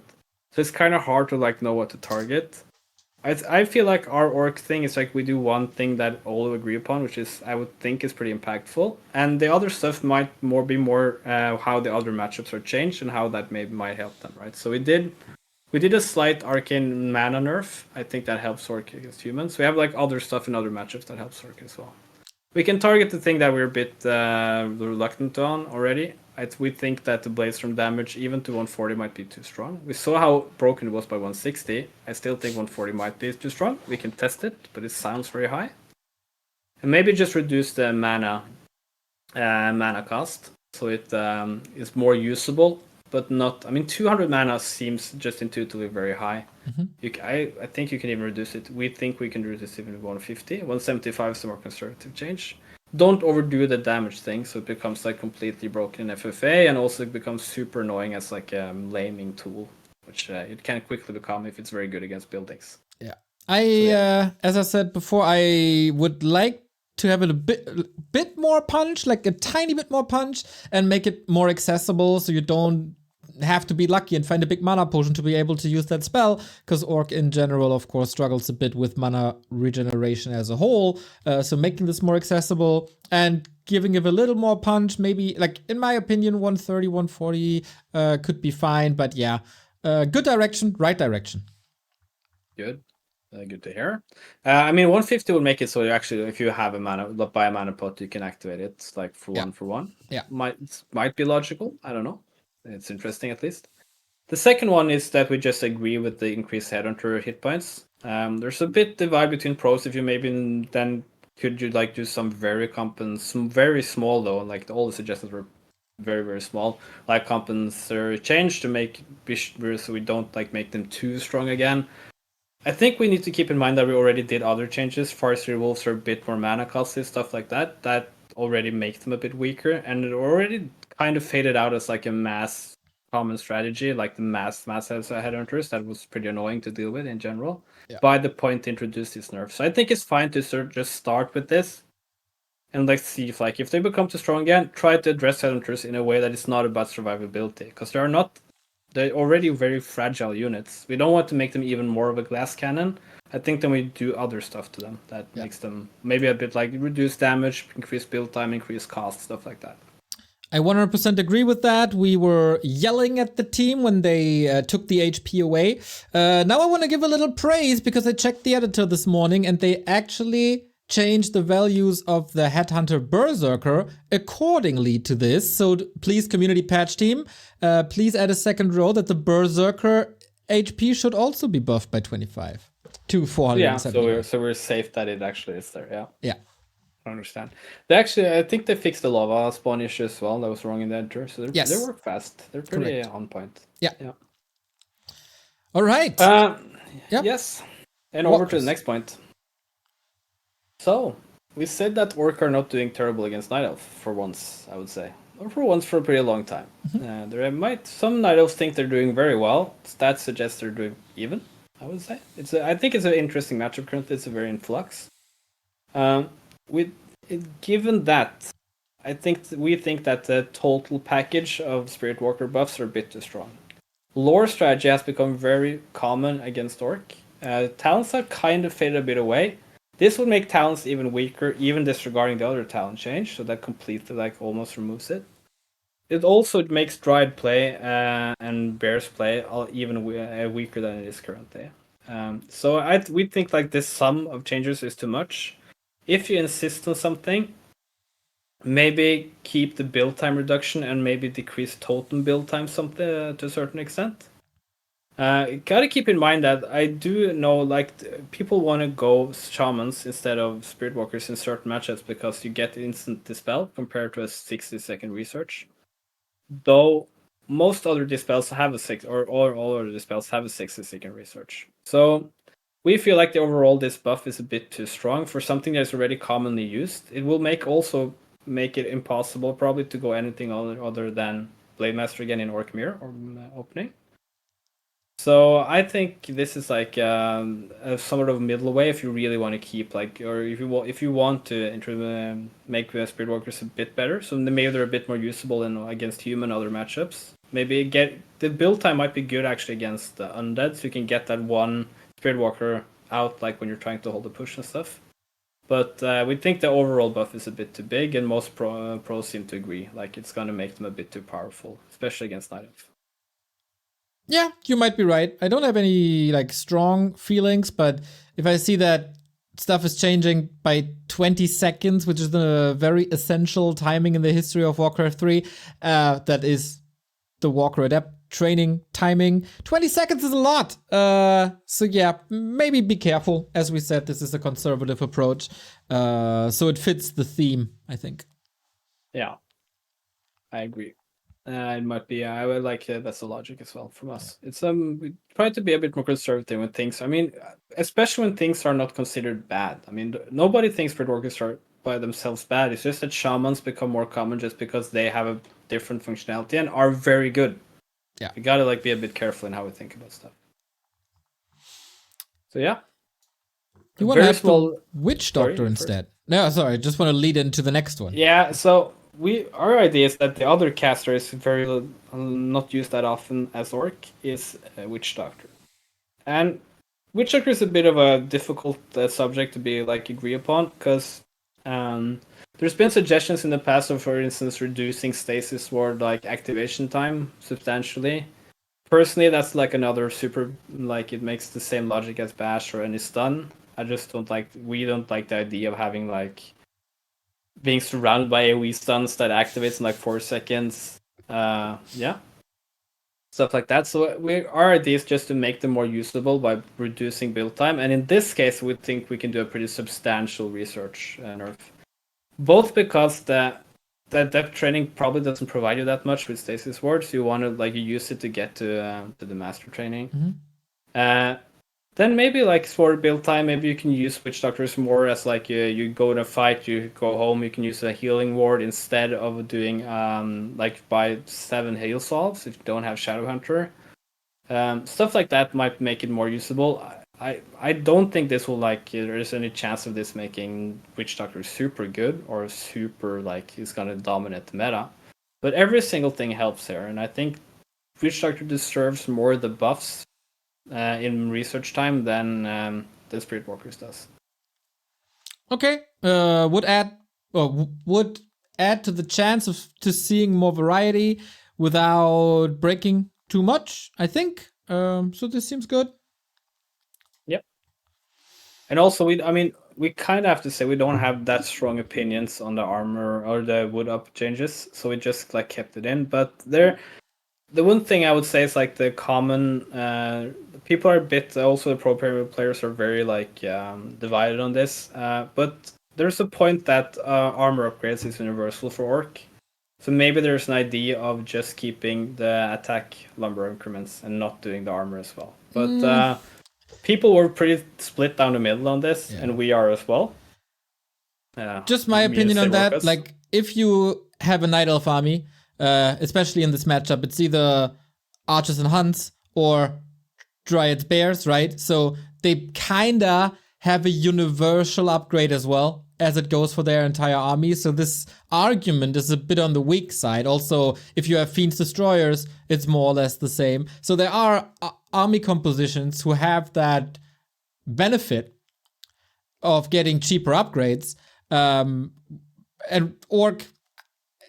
Speaker 2: So it's kind of hard to like know what to target. I feel like our Orc thing is like we do one thing that all agree upon, which is I would think is pretty impactful, and the other stuff might be more how the other matchups are changed and how that might help them, right? So we did a slight Arcane mana nerf. I think that helps Orc against humans. We have like other stuff in other matchups that helps Orc as well. We can target the thing that we're a bit reluctant on already. We think that the Bladestorm damage, even to 140, might be too strong. We saw how broken it was by 160. I still think 140 might be too strong. We can test it, but it sounds very high. And maybe just reduce the mana cost so it is more usable. But not, I mean, 200 mana seems just intuitively very high. I think you can even reduce it. We think we can reduce it even to 150. 175 is a more conservative change. Don't overdo the damage thing, so it becomes like completely broken in FFA, and also it becomes super annoying as like a laming tool, which it can quickly become if it's very good against buildings.
Speaker 1: Yeah. As I said before, I would like to have it a bit more punch, like a tiny bit more punch, and make it more accessible so you don't have to be lucky and find a big mana potion to be able to use that spell, because Orc in general, of course, struggles a bit with mana regeneration as a whole. So making this more accessible and giving it a little more punch, maybe, like, in my opinion, 130, 140 could be fine, but yeah, good direction, right direction.
Speaker 2: Good. Good to hear. I mean, 150 would make it so you actually, if you have buy a mana pot, you can activate it like for one.
Speaker 1: Yeah.
Speaker 2: Might be logical. I don't know. It's interesting at least. The second one is that we just agree with the increased Headhunter hit points. There's a bit divide between pros. If you maybe then could you like do some very small though, like all the suggestions were very, very small, like compensatory change to make so we don't like make them too strong again. I think we need to keep in mind that we already did other changes. Farseer Wolves are a bit more mana costly, stuff like that. That already makes them a bit weaker, and it already kind of faded out as like a mass common strategy, like the mass headhunters. That was pretty annoying to deal with in general. By the point to introduce these nerfs, so I think it's fine to just start with this, and let's see if they become too strong again. Try to address headhunters in a way that is not about survivability, because they're already very fragile units. We don't want to make them even more of a glass cannon. I think then we do other stuff to them that makes them maybe a bit like reduce damage, increase build time, increase cost, stuff like that.
Speaker 1: I 100% agree with that. We were yelling at the team when they took the HP away. Now I want to give a little praise because I checked the editor this morning and they actually changed the values of the Headhunter Berserker accordingly to this. So please, community patch team, please add a second row that the Berserker HP should also be buffed by 25 to 470.
Speaker 2: Yeah, so we're safe that it actually is there.
Speaker 1: Yeah.
Speaker 2: I understand. I think they fixed the lava spawn issue as well. That was wrong in the editor. So they work fast. They're pretty on point.
Speaker 1: Yeah. All right.
Speaker 2: Yes. And over to the next point. So, we said that Orc are not doing terrible against Night Elf for once, I would say. Or for once for a pretty long time. Some Night Elves think they're doing very well. Stats suggest they're doing even, I would say. I think it's an interesting matchup currently. It's a very in flux. Given that, we think that the total package of Spirit Walker buffs are a bit too strong. Lore strategy has become very common against Orc. Talents have kind of faded a bit away. This would make Talents even weaker, even disregarding the other talent change, so that completely almost removes it. It also makes Druid play and Bears play even weaker than it is currently. So we think this sum of changes is too much. If you insist on something, maybe keep the build time reduction and maybe decrease totem build time to a certain extent. Gotta keep in mind that I do know people want to go shamans instead of spirit walkers in certain matchups because you get instant dispel compared to a 60-second research. Though most other dispels have all other dispels have a 60-second research. So we feel like this buff is a bit too strong for something that's already commonly used. It will make it impossible probably to go anything other than Blademaster again in Orc Mirror or opening. So I think this is like a sort of middle way if you really want to keep like, or if you want to make the Spirit Walkers a bit better, so maybe they're a bit more usable against human other matchups. Maybe get the build time might be good actually against the Undead, so you can get that one Spirit Walker out like when you're trying to hold the push and stuff. But we think the overall buff is a bit too big, and most pros seem to agree. Like it's gonna make them a bit too powerful, especially against Night Elf.
Speaker 1: Yeah, you might be right. I don't have any like strong feelings, but if I see that stuff is changing by 20 seconds, which is a very essential timing in the history of Warcraft 3, that is the Walker Adept training timing. 20 seconds is a lot. So yeah, maybe be careful. As we said, this is a conservative approach. So it fits the theme, I think.
Speaker 2: Yeah, I agree. It might be. I would like that's the logic as well from us. It's we try to be a bit more conservative when things. I mean, especially when things are not considered bad. I mean, nobody thinks Spirit Walkers are by themselves bad. It's just that shamans become more common just because they have a different functionality and are very good.
Speaker 1: Yeah,
Speaker 2: we gotta like be a bit careful in how we think about stuff. So yeah,
Speaker 1: you want to have the Witch Doctor instead. No, sorry, just want to lead into the next one.
Speaker 2: Yeah, so our idea is that the other caster is very not used that often as Orc is Witch Doctor, and Witch Doctor is a bit of a difficult subject to be like agree upon because there's been suggestions in the past of, for instance, reducing Stasis Ward like activation time substantially. Personally, that's like another super like it makes the same logic as Bash or any stun. I just don't like we don't like the idea of having like being surrounded by AoE stuns that activates in like 4 seconds. Yeah. Stuff like that. So our idea is just to make them more usable by reducing build time. And in this case, we think we can do a pretty substantial research nerf. Both because the depth training probably doesn't provide you that much with Stasis Ward, so you want to like use it to get to the master training. Mm-hmm. Then maybe like for build time, maybe you can use Witch Doctors more as like you go in a fight, you go home, you can use a healing ward instead of doing like by 7 heal solves if you don't have Shadowhunter. Stuff like that might make it more usable. I don't think this will like there's any chance of this making Witch Doctor super good or super like he's gonna dominate the meta. But every single thing helps here, and I think Witch Doctor deserves more of the buffs in research time than the Spirit Walkers does.
Speaker 1: Okay, would add to the chance of to seeing more variety without breaking too much, I think. So this seems good.
Speaker 2: Yep. And also, we kind of have to say we don't have that strong opinions on the armor or the wood up changes, so we just like kept it in. But the one thing I would say is like the common people are a bit also the pro players are very like divided on this. But there's a point that armor upgrades is universal for Orc. So maybe there's an idea of just keeping the attack lumber increments and not doing the armor as well. But people were pretty split down the middle on this, and we are as well.
Speaker 1: Just my opinion on that. Like if you have a Night Elf army, especially in this matchup, it's either Archers and Hunts or Dryads Bears, right? So they kinda have a universal upgrade as well as it goes for their entire army. So this argument is a bit on the weak side. Also, if you have Fiends Destroyers, it's more or less the same. So there are army compositions who have that benefit of getting cheaper upgrades. And Orc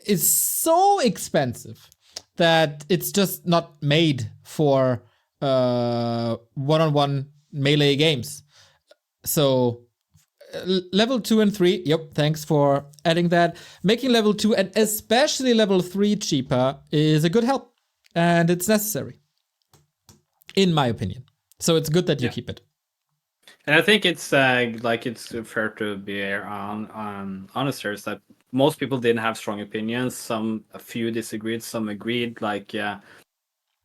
Speaker 1: is so expensive that it's just not made for one-on-one melee games. So level 2 and 3, yep, thanks for adding that. Making level 2 and especially level 3 cheaper is a good help, and it's necessary, in my opinion. So it's good that you keep it.
Speaker 2: And I think it's it's fair to be honest here, is that most people didn't have strong opinions. A few disagreed, some agreed.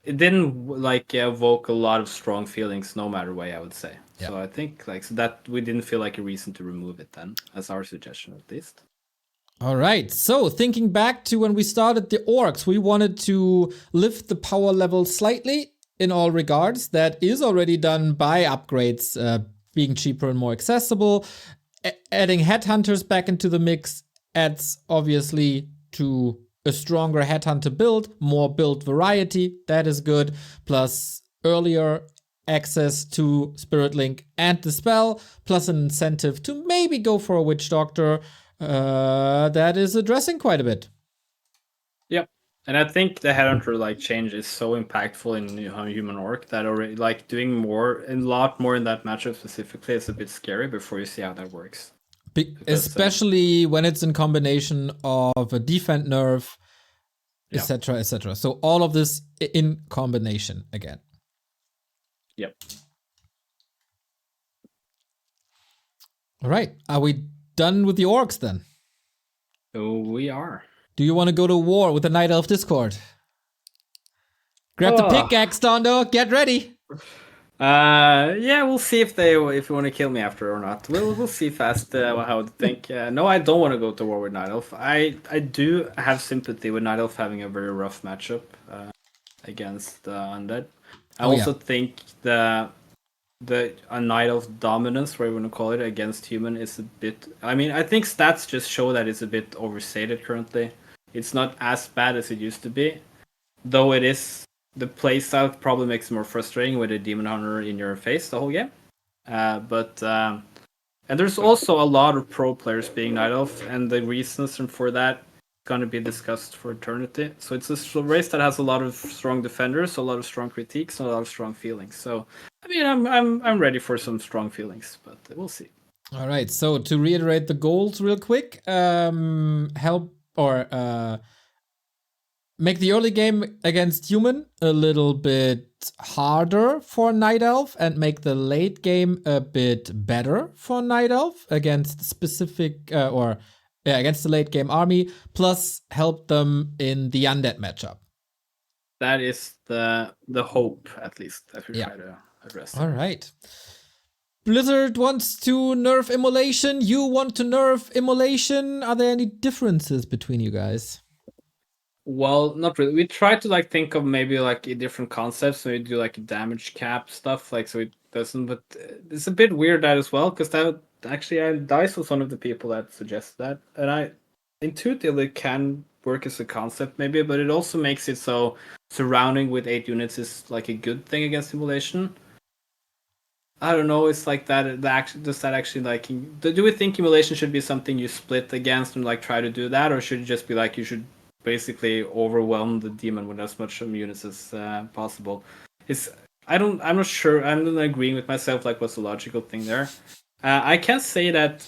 Speaker 2: It didn't evoke a lot of strong feelings, no matter way, I would say. Yeah. So I think so that we didn't feel like a reason to remove it then, as our suggestion at least.
Speaker 1: All right. So thinking back to when we started the Orcs, we wanted to lift the power level slightly in all regards. That is already done by upgrades being cheaper and more accessible. Adding Headhunters back into the mix adds obviously to a stronger Headhunter build, more build variety. That is good. Plus earlier access to Spirit Link and the spell, plus an incentive to maybe go for a Witch Doctor. That is addressing quite a bit.
Speaker 2: Yep. And I think the Headhunter like change is so impactful in Human Orc that already like doing more, a lot more in that matchup specifically is a bit scary before you see how that works.
Speaker 1: Especially when it's in combination of a defend nerf, etc., etc. So all of this in combination again.
Speaker 2: Yep.
Speaker 1: All right. Are we done with the orcs then?
Speaker 2: Oh, we are.
Speaker 1: Do you want to go to war with the Night Elf Discord? Grab the pickaxe, Dondo. Get ready.
Speaker 2: Yeah, we'll see if you want to kill me after or not. We'll see fast how to think. No, I don't want to go to war with Night Elf. I do have sympathy with Night Elf having a very rough matchup against Undead. I also think the Night Elf dominance, whatever you want to call it, against human is a bit. I mean, I think stats just show that it's a bit overstated currently. It's not as bad as it used to be, though it is. The playstyle probably makes it more frustrating with a Demon Hunter in your face the whole game. And there's also a lot of pro players being Night Elf, and the reasons for that is going to be discussed for eternity. So it's a race that has a lot of strong defenders, a lot of strong critiques, and a lot of strong feelings. So I mean, I'm ready for some strong feelings, but we'll see.
Speaker 1: All right. So to reiterate the goals real quick, help or make the early game against human a little bit harder for Night Elf, and make the late game a bit better for Night Elf against specific against the late game army. Plus, help them in the Undead matchup.
Speaker 2: That is the hope, at least, that we try to address.
Speaker 1: All right. Blizzard wants to nerf Immolation. You want to nerf Immolation. Are there any differences between you guys?
Speaker 2: Well, not really. We try to think of maybe different concepts. So we do damage cap stuff, so it doesn't. But it's a bit weird that as well, because that actually Dice was one of the people that suggested that, and I intuitively can work as a concept maybe, but it also makes it so surrounding with 8 units is a good thing against Immolation. I don't know. It's like that. Does that actually do we think Immolation should be something you split against and try to do that, or should it just be you should basically overwhelm the demon with as much units as possible? I'm not sure. I'm not agreeing with myself. What's the logical thing there? I can say that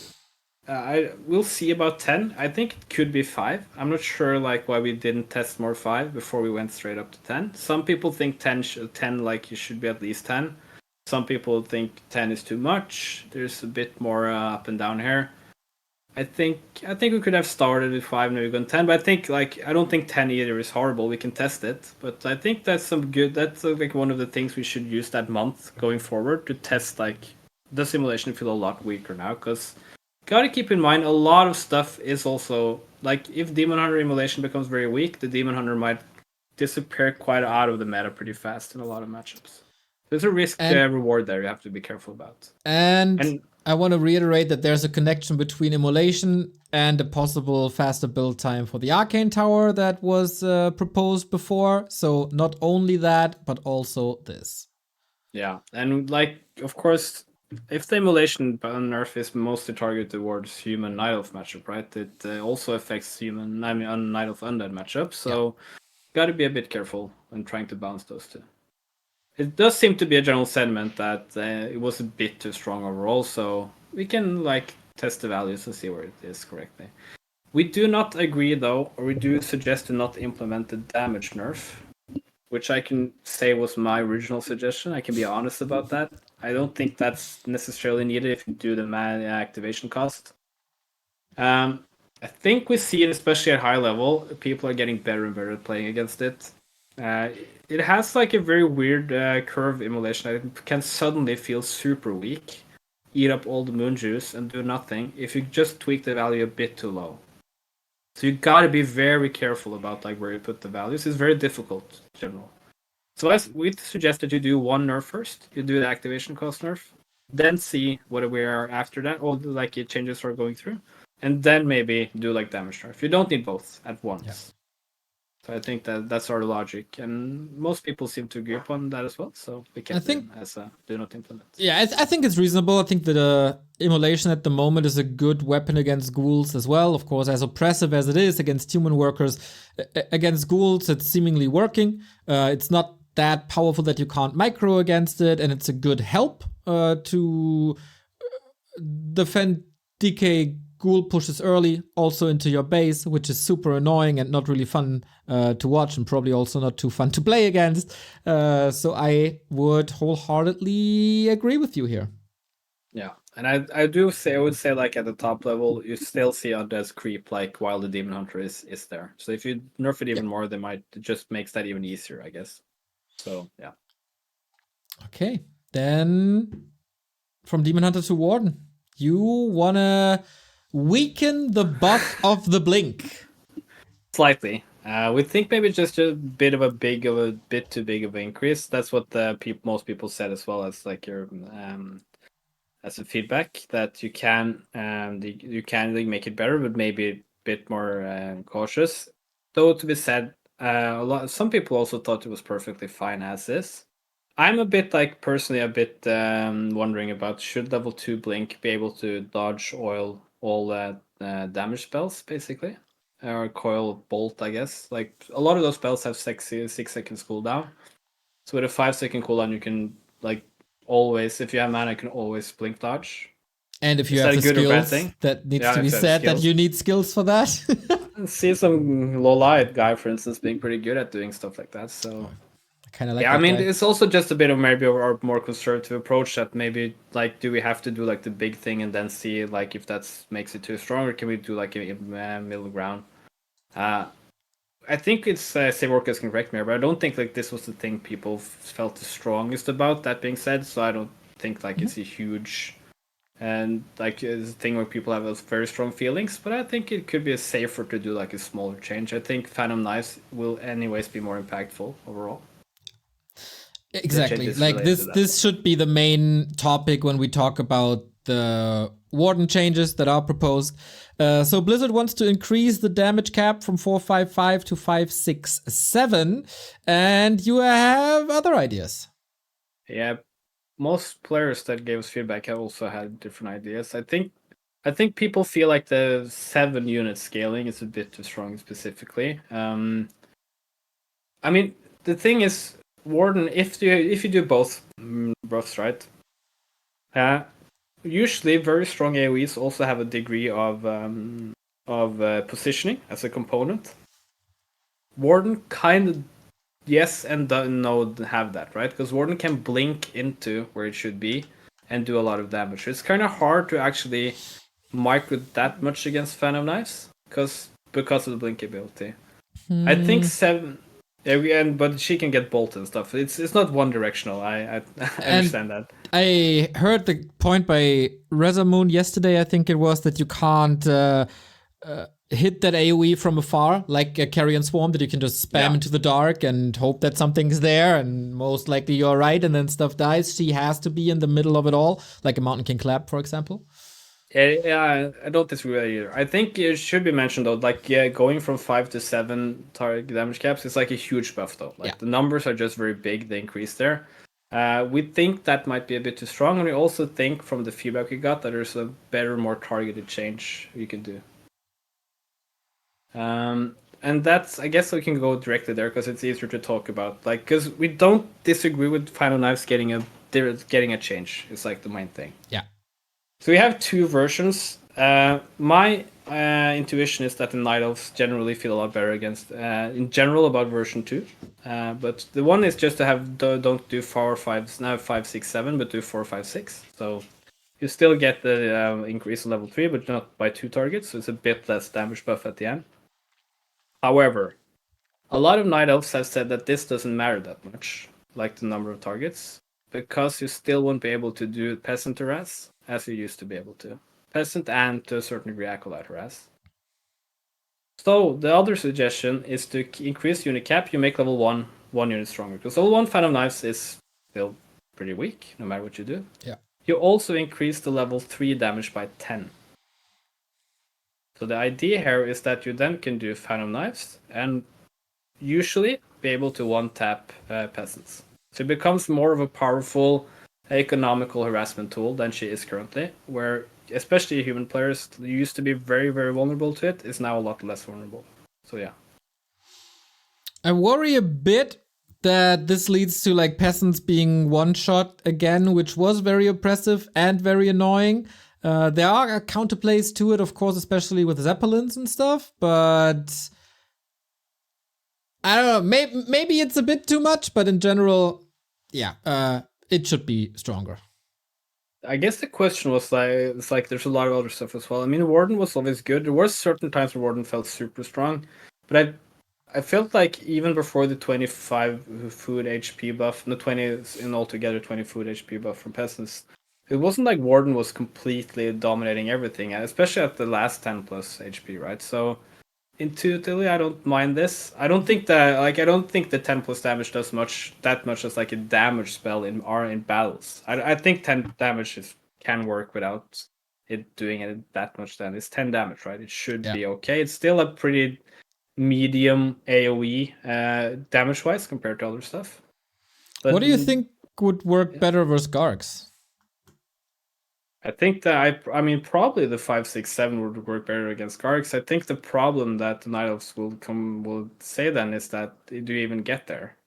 Speaker 2: we'll see about 10. I think it could be 5. I'm not sure why we didn't test more 5 before we went straight up to 10. Some people think 10 you should be at least 10. Some people think 10 is too much. There's a bit more up and down here. I think we could have started with 5, maybe gone 10, but I think I don't think 10 either is horrible. We can test it, but I think that's some good. That's one of the things we should use that month going forward to test the simulation feel a lot weaker now, because gotta keep in mind a lot of stuff is also if Demon Hunter Immolation becomes very weak, the Demon Hunter might disappear quite out of the meta pretty fast in a lot of matchups. There's a risk reward there you have to be careful about.
Speaker 1: And I want to reiterate that there's a connection between Immolation and a possible faster build time for the Arcane Tower that was proposed before. So not only that, but also this.
Speaker 2: Yeah, and of course, if the Immolation nerf is mostly targeted towards human Night Elf matchup, right? It also affects Night Elf Undead matchup. So got to be a bit careful when trying to balance those two. It does seem to be a general sentiment that it was a bit too strong overall, so we can test the values and see where it is correctly. We do not agree though, or we do suggest to not implement the damage nerf, which I can say was my original suggestion. I can be honest about that. I don't think that's necessarily needed if you do the mana activation cost. I think we see it, especially at high level, people are getting better and better at playing against it. It has a very weird curve Immolation. It can suddenly feel super weak, eat up all the moon juice, and do nothing if you just tweak the value a bit too low. So you gotta be very careful about where you put the values. It's very difficult in general. So we suggest that you do one nerf first. You do the activation cost nerf, then see what we are after that, all the like changes are going through, and then maybe do like damage nerf. You don't need both at once.
Speaker 1: Yeah.
Speaker 2: So I think that's our logic, and most people seem to agree upon that as well. So we kept it as a do not implement.
Speaker 1: Yeah, I think it's reasonable. I think that Immolation at the moment is a good weapon against ghouls as well. Of course, as oppressive as it is against human workers, against ghouls, it's seemingly working. It's not that powerful that you can't micro against it, and it's a good help to defend DK Ghoul pushes early also into your base, which is super annoying and not really fun to watch, and probably also not too fun to play against. So I would wholeheartedly agree with you here.
Speaker 2: Yeah, and I would say like at the top level, you still see Undead's creep like while the Demon Hunter is there. So if you nerf it even more, it just makes that even easier, I guess. So yeah.
Speaker 1: Okay, then from Demon Hunter to Warden, you wanna weaken the buff of the blink.
Speaker 2: Slightly. We think maybe just a bit too big of an increase. That's what the most people said as well as like your as a feedback that you can like, make it better, but maybe a bit more cautious. Though to be said, some people also thought it was perfectly fine as is. I'm a bit like personally a bit wondering about should level 2 blink be able to dodge all damage spells basically, or coil bolt, I guess. Like a lot of those spells have 6 seconds cooldown. So with a 5-second cooldown, you can like always, if you have mana, you can always blink dodge.
Speaker 1: And if you have the skills, that needs to be said that you need skills for that.
Speaker 2: See some low-light guy, for instance, being pretty good at doing stuff like that. So
Speaker 1: kind of like
Speaker 2: yeah, I mean, it's also just a bit of maybe our more conservative approach that maybe like, do we have to do like the big thing and then see like if that makes it too strong, or can we do like a middle ground? I think it's Savorkas can correct me, but I don't think like this was the thing people felt the strongest about. That being said, so I don't think like it's a huge and like it's a thing where people have those very strong feelings. But I think it could be safer to do like a smaller change. I think Phantom Knives will anyways be more impactful overall.
Speaker 1: Exactly. Like this should be the main topic when we talk about the Warden changes that are proposed. So Blizzard wants to increase the damage cap from 455 to 567, and you have other ideas.
Speaker 2: Yeah, most players that gave us feedback have also had different ideas. I think people feel like the 7-unit scaling is a bit too strong specifically. I mean, the thing is, Warden, if you do both buffs, right? Usually, very strong AoEs also have a degree of positioning as a component. Warden kind of yes and no have that, right? Because Warden can blink into where it should be and do a lot of damage. It's kind of hard to actually micro that much against Phantom Knives because of the blink ability. I think 7. Yeah, but she can get bolt and stuff. It's not one directional. I understand that.
Speaker 1: I heard the point by Rezamoon yesterday, I think it was, that you can't hit that AoE from afar, like a Carrion Swarm, that you can just spam into the dark and hope that something's there, and most likely you're right, and then stuff dies. She has to be in the middle of it all, like a Mountain King Clap, for example.
Speaker 2: Yeah, I don't disagree with that either. I think it should be mentioned though, like going from 5 to 7 target damage caps is like a huge buff though. Like the numbers are just very big, the increase there. We think that might be a bit too strong, and we also think from the feedback we got that there's a better, more targeted change you can do. And that's, I guess we can go directly there because it's easier to talk about. Like, because we don't disagree with Final Knives getting a change. It's like the main thing.
Speaker 1: Yeah.
Speaker 2: So we have 2 versions. My intuition is that the Night Elves generally feel a lot better against, in general, about version 2. But the one is just to have don't do 4 or 5, now 5, 6, 7, but do 4, 5, 6. So you still get the increase in level 3, but not by 2 targets. So it's a bit less damage buff at the end. However, a lot of Night Elves have said that this doesn't matter that much, like the number of targets, because you still won't be able to do Peasant harass as you used to be able to. Peasant and to a certain degree Acolyte harass. So the other suggestion is to increase unit cap. You make level 1 one unit stronger. Because level 1 Phantom Knives is still pretty weak, no matter what you do.
Speaker 1: Yeah.
Speaker 2: You also increase the level 3 damage by 10. So the idea here is that you then can do Phantom Knives and usually be able to one-tap peasants. So it becomes more of a powerful economical harassment tool than she is currently, where especially human players used to be very, very vulnerable to it, is now a lot less vulnerable. So yeah.
Speaker 1: I worry a bit that this leads to like peasants being one shot again, which was very oppressive and very annoying. There are counterplays to it, of course, especially with Zeppelins and stuff, but I don't know, maybe it's a bit too much, but in general, yeah, it should be stronger.
Speaker 2: I guess the question was like, it's like there's a lot of other stuff as well. I mean, Warden was always good. There were certain times where Warden felt super strong, but I felt like even before the 25 food HP buff, the 20 in altogether 20 food HP buff from peasants, it wasn't like Warden was completely dominating everything, especially at the last 10 plus HP, right? So intuitively, I don't mind this. I don't think the 10 plus damage does that much as like a damage spell in battles. I think 10 damage can work without it doing it that much. Then it's 10 damage, right? It should be okay. It's still a pretty medium AOE damage wise compared to other stuff. But
Speaker 1: what do you think would work better versus Gargs?
Speaker 2: I think that I mean probably the 5-6-7 would work better against Gargs. I think the problem that the Night Elves will say then is that do you even get there?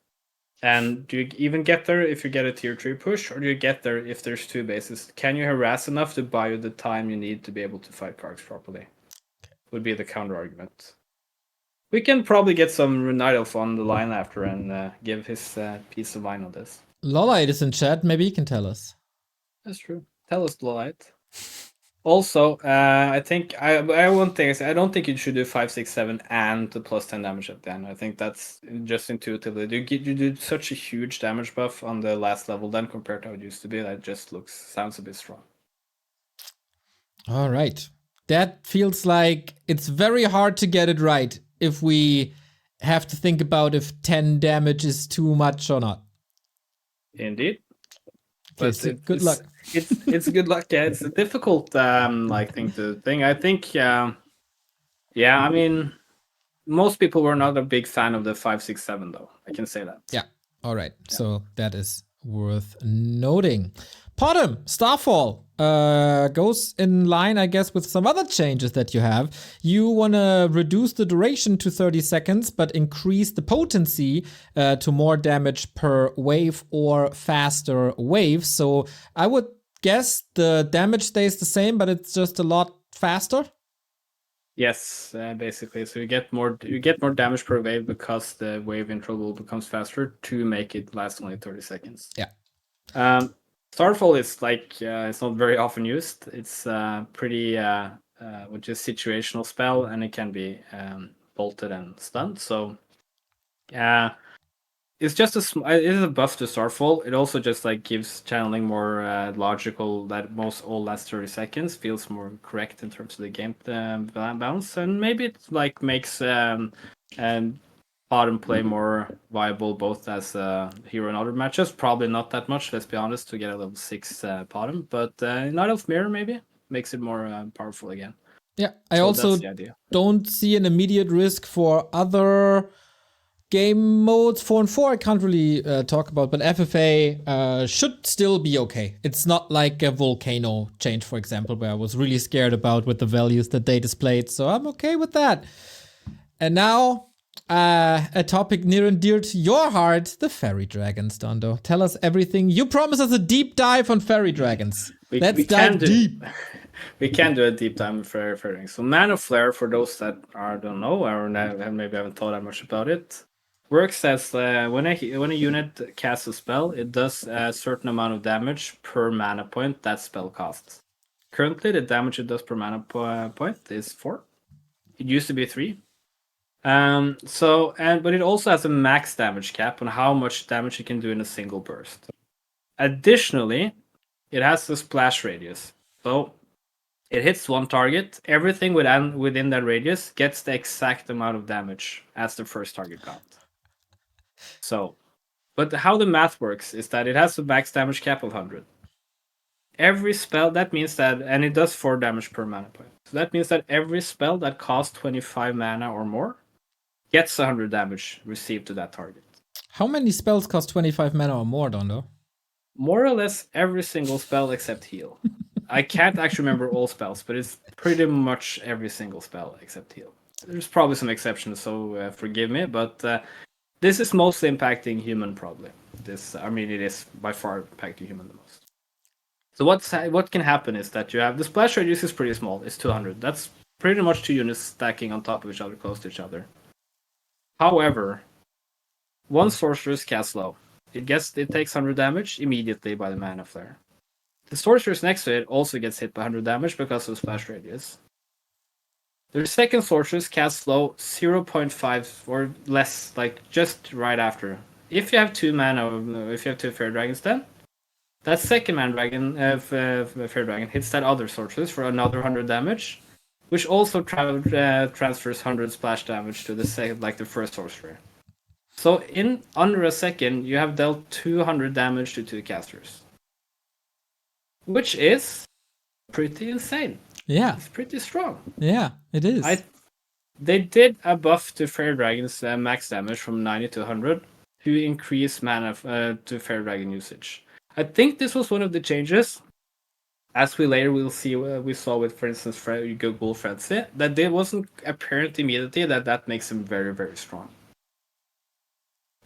Speaker 2: And do you even get there if you get a tier 3 push, or do you get there if there's 2 bases? Can you harass enough to buy you the time you need to be able to fight Gargs properly? Would be the counter argument. We can probably get some Night Elf on the line after and give his peace of mind on this.
Speaker 1: Lollite is in chat, maybe he can tell us.
Speaker 2: That's true. Tell us, Lollite. Also, I think I one thing is I don't think you should do 5-6-7 and the plus 10 damage at the end. I think that's just intuitively. You do such a huge damage buff on the last level then compared to how it used to be. That just sounds a bit strong.
Speaker 1: All right. That feels like it's very hard to get it right if we have to think about if 10 damage is too much or not.
Speaker 2: Indeed.
Speaker 1: Okay, so good luck.
Speaker 2: It's good luck. Yeah, it's a difficult thing to think. I think I mean most people were not a big fan of the 5-6-7 though. I can say that.
Speaker 1: Yeah. All right. Yeah. So that is worth noting. POTM, Starfall, goes in line, I guess, with some other changes that you have. You want to reduce the duration to 30 seconds, but increase the potency to more damage per wave or faster waves. So I would guess the damage stays the same, but it's just a lot faster.
Speaker 2: Yes, basically. So you get more damage per wave because the wave interval becomes faster to make it last only 30 seconds.
Speaker 1: Yeah.
Speaker 2: Starfall is like it's not very often used. It's pretty which is situational spell, and it can be bolted and stunned. So it's just it is a buff to Starfall. It also just like gives channeling more logical. That all last 30 seconds feels more correct in terms of the game balance, and maybe it like makes Paladin play more viable both as a hero in other matches. Probably not that much, let's be honest, to get a level 6 Paladin. But Night Elf Mirror maybe makes it more powerful again.
Speaker 1: Yeah, I also don't see an immediate risk for other game modes. 4 and 4 I can't really talk about, but FFA should still be okay. It's not like a Volcano change, for example, where I was really scared about with the values that they displayed. So I'm okay with that. And now a topic near and dear to your heart, the fairy dragons, Dondo. Tell us everything. You promised us a deep dive on fairy dragons. Let's dive deep.
Speaker 2: We can do a deep dive on fairy dragons. So Mana Flare, for those that don't know or maybe haven't thought that much about it, works as when a unit casts a spell, it does a certain amount of damage per mana point that spell costs. Currently, the damage it does per mana point is 4. It used to be 3. But it also has a max damage cap on how much damage it can do in a single burst. Additionally, it has the splash radius. So it hits one target. Everything within that radius gets the exact amount of damage as the first target got. So, but how the math works is that it has a max damage cap of 100. Every spell, that means that, and it does 4 damage per mana point. So that means that every spell that costs 25 mana or more gets 100 damage received to that target.
Speaker 1: How many spells cost 25 mana or more, Dondo?
Speaker 2: More or less every single spell except heal. I can't actually remember all spells, but it's pretty much every single spell except heal. There's probably some exceptions, so forgive me, but this is mostly impacting human, probably. It is by far impacting human the most. So what can happen is that you have the splash radius is pretty small. It's 200. That's pretty much 2 units stacking on top of each other, close to each other. However, one sorceress casts low. It takes 100 damage immediately by the mana flare. The sorceress next to it also gets hit by 100 damage because of the splash radius. The second sorceress casts low 0.5 or less, like just right after. If you have 2 mana, if you have 2 Faerie Dragons, then that second man dragon, Faerie Dragon, hits that other sorceress for another 100 damage, which also transfers 100 splash damage to the first sorcerer. So in under a second, you have dealt 200 damage to 2 casters, which is pretty insane.
Speaker 1: Yeah.
Speaker 2: It's pretty strong.
Speaker 1: Yeah, it is.
Speaker 2: They did a buff to Faerie Dragon's max damage from 90 to 100 to increase mana to Faerie Dragon usage. I think this was one of the changes, as we later will see. We saw with, for instance, Ghoul Frenzy, that it wasn't apparent immediately that makes him very, very strong.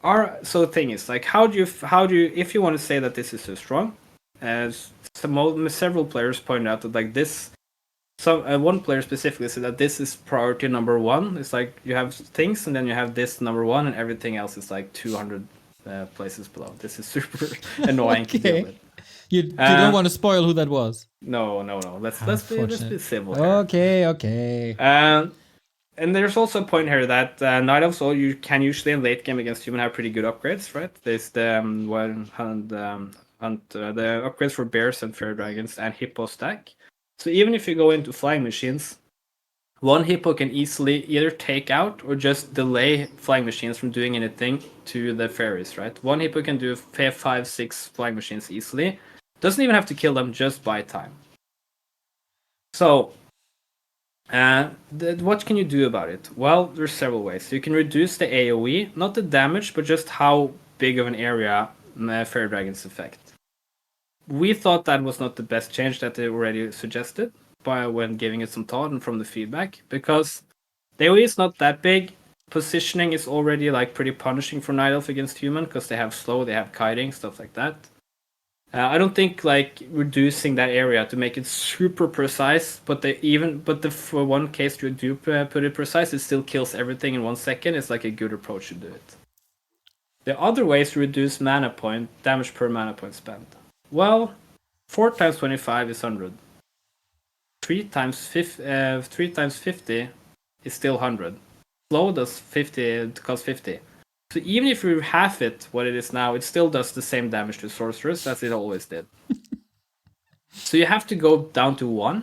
Speaker 2: So the thing is, like, how do you, if you want to say that this is so strong, as several players point out that like this, one player specifically said that this is priority number 1. It's like you have things and then you have this number 1 and everything else is like 200 places below. This is super annoying to deal with.
Speaker 1: You don't want to spoil who that was.
Speaker 2: No. Let's be civil here.
Speaker 1: Okay.
Speaker 2: And there's also a point here that Night Elves, you can usually in late game against human have pretty good upgrades, right? There's the the upgrades for bears and Faerie Dragons and hippo stack. So even if you go into flying machines, one hippo can easily either take out or just delay flying machines from doing anything to the fairies, right? One hippo can do 5-6 flying machines easily. Doesn't even have to kill them, just buy time. So, what can you do about it? Well, there's several ways. You can reduce the AoE, not the damage, but just how big of an area Faerie Dragons affect. We thought that was not the best change that they already suggested when giving it some thought and from the feedback, because the AoE is not that big. Positioning is already like pretty punishing for Night Elf against human because they have slow, they have kiting, stuff like that. I don't think like reducing that area to make it super precise, but for one case you do put it precise, it still kills everything in 1 second. It's like a good approach to do it. The other way is to reduce damage per mana point spent. Well, 4 times 25 is 100. 3 times 50 is still 100. Slow does 50, it costs 50. So even if you half it, what it is now, it still does the same damage to sorcerers as it always did. So you have to go down to 1.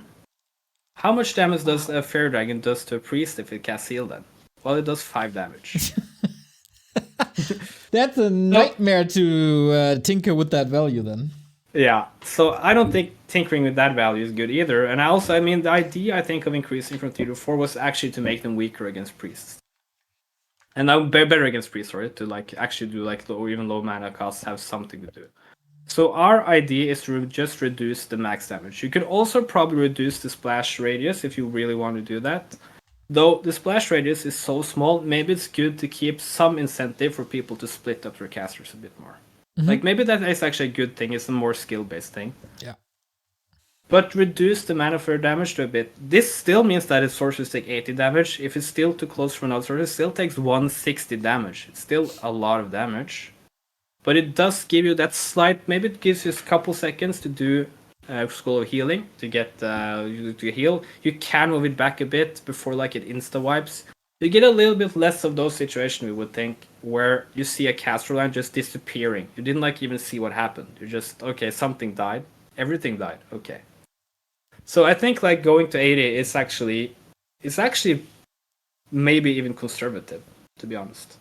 Speaker 2: How much damage does a Faerie Dragon does to a priest if it casts heal then? Well, it does 5 damage.
Speaker 1: That's a nightmare to tinker with that value then.
Speaker 2: Yeah, so I don't think tinkering with that value is good either. And the idea I think of increasing from 3 to 4 was actually to make them weaker against priests. And now better against priests, sorry, to like actually do like low mana costs have something to do. So our idea is to just reduce the max damage. You could also probably reduce the splash radius if you really want to do that. Though the splash radius is so small, maybe it's good to keep some incentive for people to split up their casters a bit more. Mm-hmm. Like maybe that is actually a good thing. It's a more skill-based thing.
Speaker 1: Yeah.
Speaker 2: But reduce the mana for damage to a bit. This still means that its sorcerers take 80 damage. If it's still too close for another sorcerer, it still takes 160 damage. It's still a lot of damage. But it does give you that slight... Maybe it gives you a couple seconds to do Skull of Healing to get to heal. You can move it back a bit before like it insta-wipes. You get a little bit less of those situations, we would think, where you see a caster line just disappearing. You didn't like even see what happened. You're just, okay, something died. Everything died. Okay. So I think like going to 80 is actually maybe even conservative, to be honest.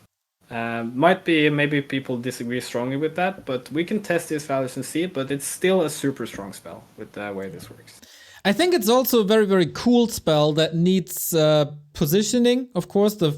Speaker 2: Maybe people disagree strongly with that, but we can test these values and see it, but it's still a super strong spell with the way this works.
Speaker 1: I think it's also a very, very cool spell that needs positioning. Of course, the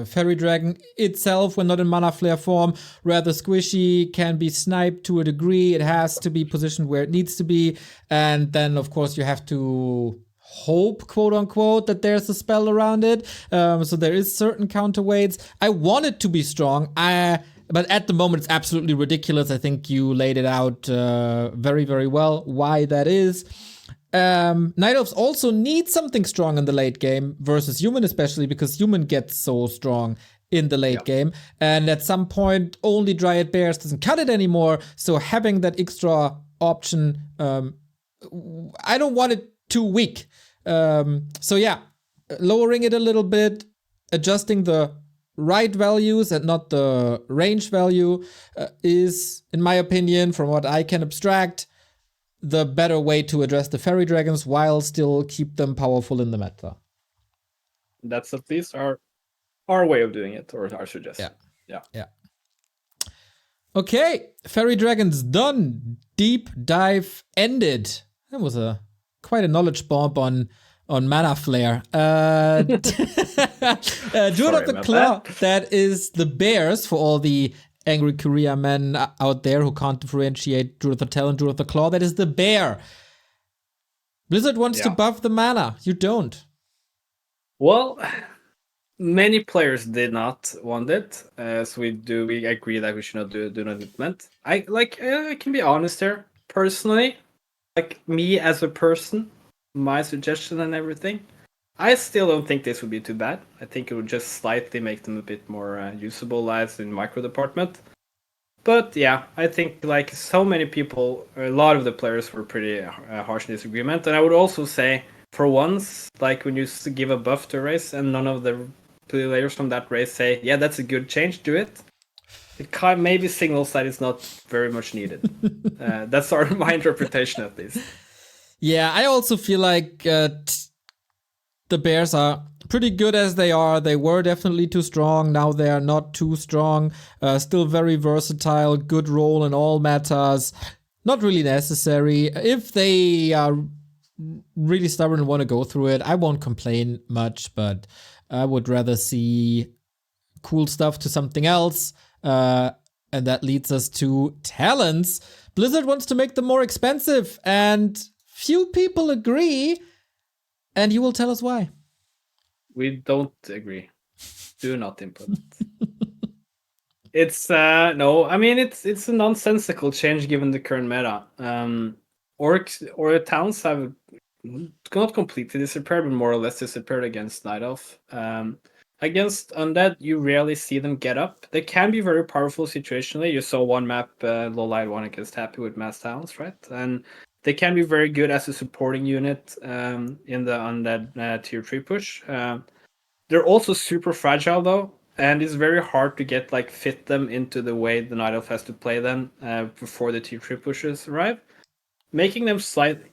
Speaker 1: Fairy Dragon itself, when not in Mana Flare form, rather squishy, can be sniped to a degree. It has to be positioned where it needs to be. And then, of course, you have to hope, quote unquote, that there's a spell around it. So there is certain counterweights. I want it to be strong. But at the moment, it's absolutely ridiculous. I think you laid it out very, very well why that is. Night Elves also need something strong in the late game versus Human, especially because Human gets so strong in the late game. And at some point, only Dryad Bears doesn't cut it anymore. So having that extra option, I don't want it too weak. So yeah, lowering it a little bit, adjusting the right values and not the range value is, in my opinion, from what I can abstract, the better way to address the fairy dragons while still keep them powerful in the meta.
Speaker 2: That's at least our way of doing it, or our suggestion.
Speaker 1: Yeah. Okay, fairy dragons done. Deep dive ended. That was quite a knowledge bomb on Mana Flare. Druid of the Claw, that is the bears for all the angry Korea men out there who can't differentiate Druid of the Talon, Druid of the Claw. That is the bear. Blizzard wants to buff the mana. You don't.
Speaker 2: Well, many players did not want it. So we agree that we should not do not implement. I can be honest here. Personally, like me as a person, my suggestion and everything, I still don't think this would be too bad. I think it would just slightly make them a bit more usable as in micro department. But yeah, I think like so many people, a lot of the players were pretty harsh in disagreement. And I would also say, for once, like when you give a buff to a race and none of the players from that race say, yeah, that's a good change, do it. It maybe signals that it's not very much needed. That's my interpretation at least.
Speaker 1: Yeah, I also feel like the bears are pretty good as they are. They were definitely too strong. Now they are not too strong. Still very versatile. Good role in all metas. Not really necessary. If they are really stubborn and want to go through it, I won't complain much, but I would rather see cool stuff to something else. And that leads us to talents. Blizzard wants to make them more expensive, and few people agree. And you will tell us why.
Speaker 2: We don't agree. Do not implement. It's no. I mean, it's a nonsensical change given the current meta. Orcs or towns have not completely disappeared, but more or less disappeared against Night Elf. Against Undead, you rarely see them get up. They can be very powerful situationally. You saw one map, low light one against Happy with mass towns, right? And they can be very good as a supporting unit in the Undead tier 3 push. They're also super fragile though, and it's very hard to get fit them into the way the Night Elf has to play them before the tier 3 pushes arrive. Making them slightly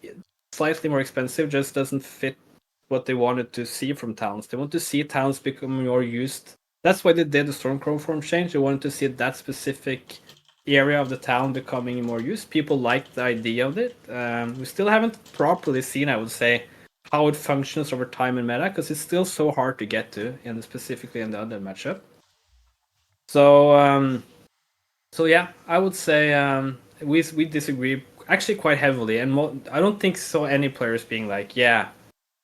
Speaker 2: more expensive just doesn't fit what they wanted to see from towns. They want to see towns become more used. That's why they did the Stormcrow form change. They wanted to see that specific area of the town becoming more used. People like the idea of it. We still haven't properly seen, I would say, how it functions over time in meta, because it's still so hard to get to, specifically in the Undead matchup. So yeah, I would say we disagree actually quite heavily, and I don't think so any players being like, yeah,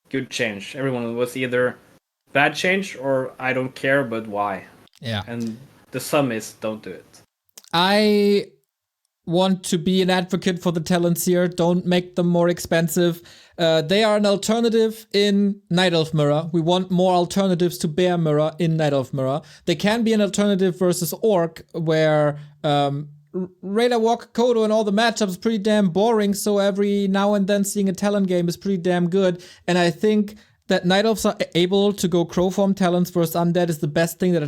Speaker 2: good change. Everyone was either bad change or I don't care, but why?
Speaker 1: Yeah.
Speaker 2: And the sum is don't do it.
Speaker 1: I want to be an advocate for the talents here. Don't make them more expensive. They are an alternative in Night Elf Mirror. We want more alternatives to Bear Mirror in Night Elf Mirror. They can be an alternative versus Orc, where Radar Walk, Kodo, and all the matchups is pretty damn boring, so every now and then seeing a Talon game is pretty damn good. And I think that Night Elves are able to go Crow Form Talons versus Undead is the best thing that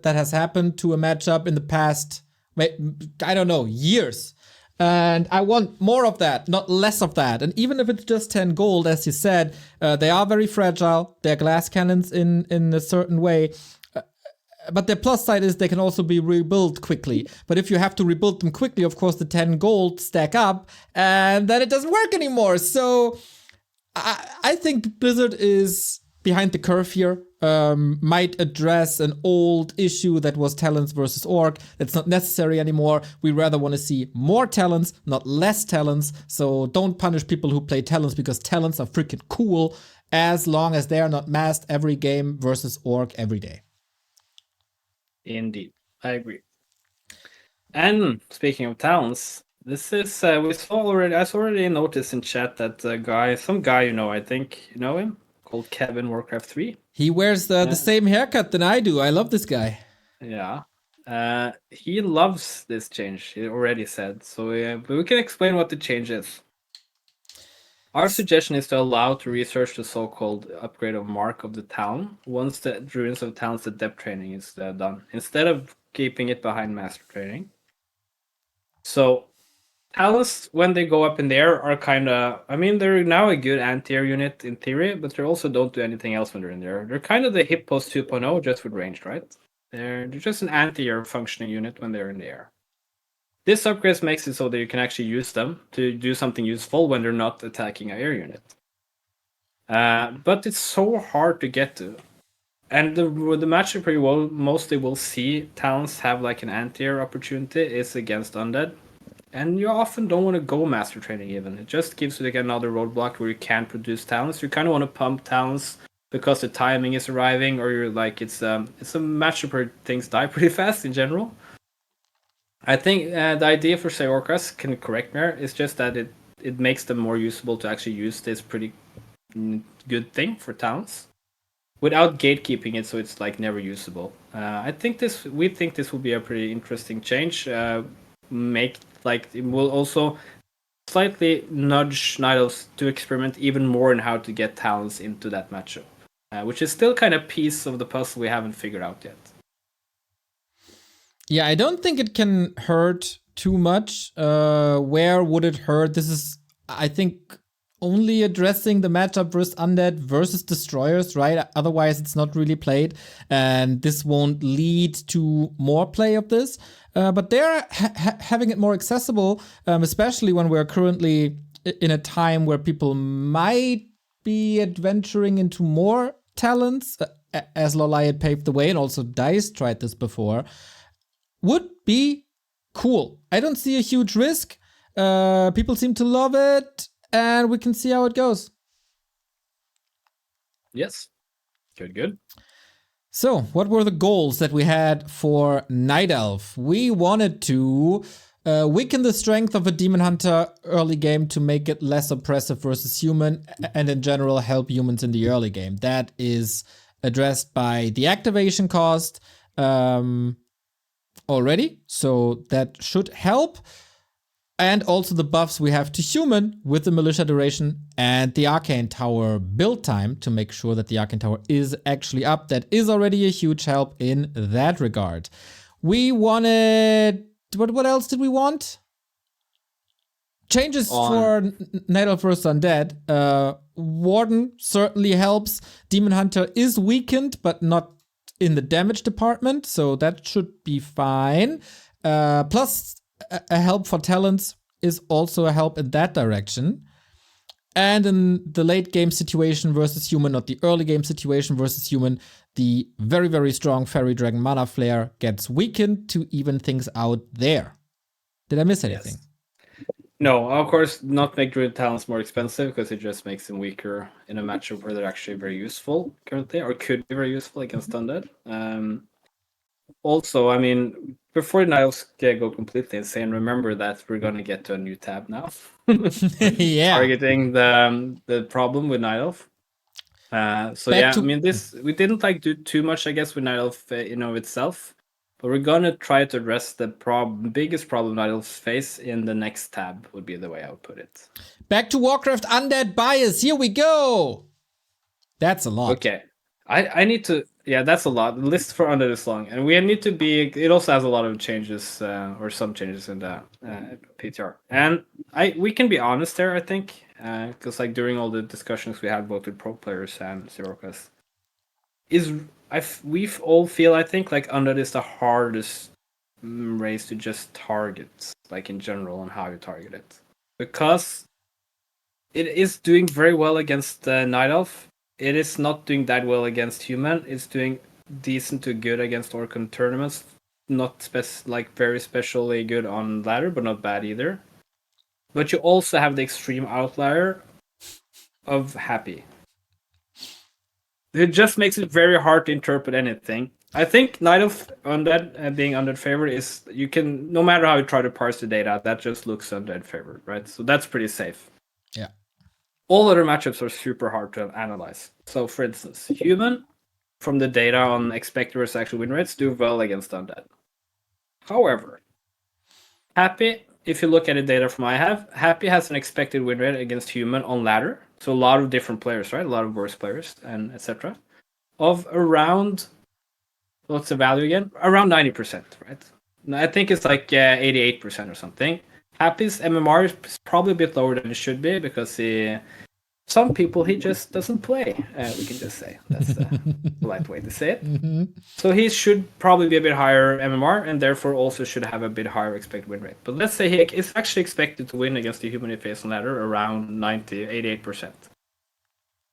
Speaker 1: has happened to a matchup in the past, I don't know, years. And I want more of that, not less of that. And even if it's just 10 gold, as you said, they are very fragile. They're glass cannons in a certain way. but the plus side is they can also be rebuilt quickly. But if you have to rebuild them quickly, of course, the 10 gold stack up, and then it doesn't work anymore. So I think Blizzard is behind the curve here. Might address an old issue that was Talons versus Orc. That's not necessary anymore. We rather want to see more Talons, not less Talons. So don't punish people who play Talons, because Talons are freaking cool as long as they are not masked every game versus Orc every day.
Speaker 2: Indeed, I agree. And speaking of Talons, this is I already noticed in chat that some guy I think you know him, called Kevin Warcraft 3.
Speaker 1: He wears the same haircut than I do. I love this guy.
Speaker 2: Yeah. He loves this change, he already said. So but we can explain what the change is. Our suggestion is to allow to research the so-called upgrade of Mark of the Talon once the Ruins of Talon's Adept training is done, instead of keeping it behind Master training. So Talons, when they go up in the air, are they're now a good anti-air unit in theory, but they also don't do anything else when they're in there. They're kind of the Hippos 2.0, just with ranged, right? They're just an anti-air functioning unit when they're in the air. This upgrade makes it so that you can actually use them to do something useful when they're not attacking an air unit. But it's so hard to get to. And the matchup where you mostly will see Talons have like an anti-air opportunity is against Undead. And you often don't want to go Master Training even. It just gives you like another roadblock where you can't produce Talons. You kind of want to pump Talons because the timing is arriving, or you're like it's a matchup where things die pretty fast in general. I think the idea for say Orcas, can correct me, is just that it makes them more usable to actually use this pretty good thing for Talons without gatekeeping it, so it's like never usable. We think this will be a pretty interesting change. It will also slightly nudge Night Elves to experiment even more in how to get Talons into that matchup, which is still kind of a piece of the puzzle we haven't figured out yet.
Speaker 1: Yeah, I don't think it can hurt too much. Where would it hurt? This is, I think, only addressing the matchup versus Undead versus Destroyers, right? Otherwise, it's not really played, and this won't lead to more play of this. But they're having it more accessible, especially when we're currently in a time where people might be adventuring into more Talons, as Lolliot paved the way, and also DICE tried this before. Would be cool. I don't see a huge risk. People seem to love it, and we can see how it goes.
Speaker 2: Yes. Good.
Speaker 1: So, what were the goals that we had for Night Elf? We wanted to weaken the strength of a Demon Hunter early game to make it less oppressive versus human, and in general help humans in the early game. That is addressed by the activation cost already, so that should help. And also the buffs we have to human with the Militia Duration and the Arcane Tower build time to make sure that the Arcane Tower is actually up. That is already a huge help in that regard. We wanted... What else did we want? Changes for Night Elf vs. Undead. Warden certainly helps. Demon Hunter is weakened, but not in the damage department, so that should be fine. Plus, a help for Talons is also a help in that direction. And in the late game situation versus human, not the early game situation versus human, the very, very strong Fairy Dragon Mana Flare gets weakened to even things out there. Did I miss anything?
Speaker 2: Yes. No, of course, not make Druid Talons more expensive, because it just makes them weaker in a matchup where they're actually very useful currently, or could be very useful against Undead. Also, I mean, before Night Elves go completely insane, remember that we're going to get to a new tab now.
Speaker 1: Yeah.
Speaker 2: Targeting the problem with Night Elf. We didn't do too much, I guess, with Night Elf itself. But we're gonna try to address the biggest problem Night Elves face in the next tab, would be the way I would put it.
Speaker 1: Back to Warcraft Undead bias. Here we go. That's a lot.
Speaker 2: Okay. I need to... Yeah, that's a lot. The list for Undead is long. And we need to be... It also has a lot of changes, or some changes in the PTR. And we can be honest there, I think. Because during all the discussions we had both with pro players and Zerocas, we all feel, I think, like Undead is the hardest race to just target, like in general, on how you target it, because it is doing very well against Night Elf. It is not doing that well against human. It's doing decent to good against Orc in tournaments. Not like very especially good on ladder, but not bad either. But you also have the extreme outlier of Happy. It just makes it very hard to interpret anything. I think Night of Undead being Undead favored is, you can, no matter how you try to parse the data, that just looks Undead favored, right? So that's pretty safe.
Speaker 1: Yeah.
Speaker 2: All other matchups are super hard to analyze. So for instance, human, from the data on expected versus actual win rates, do well against Undead. However, Happy, if you look at the data from I have, Happy has an expected win rate against human on ladder. So a lot of different players, right? A lot of worse players and etc. Of around, what's the value again? Around 90%, right? I think it's like 88% or something. Happy's MMR is probably a bit lower than it should be because some people he just doesn't play. We can just say that's the polite way to say it.
Speaker 1: Mm-hmm.
Speaker 2: So he should probably be a bit higher MMR and therefore also should have a bit higher expected win rate. But let's say he is actually expected to win against the human face on ladder around 88%.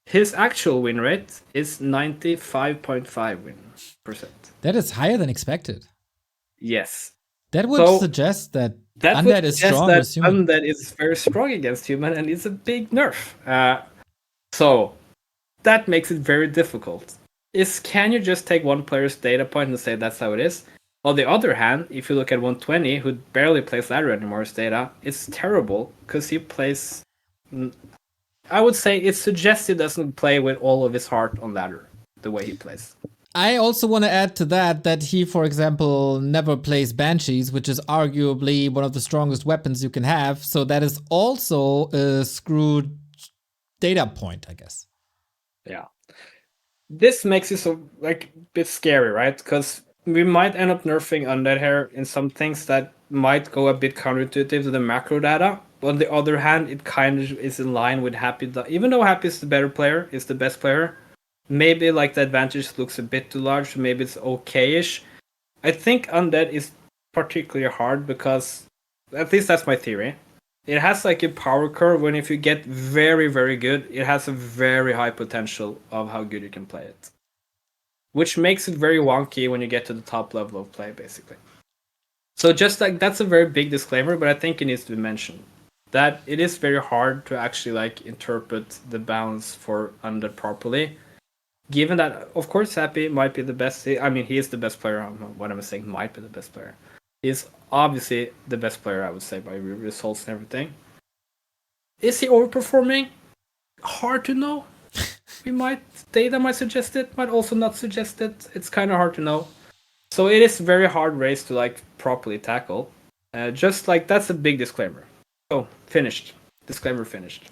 Speaker 2: His actual win rate is 95.5%.
Speaker 1: That is higher than expected.
Speaker 2: Yes.
Speaker 1: That would suggest that Undead is strong
Speaker 2: that
Speaker 1: with human.
Speaker 2: Undead is very strong against human and it's a big nerf. So that makes it very difficult. Can you just take one player's data point and say that's how it is? On the other hand, if you look at 120, who barely plays ladder anymore, his data, it's terrible because he plays. I would say it suggests he doesn't play with all of his heart on ladder the way he plays.
Speaker 1: I also want to add to that he, for example, never plays Banshees, which is arguably one of the strongest weapons you can have. So that is also a screwed data point, I guess.
Speaker 2: Yeah. This makes it so like a bit scary, right? Because we might end up nerfing Undead here in some things that might go a bit counterintuitive to the macro data. But on the other hand, it kind of is in line with Happy. Even though Happy is the better player, is the best player, maybe like the advantage looks a bit too large. Maybe it's okay-ish. I think Undead is particularly hard because, at least that's my theory, it has like a power curve when if you get very, very good, it has a very high potential of how good you can play it. Which makes it very wonky when you get to the top level of play, basically. So just like, that's a very big disclaimer, but I think it needs to be mentioned. That it is very hard to actually like interpret the balance for Undead properly. Given that, of course, Happy might be the best. I mean, he is the best player. What I'm saying, might be the best player. He's obviously the best player, I would say, by results and everything. Is he overperforming? Hard to know. Data might suggest it, might also not suggest it. It's kind of hard to know. So it is a very hard race to like properly tackle. Just like, that's a big disclaimer. Oh, finished. Disclaimer finished.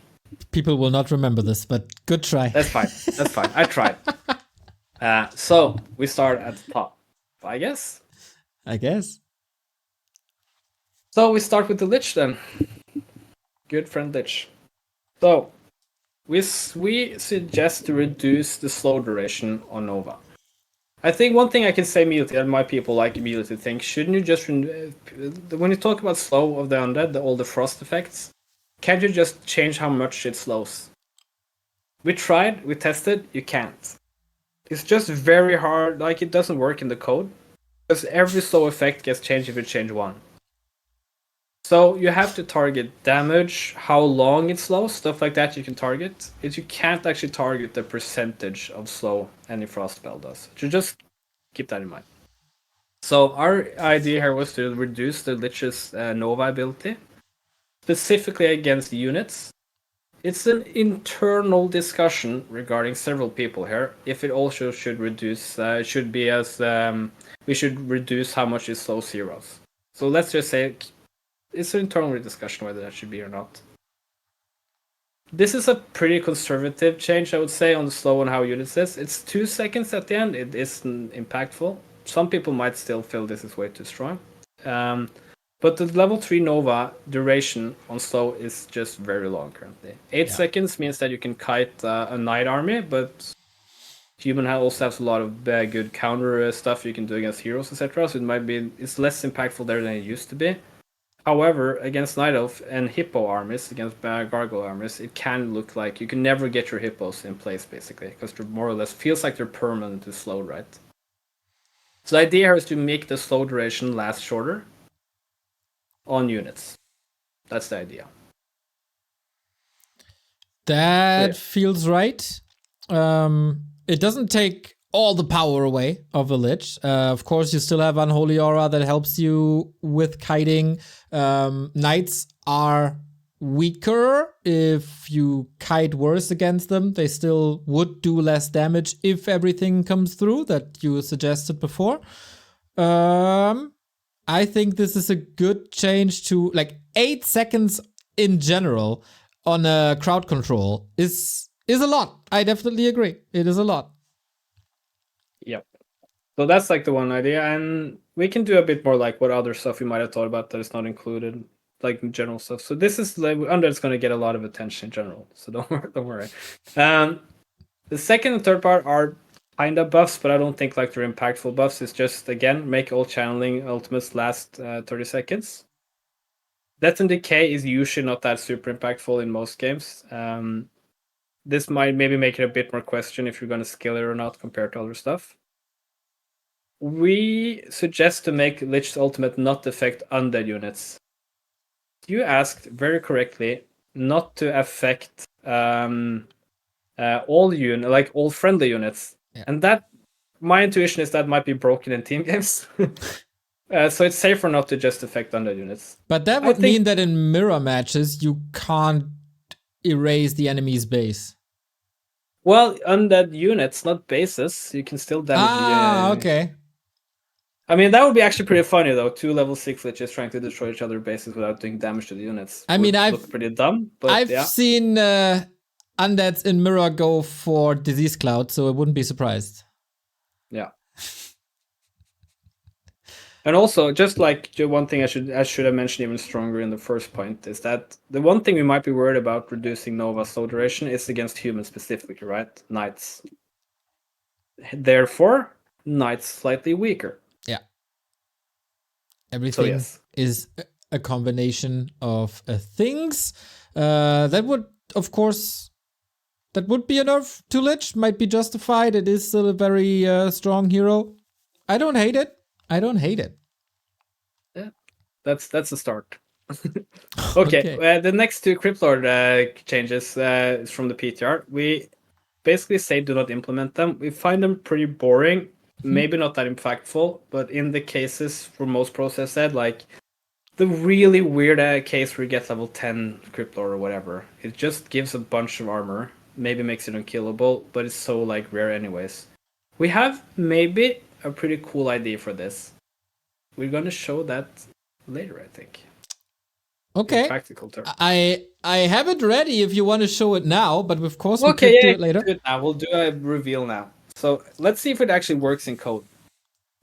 Speaker 1: People will not remember this, but good try.
Speaker 2: That's fine. That's fine. I tried. So we start at the top, I guess. So we start with the Lich then. Good friend Lich. So we suggest to reduce the slow duration on Nova. I think one thing I can say immediately, and my people like immediately think, shouldn't you just, when you talk about slow of the Undead, all the frost effects, can't you just change how much it slows? We tried, we tested, you can't. It's just very hard, like it doesn't work in the code, because every slow effect gets changed if you change one. So you have to target damage, how long it slows, stuff like that you can target. You can't actually target the percentage of slow any frost spell does. So just keep that in mind. So our idea here was to reduce the Lich's Nova ability, specifically against units. It's an internal discussion regarding several people here. If it also should reduce, should be as we should reduce how much it slows heroes. So let's just say it's an internal discussion whether that should be or not. This is a pretty conservative change, I would say, on the slow and how units is. It's 2 seconds at the end. It isn't impactful. Some people might still feel this is way too strong. But the level 3 Nova duration on slow is just very long currently. 8 seconds means that you can kite a knight army, but Human also has a lot of good counter stuff you can do against heroes, etc. So it's less impactful there than it used to be. However, against Night Elf and Hippo armies, against Gargoyle armies, it can look like you can never get your Hippos in place, basically, because they're more or less feels like they're permanently slowed, right? So the idea here is to make the slow duration last shorter on units. That's the idea.
Speaker 1: That feels right. It doesn't take all the power away of a Lich. Of course, you still have Unholy Aura that helps you with kiting. Knights are weaker. If you kite worse against them, they still would do less damage if everything comes through that you suggested before. I think this is a good change to, like, 8 seconds in general on a crowd control is a lot. I definitely agree. It is a lot.
Speaker 2: Yep. So that's like the one idea, and we can do a bit more like what other stuff we might have thought about that is not included, like general stuff. So this is like Undead's going to get a lot of attention in general. So don't worry. The second and third part are kind of buffs, but I don't think like they're impactful buffs. It's just, again, make all channeling ultimates last 30 seconds. Death and Decay is usually not that super impactful in most games. This might maybe make it a bit more question if you're going to scale it or not compared to other stuff. We suggest to make Lich's ultimate not affect undead units. You asked very correctly not to affect all friendly units.
Speaker 1: Yeah.
Speaker 2: And that, my intuition is that might be broken in team games. So it's safer not to just affect undead units.
Speaker 1: But that would mean that in mirror matches, you can't erase the enemy's base.
Speaker 2: Well, undead units, not bases. You can still damage the...
Speaker 1: okay.
Speaker 2: I mean, that would be actually pretty funny, though. 2 level 6 Liches trying to destroy each other's bases without doing damage to the units.
Speaker 1: I mean,
Speaker 2: look pretty dumb, but
Speaker 1: I've seen undeads in mirror go for Disease Cloud, so I wouldn't be surprised.
Speaker 2: Yeah. And also, just like one thing I should have mentioned even stronger in the first point is that the one thing we might be worried about reducing Nova's slow duration is against humans specifically, right? Knights. Therefore, Knights slightly weaker.
Speaker 1: Yeah. Everything is a combination of things. That would, of course, that would be a nerf to Lich. Might be justified. It is still a very strong hero. I don't hate it.
Speaker 2: Yeah, that's a start. Okay. The next 2 Cryptlord changes is from the PTR. We basically say do not implement them. We find them pretty boring, maybe not that impactful, but in the cases for most pros have said, like the really weird case where you get level 10 Cryptlord or whatever, it just gives a bunch of armor, maybe makes it unkillable, but it's so like rare anyways. We have maybe a pretty cool idea for this. We're going to show that later, I think.
Speaker 1: Okay.
Speaker 2: In practical terms.
Speaker 1: I have it ready if you want to show it now, but of course we could do it later.
Speaker 2: Do it now. We'll do a reveal now. So let's see if it actually works in code.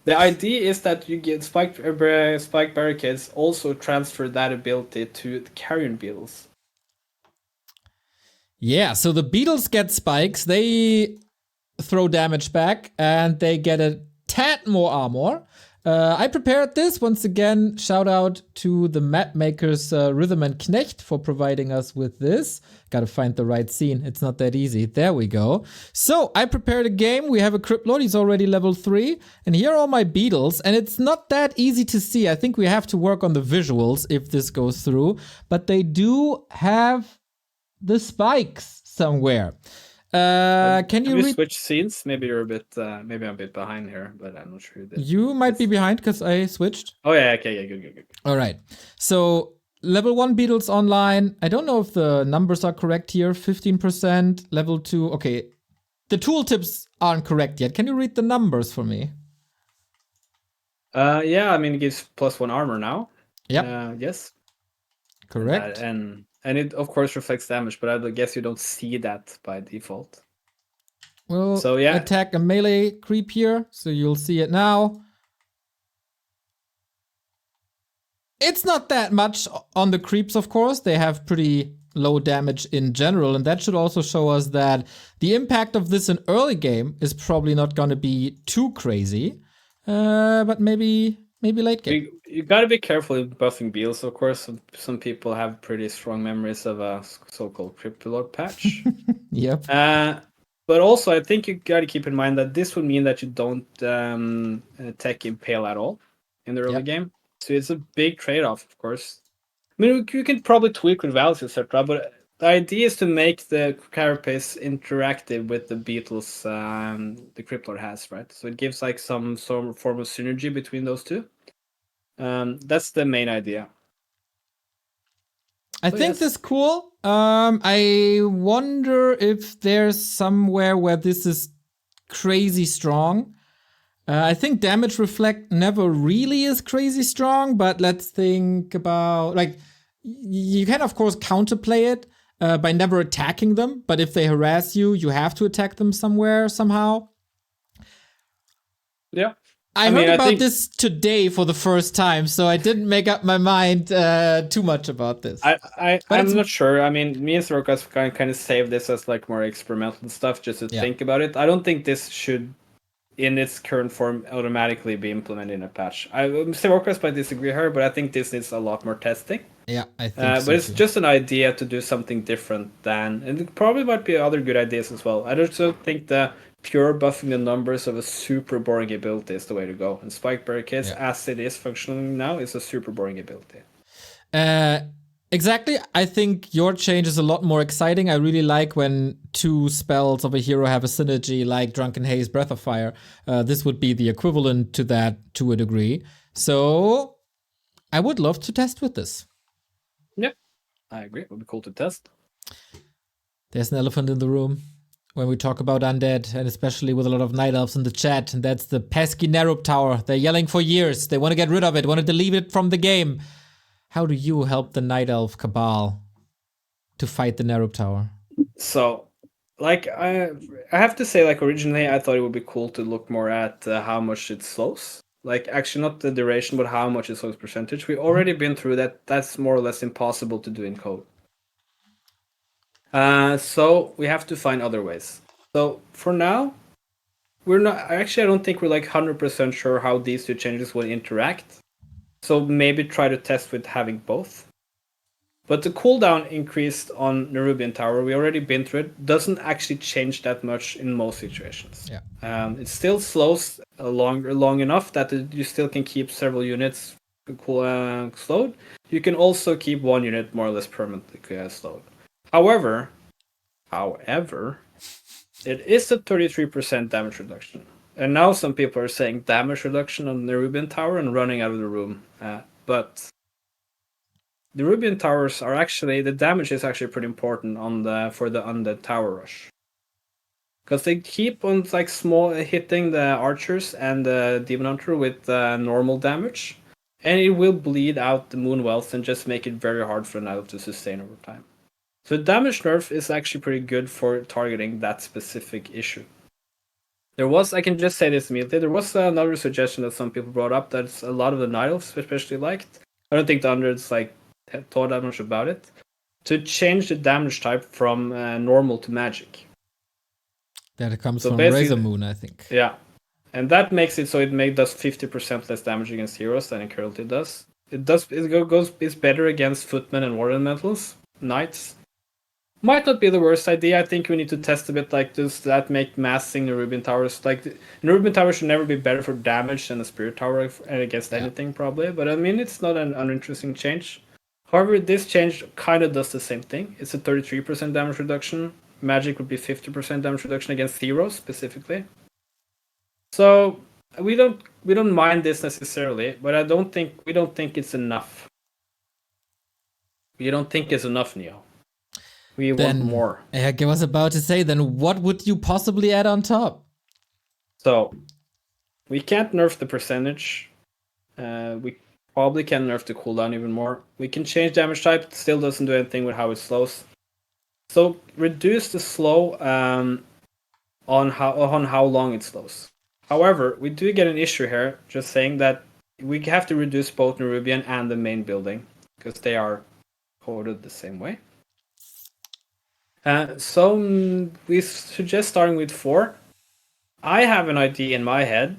Speaker 2: The idea is that you get spike barricades also transfer that ability to the carrion beetles.
Speaker 1: Yeah, so the beetles get spikes, they throw damage back, and they get a tad more armor. I prepared this. Once again, shout out to the map makers Rhythm and Knecht for providing us with this. Gotta find the right scene. It's not that easy. There we go. So I prepared a game. We have a Cryptlord. He's already level 3. And here are all my beetles. And it's not that easy to see. I think we have to work on the visuals if this goes through. But they do have the spikes somewhere. Can you
Speaker 2: switch scenes? Maybe you're a bit. Maybe I'm a bit behind here, but I'm not sure.
Speaker 1: You might be behind because I switched.
Speaker 2: Oh yeah, okay, yeah, good.
Speaker 1: All right. So level 1 beetles online. I don't know if the numbers are correct here. 15%. Level 2. Okay, the tooltips aren't correct yet. Can you read the numbers for me?
Speaker 2: Yeah. I mean, it gives +1 armor now.
Speaker 1: Yeah.
Speaker 2: Yes.
Speaker 1: Correct.
Speaker 2: And it, of course, reflects damage, but I guess you don't see that by default.
Speaker 1: We'll
Speaker 2: so, yeah.
Speaker 1: attack a melee creep here, so you'll see it now. It's not that much on the creeps, of course. They have pretty low damage in general, and that should also show us that the impact of this in early game is probably not going to be too crazy, but maybe late game.
Speaker 2: You gotta be careful with buffing beals, of course. Some people have pretty strong memories of a so-called Cryptolog patch.
Speaker 1: Yep.
Speaker 2: But also, I think you gotta keep in mind that this would mean that you don't tech impale at all in the early game. So it's a big trade-off, of course. I mean, you can probably tweak with values, etc. But the idea is to make the Carapace interactive with the beetles the Cryptlord has, right? So it gives like some form of synergy between those two. That's the main idea.
Speaker 1: I think this is cool. I wonder if there's somewhere where this is crazy strong. I think damage reflect never really is crazy strong, but let's think about, like, you can of course counterplay it by never attacking them, but if they harass you, you have to attack them somewhere, somehow.
Speaker 2: Yeah.
Speaker 1: I heard about this today for the first time, so I didn't make up my mind too much about this.
Speaker 2: I'm not sure. I mean, me and Sorkas kind of save this as like more experimental stuff just to think about it. I don't think this should, in its current form, automatically be implemented in a patch. Sorkas might disagree here, but I think this needs a lot more testing.
Speaker 1: Yeah, I think so.
Speaker 2: But it's just an idea to do something different than, and it probably might be other good ideas as well. I also think the pure buffing the numbers of a super boring ability is the way to go. And Spike Barricades, as it is functioning now, is a super boring ability.
Speaker 1: Exactly. I think your change is a lot more exciting. I really like when two spells of a hero have a synergy like Drunken Haze, Breath of Fire. This would be the equivalent to that to a degree. So I would love to test with this.
Speaker 2: Yep, I agree. It would be cool to test.
Speaker 1: There's an elephant in the room when we talk about Undead, and especially with a lot of Night Elves in the chat, and that's the pesky Nerub Tower. They're yelling for years. They want to get rid of it, want to delete it from the game. How do you help the Night Elf cabal to fight the Nerub Tower?
Speaker 2: So, like, I have to say, like, originally I thought it would be cool to look more at how much it slows. Like, actually not the duration, but how much it slows percentage. We've already been through that. That's more or less impossible to do in code. So we have to find other ways. So for now, we're not, actually I don't think we're like 100% sure how these two changes will interact. So maybe try to test with having both. But the cooldown increased on Nerubian Tower, we already been through it, doesn't actually change that much in most situations.
Speaker 1: Yeah.
Speaker 2: It still slows long enough that you still can keep several units slowed. You can also keep one unit more or less permanently slowed. However, it is a 33% damage reduction. And now some people are saying damage reduction on the Nerubian Tower and running out of the room. But the Nerubian Towers are actually, the damage is actually pretty important for the Undead Tower Rush. Because they keep on like hitting the archers and the Demon Hunter with normal damage. And it will bleed out the Moon Wealth and just make it very hard for an idol to sustain over time. So damage nerf is actually pretty good for targeting that specific issue. I can just say this immediately, there was another suggestion that some people brought up that a lot of the Night Elves especially liked. I don't think the Undeads thought that much about it. To change the damage type from normal to magic.
Speaker 1: That comes from Razor Moon, I think.
Speaker 2: Yeah. And that makes it so it does 50% less damage against heroes than it currently does. It's better against Footman and Warden metals, Knights. Might not be the worst idea. I think we need to test a bit, like, does that make massing Nerubian Towers? Like, the Nerubian Tower should never be better for damage than a Spirit Tower against anything, probably. But I mean, it's not an uninteresting change. However, this change kind of does the same thing. It's a 33% damage reduction. Magic would be 50% damage reduction against heroes, specifically. So, we don't mind this necessarily, but we don't think it's enough. We don't think it's enough, Neo. We want more.
Speaker 1: I was about to say, then what would you possibly add on top?
Speaker 2: So, we can't nerf the percentage. We probably can nerf the cooldown even more. We can change damage type. It still doesn't do anything with how it slows. So, reduce the slow on how long it slows. However, we do get an issue here, just saying that we have to reduce both Nerubian and the main building, because they are coded the same way. We suggest starting with 4. I have an idea in my head.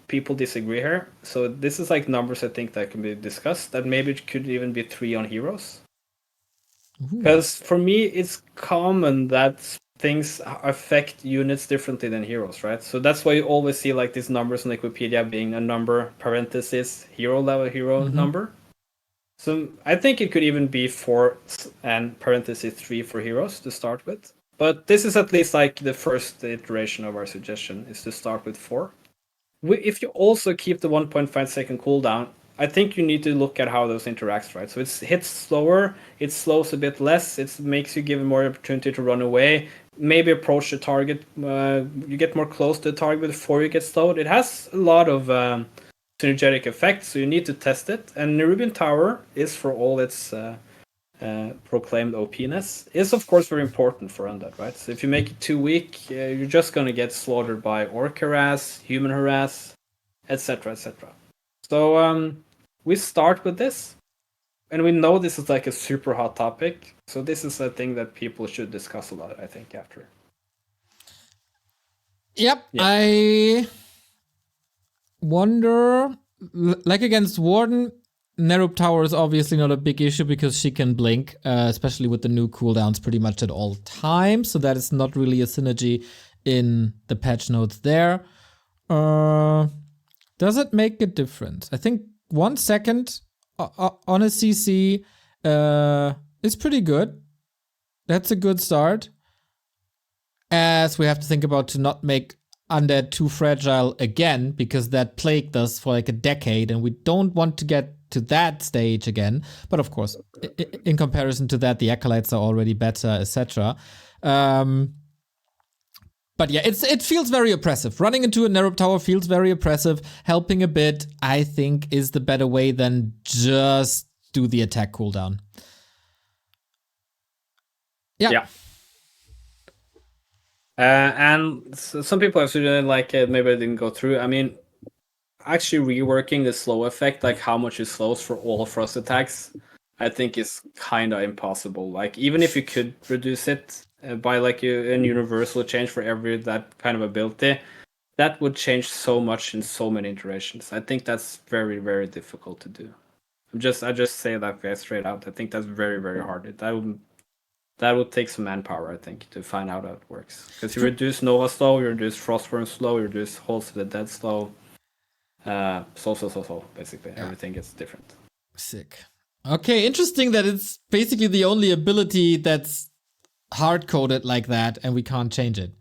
Speaker 2: People disagree here, so this is like numbers I think that can be discussed. That maybe it could even be 3 on heroes. Because for me, it's common that things affect units differently than heroes, right? So that's why you always see like these numbers in Wikipedia being a number parenthesis hero level hero number. So I think it could even be 4 and parenthesis 3 for heroes to start with. But this is at least like the first iteration of our suggestion is to start with 4. If you also keep the 1.5 second cooldown, I think you need to look at how those interact, right? So it hits slower, it slows a bit less, it makes you give more opportunity to run away, maybe approach the target, you get more close to the target before you get slowed. It has a lot of synergetic effects, so you need to test it. And Nerubian Tower is, for all its proclaimed OP-ness, is of course very important for Undead, right? So if you make it too weak, you're just going to get slaughtered by Orc harass, Human harass, etc., etc. So we start with this, and we know this is like a super hot topic, so this is a thing that people should discuss a lot, I think, after.
Speaker 1: Yep, yeah. I wonder, like against Warden, Nerub Tower is obviously not a big issue because she can blink, especially with the new cooldowns pretty much at all times, so that is not really a synergy in the patch notes there. Does it make a difference? I think 1 second on a CC is pretty good. That's a good start. As we have to think about to not make Undead too fragile again, because that plagued us for like a decade, and we don't want to get to that stage again. But of course, in comparison to that, the Acolytes are already better, etc. But yeah, it feels very oppressive. Running into a Nerub Tower feels very oppressive. Helping a bit, I think, is the better way than just do the attack cooldown. Yeah.
Speaker 2: And some people have said like maybe I didn't go through. I mean, actually reworking the slow effect, like how much it slows for all frost attacks, I think is kind of impossible. Like even if you could reduce it by like a universal change for every that kind of ability, that would change so much in so many iterations. I think that's very, very difficult to do. I just say that guy straight out. I think that's very, very hard. That would take some manpower, I think, to find out how it works. Because you reduce Nova slow, you reduce Frostburn slow, you reduce Halls of the Dead slow. So, basically. Yeah. Everything gets different.
Speaker 1: Sick. Okay, interesting that it's basically the only ability that's hard-coded like that, and we can't change it.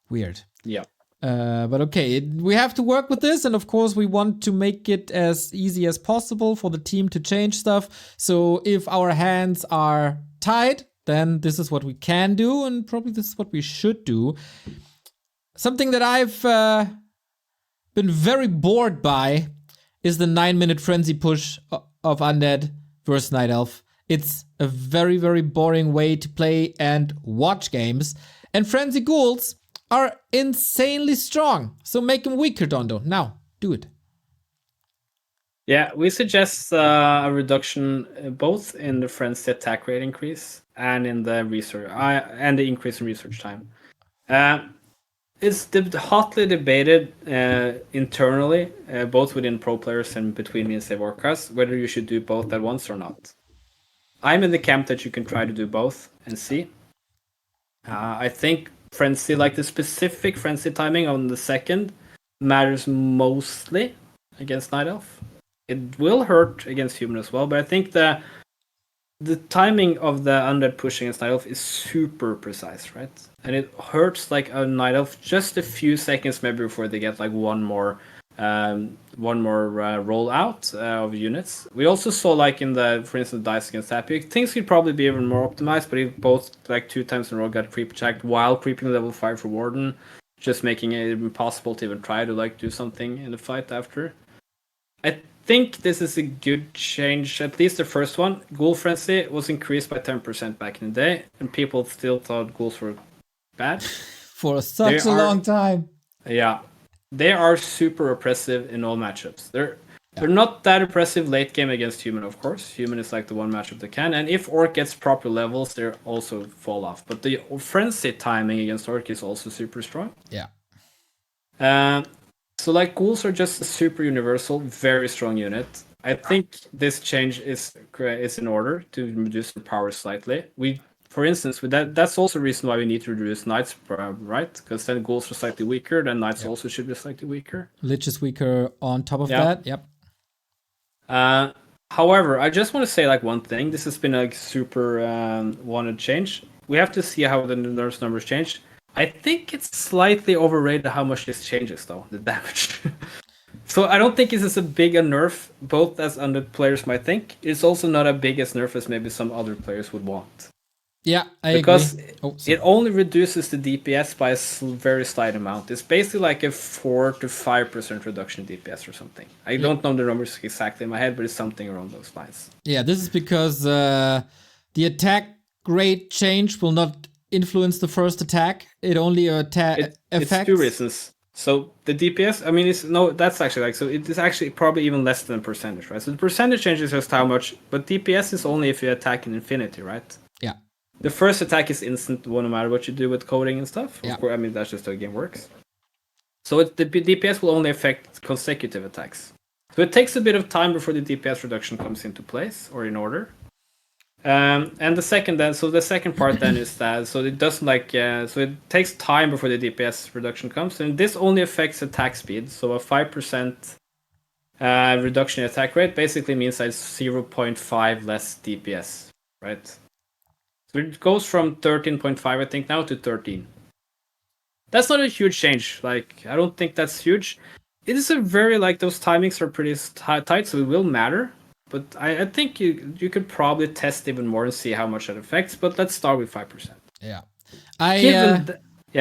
Speaker 1: Weird.
Speaker 2: Yeah.
Speaker 1: But okay, we have to work with this, and of course we want to make it as easy as possible for the team to change stuff. So if our hands are tied, then this is what we can do, and probably this is what we should do. Something that I've been very bored by is the 9-minute frenzy push of Undead versus Night Elf. It's a very, very boring way to play and watch games. And frenzy ghouls are insanely strong. So make them weaker, Dondo. Now, do it.
Speaker 2: Yeah, we suggest a reduction both in the frenzy attack rate increase and in the research and the increase in research time. It's hotly debated internally, both within pro players and between me and Save Warcraft, whether you should do both at once or not. I'm in the camp that you can try to do both and see. I think frenzy, like the specific frenzy timing on the second, matters mostly against Night Elf. It will hurt against human as well, but I think the timing of the Undead pushing against Night Elf is super precise, right? And it hurts like a Night Elf just a few seconds maybe before they get like one more roll out of units. We also saw like in the, for instance, dice against Happy, things could probably be even more optimized, but he both like 2 times in a row got creep attacked while creeping level 5 for Warden, just making it impossible to even try to like do something in the fight after. I think this is a good change, at least the first one. Ghoul Frenzy was increased by 10% back in the day, and people still thought ghouls were bad.
Speaker 1: For such a long time.
Speaker 2: Yeah. They are super oppressive in all matchups. They're not that impressive late game against human, of course. Human is like the one matchup they can, and if Orc gets proper levels, they also fall off. But the frenzy timing against Orc is also super strong.
Speaker 1: Yeah.
Speaker 2: So like Ghouls are just a super universal, very strong unit. I think this change is in order to reduce their power slightly. For instance, with that's also the reason why we need to reduce Knights, right? Because then Ghouls are slightly weaker, then Knights also should be slightly weaker.
Speaker 1: Lich is weaker on top of that. Yep.
Speaker 2: However, I just want to say like one thing. This has been a super wanted change. We have to see how the Nerfs numbers change. I think it's slightly overrated how much this changes, though, the damage. So I don't think this is a big a nerf, both as Undead players might think. It's also not as big as nerf as maybe some other players would want.
Speaker 1: Yeah, I
Speaker 2: because
Speaker 1: agree.
Speaker 2: It only reduces the DPS by a very slight amount. It's basically like a 4 to 5% reduction in DPS or something. I don't know the numbers exactly in my head, but it's something around those lines.
Speaker 1: Yeah, this is because the attack rate change will not influence the first attack. It only affects.
Speaker 2: It's two reasons. So the DPS, I mean, that's actually like, so it is actually probably even less than percentage, right? So the percentage change is just how much, but DPS is only if you attack in infinity, right?
Speaker 1: Yeah.
Speaker 2: The first attack is instant, no matter what you do with coding and stuff.
Speaker 1: Yeah.
Speaker 2: Of course, I mean, that's just how the game works. So the DPS will only affect consecutive attacks. So it takes a bit of time before the DPS reduction comes into place or in order. And the second part then is that so it doesn't so it takes time before the DPS reduction comes, and this only affects attack speed. So a 5% reduction in attack rate basically means that it's 0.5 less DPS, right? So it goes from 13.5 I think now to 13. That's not a huge change. Like, I don't think that's huge. It is a very those timings are pretty tight, so it will matter. But I think you could probably test even more and see how much that affects. But let's start with 5%.
Speaker 1: Yeah.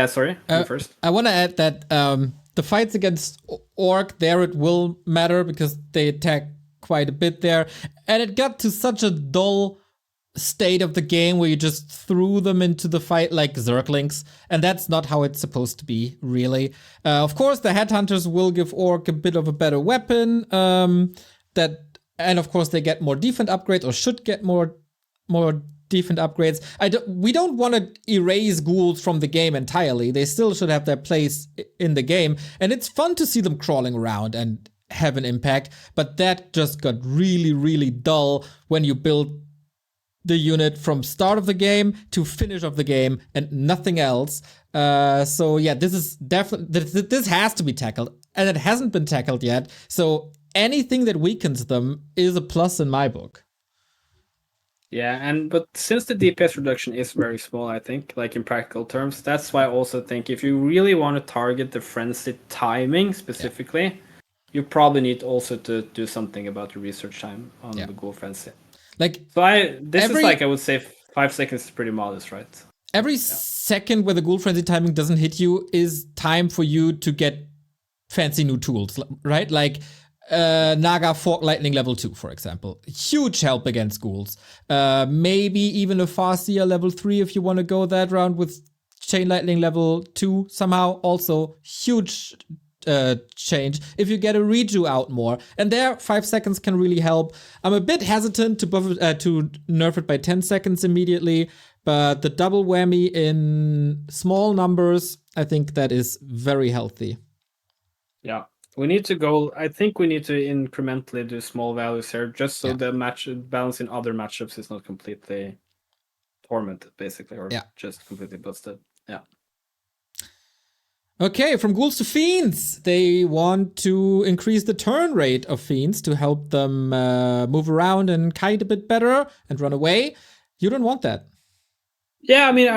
Speaker 2: Sorry. You first.
Speaker 1: I want to add that the fights against Orc, there it will matter because they attack quite a bit there. And it got to such a dull state of the game where you just threw them into the fight like Zerglings, and that's not how it's supposed to be, really. Of course, the Headhunters will give Orc a bit of a better weapon, and of course they get more defense upgrades, or should get more defense upgrades. We don't want to erase Ghouls from the game entirely. They still should have their place in the game, and it's fun to see them crawling around and have an impact, but that just got really, really dull when you build the unit from start of the game to finish of the game and nothing else. So yeah, this is definitely, this has to be tackled, and it hasn't been tackled yet. So anything that weakens them is a plus in my book.
Speaker 2: Yeah, but since the DPS reduction is very small, I think, like in practical terms, that's why I also think if you really want to target the frenzy timing specifically, you probably need also to do something about the research time on the Ghoul frenzy. I would say 5 seconds is pretty modest, right?
Speaker 1: Every second where the Ghoul frenzy timing doesn't hit you is time for you to get fancy new tools, right? Like Naga Fork Lightning level 2, for example. Huge help against Ghouls. Maybe even a Farseer level 3 if you want to go that round with Chain Lightning level 2 somehow. Also huge change if you get a redo out more, and there 5 seconds can really help. I'm a bit hesitant to nerf it by 10 seconds immediately, but the double whammy in small numbers, I think that is very healthy.
Speaker 2: Yeah, we need to go. I think we need to incrementally do small values here, just so the match balance in other matchups is not completely tormented, basically, or just completely busted. Yeah.
Speaker 1: Okay, from Ghouls to Fiends. They want to increase the turn rate of Fiends to help them move around and kite a bit better and run away. You don't want that.
Speaker 2: Yeah, I mean,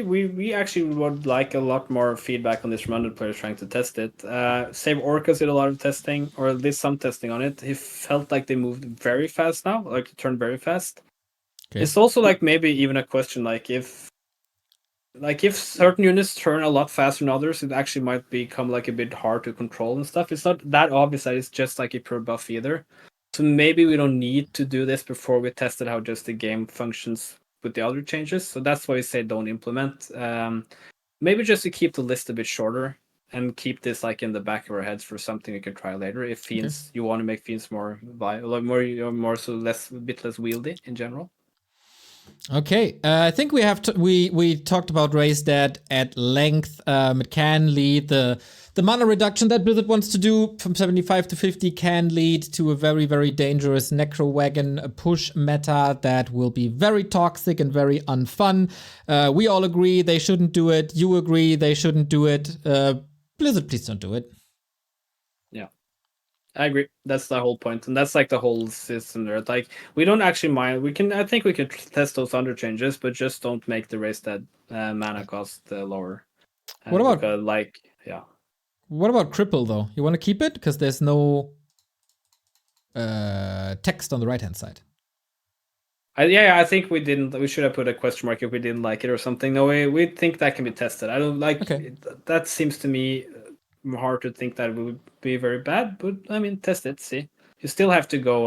Speaker 2: we actually would like a lot more feedback on this from Undead players trying to test it. Save Orcas did a lot of testing, or at least some testing on it. He felt like they moved very fast now, like turned very fast. Okay. It's also maybe even a question if certain units turn a lot faster than others, it actually might become a bit hard to control and stuff. It's not that obvious that it's just a pure buff either. So maybe we don't need to do this before we tested how just the game functions with the other changes. So that's why we say don't implement. Maybe just to keep the list a bit shorter. and keep this like in the back of our heads for something we could try later. If fiends, you want to make fiends more more so a bit less wieldy in general.
Speaker 1: Okay, I think we have we talked about Raise Dead at length. It can lead the mana reduction that Blizzard wants to do from 75 to 50 can lead to a very, very dangerous Necro Wagon push meta that will be very toxic and very unfun. We all agree they shouldn't do it. You agree they shouldn't do it. Blizzard, please don't do it.
Speaker 2: Yeah, I agree. That's the whole point, and that's like the whole system there. Like, we don't actually mind. I think we could test those under changes, but just don't make the Raise Dead mana cost lower.
Speaker 1: What about What about Cripple though? You want to keep it because there's no text on the right hand side.
Speaker 2: I think we didn't. We should have put a question mark if we didn't like it or something. No, we think that can be tested. I don't like.
Speaker 1: Okay.
Speaker 2: That seems to me hard to think that it would be very bad, but I mean, test it. See, you still have to go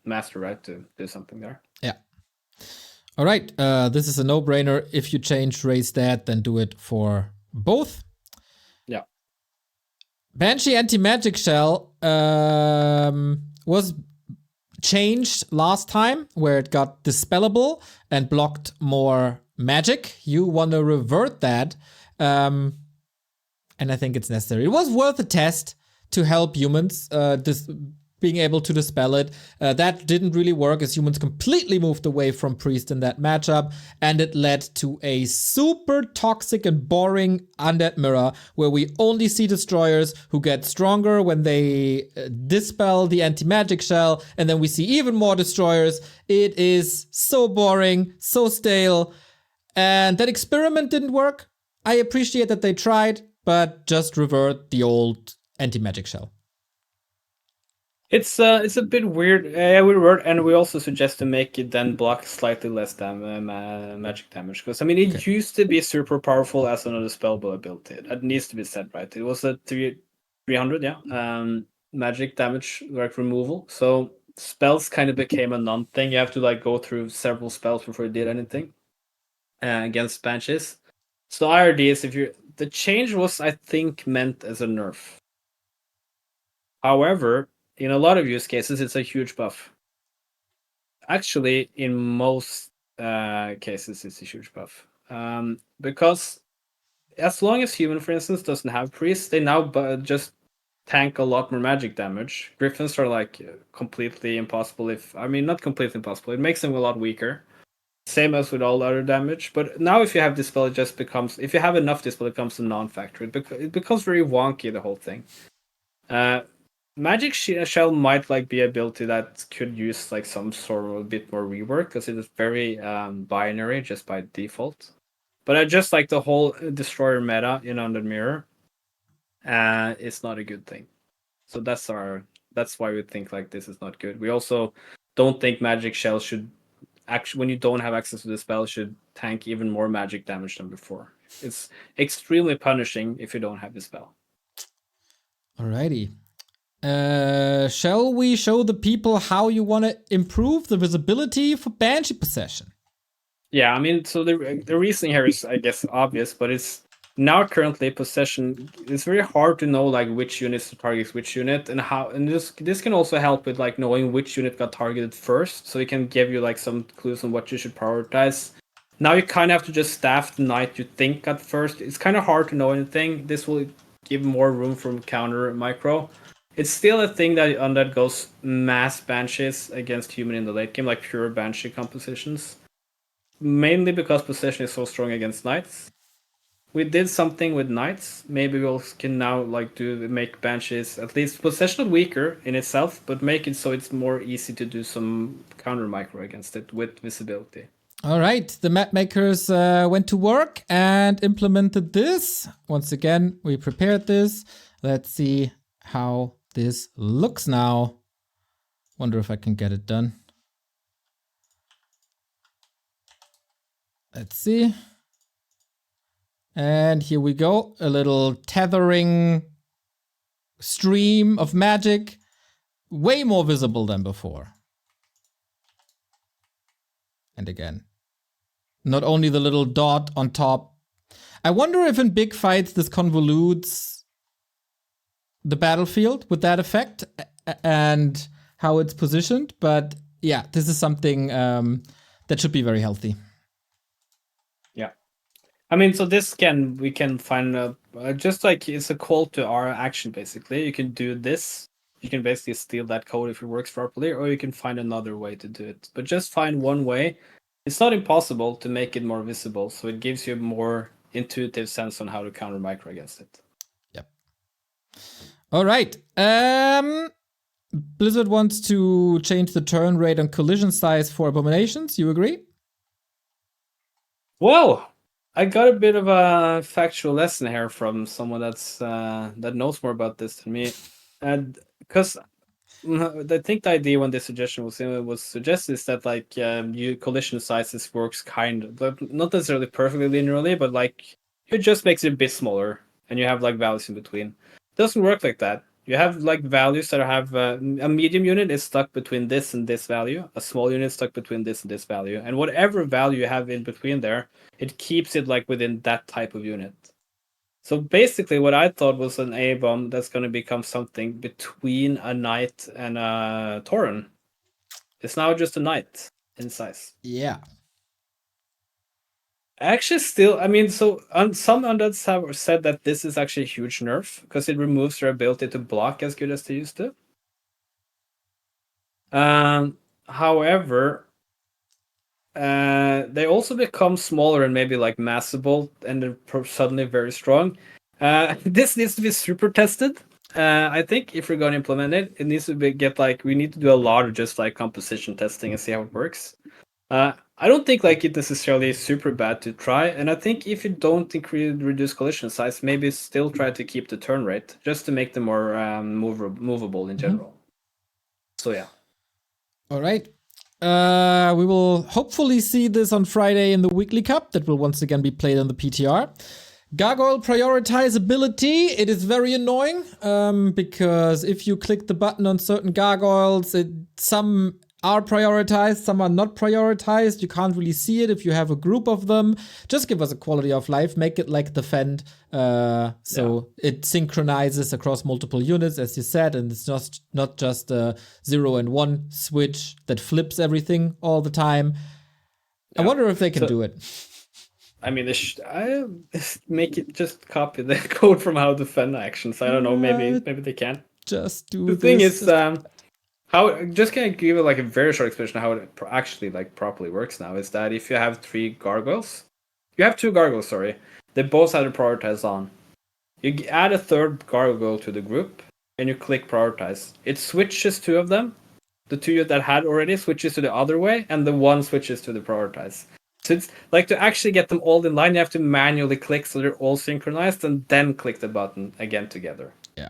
Speaker 2: master, right, to do something there.
Speaker 1: Yeah. All right. This is a no-brainer. If you change Raise Dead, then do it for both.
Speaker 2: Yeah.
Speaker 1: Banshee Anti-Magic Shell was changed last time, where it got dispellable and blocked more magic. You want to revert that, and I think it's necessary. It was worth a test to help humans being able to dispel it. That didn't really work as humans completely moved away from Priest in that matchup, and it led to a super toxic and boring Undead mirror where we only see destroyers who get stronger when they dispel the anti-magic shell, and then we see even more destroyers. It is so boring, so stale, and that experiment didn't work. I appreciate that they tried, but just revert the old anti-magic shell.
Speaker 2: It's a bit weird. We revert, and we also suggest to make it then block slightly less magic damage, because I mean it used to be super powerful as another spellbow ability. It needs to be said, right? It was a 300, magic damage like removal. So spells kind of became a non-thing. You have to like go through several spells before you did anything against banshees. So our idea is the change was, I think, meant as a nerf. However, in a lot of use cases, it's a huge buff. Actually, in most cases, it's a huge buff. Because as long as human, for instance, doesn't have priests, they now just tank a lot more magic damage. Griffins are like completely impossible. Not completely impossible. It makes them a lot weaker. Same as with all other damage. But now if you have Dispel, it just becomes... If you have enough Dispel, it becomes a non-factor. It becomes very wonky, the whole thing. Magic Shell might like be an ability that could use like some sort of a bit more rework, because it is very binary just by default. But I just like the whole destroyer meta in Undead Mirror. It's not a good thing. So that's why we think like this is not good. We also don't think Magic Shell should actually, when you don't have access to the spell, should tank even more magic damage than before. It's extremely punishing if you don't have the spell.
Speaker 1: Alrighty. Shall we show the people how you want to improve the visibility for Banshee Possession?
Speaker 2: Yeah, I mean, so the reasoning here is, I guess, obvious, but it's now currently Possession. It's very hard to know like which units to target which unit, and how. And this can also help with like knowing which unit got targeted first, so it can give you like some clues on what you should prioritize. Now you kind of have to just staff the knight you think got first. It's kind of hard to know anything. This will give more room for counter micro. It's still a thing that Undead goes mass banshees against human in the late game, like pure banshee compositions. Mainly because possession is so strong against knights. We did something with knights. Maybe we can now like make banshees at least possession weaker in itself, but make it so it's more easy to do some counter micro against it with visibility.
Speaker 1: All right, the map makers went to work and implemented this. Once again, we prepared this. Let's see how this looks now. Wonder if I can get it done. Let's see. And here we go. A little tethering stream of magic. Way more visible than before. And again, not only the little dot on top. I wonder if in big fights this convolutes the battlefield with that effect and how it's positioned. But yeah, this is something that should be very healthy.
Speaker 2: Yeah. I mean, so we can find just like it's a call to our action, basically. You can do this. You can basically steal that code if it works properly, or you can find another way to do it. But just find one way. It's not impossible to make it more visible, so it gives you a more intuitive sense on how to counter micro against it.
Speaker 1: Yep. All right. Blizzard wants to change the turn rate and collision size for abominations. You agree?
Speaker 2: Well, I got a bit of a factual lesson here from someone that knows more about this than me, and because I think the idea when this suggestion was suggested is that like you collision sizes works but not necessarily perfectly linearly, but like it just makes it a bit smaller, and you have like values in between. It doesn't work like that. You have like values that have a medium unit is stuck between this and this value, a small unit is stuck between this and this value, and whatever value you have in between there, it keeps it like within that type of unit. So basically, what I thought was an A-bomb that's going to become something between a knight and a Tauren. It's now just a knight in size.
Speaker 1: Yeah.
Speaker 2: Actually, still, I mean, so some undeads have said that this is actually a huge nerf because it removes their ability to block as good as they used to. However, they also become smaller and maybe like massable and they're suddenly very strong. This needs to be super tested. I think if we're going to implement it, it needs to we need to do a lot of just like composition testing and see how it works. I don't think like it necessarily is super bad to try, and I think if you don't reduce collision size, maybe still try to keep the turn rate just to make them more movable in general. So yeah.
Speaker 1: All right. We will hopefully see this on Friday in the Weekly Cup that will once again be played on the PTR. Gargoyle prioritizability, it is very annoying because if you click the button on certain gargoyles, some are prioritized, some are not prioritized. You can't really see it if you have a group of them. Just give us a quality of life, make it like Defend, so it synchronizes across multiple units, as you said, and it's not just a 0 and 1 switch that flips everything all the time. I wonder if they can do it.
Speaker 2: I mean, I make it just copy the code from how Defend actions. I don't know, maybe they can.
Speaker 1: Just do
Speaker 2: the
Speaker 1: this.
Speaker 2: Thing is, how just can I give it like a very short explanation of how it actually like properly works now is that if you have two gargoyles, sorry, they both have to prioritize on. You add a third gargoyle to the group and you click prioritize. It switches two of them. The two that had already switches to the other way, and the one switches to the prioritize. So it's like to actually get them all in line, you have to manually click so they're all synchronized and then click the button again together.
Speaker 1: Yeah.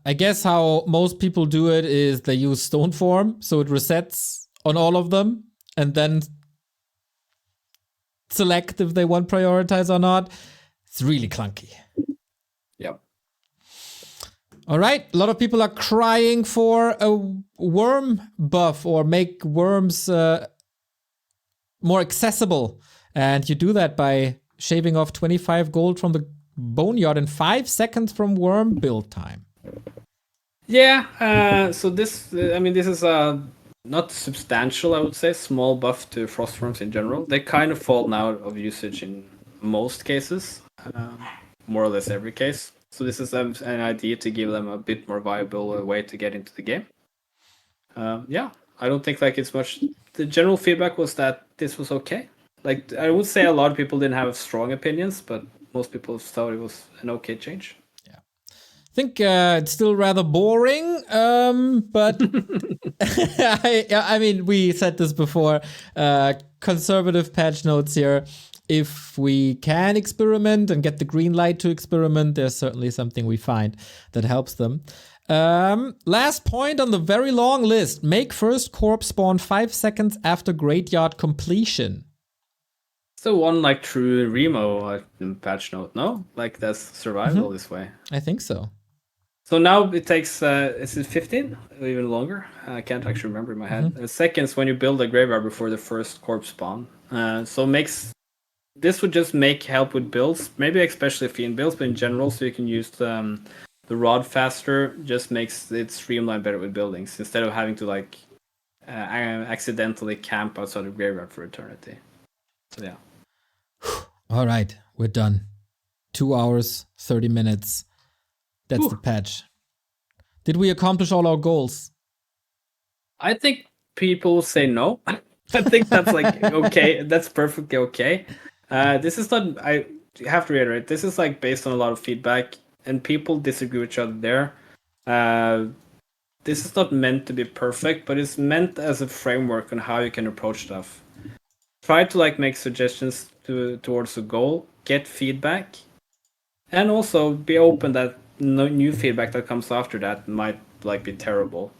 Speaker 1: I guess how most people do it is they use stone form, so it resets on all of them and then select if they want prioritize or not. It's really clunky.
Speaker 2: Yep.
Speaker 1: All right. A lot of people are crying for a worm buff or make worms more accessible. And you do that by shaving off 25 gold from the boneyard in 5 seconds from worm build time.
Speaker 2: Yeah, so this is not substantial, I would say, small buff to frost worms in general. They kind of fall out of usage in most cases, more or less every case. So this is an idea to give them a bit more viable way to get into the game. I don't think like it's much. The general feedback was that this was okay. Like I would say a lot of people didn't have strong opinions, but most people thought it was an okay change.
Speaker 1: I think it's still rather boring, but I mean, we said this before. Conservative patch notes here. If we can experiment and get the green light to experiment, there's certainly something we find that helps them. Last point on the very long list. Make first corpse spawn 5 seconds after graveyard completion.
Speaker 2: So one like true Remo patch note, no? Like that's survival this way.
Speaker 1: I think so.
Speaker 2: So now it takes, is it 15 or even longer? I can't actually remember in my head. Seconds when you build a graveyard before the first corpse spawn. This would just help with builds, maybe especially Fiend builds, but in general, so you can use the rod faster just makes it streamline better with buildings instead of having to like accidentally camp outside of graveyard for eternity. So yeah.
Speaker 1: All right, we're done. 2 hours, 30 minutes. That's the patch. Did we accomplish all our goals?
Speaker 2: I think people say no. I think that's like okay. That's perfectly okay. This is not. I have to reiterate. This is like based on a lot of feedback, and people disagree with each other there. This is not meant to be perfect, but it's meant as a framework on how you can approach stuff. Try to like make suggestions towards a goal, get feedback, and also be open that no new feedback that comes after that might like be terrible.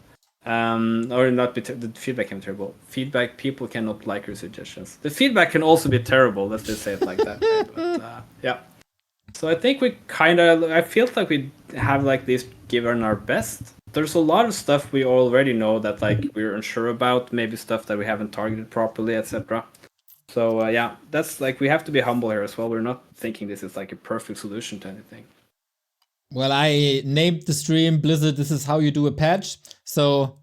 Speaker 2: Or not be the feedback can be terrible. Feedback, people cannot like your suggestions. The feedback can also be terrible. Let's just say it like that. But yeah. So I think we I feel like we have like this given our best. There's a lot of stuff we already know that like we're unsure about. Maybe stuff that we haven't targeted properly, etc. So yeah, that's like we have to be humble here as well. We're not thinking this is like a perfect solution to anything.
Speaker 1: Well, I named the stream Blizzard, this is how you do a patch. So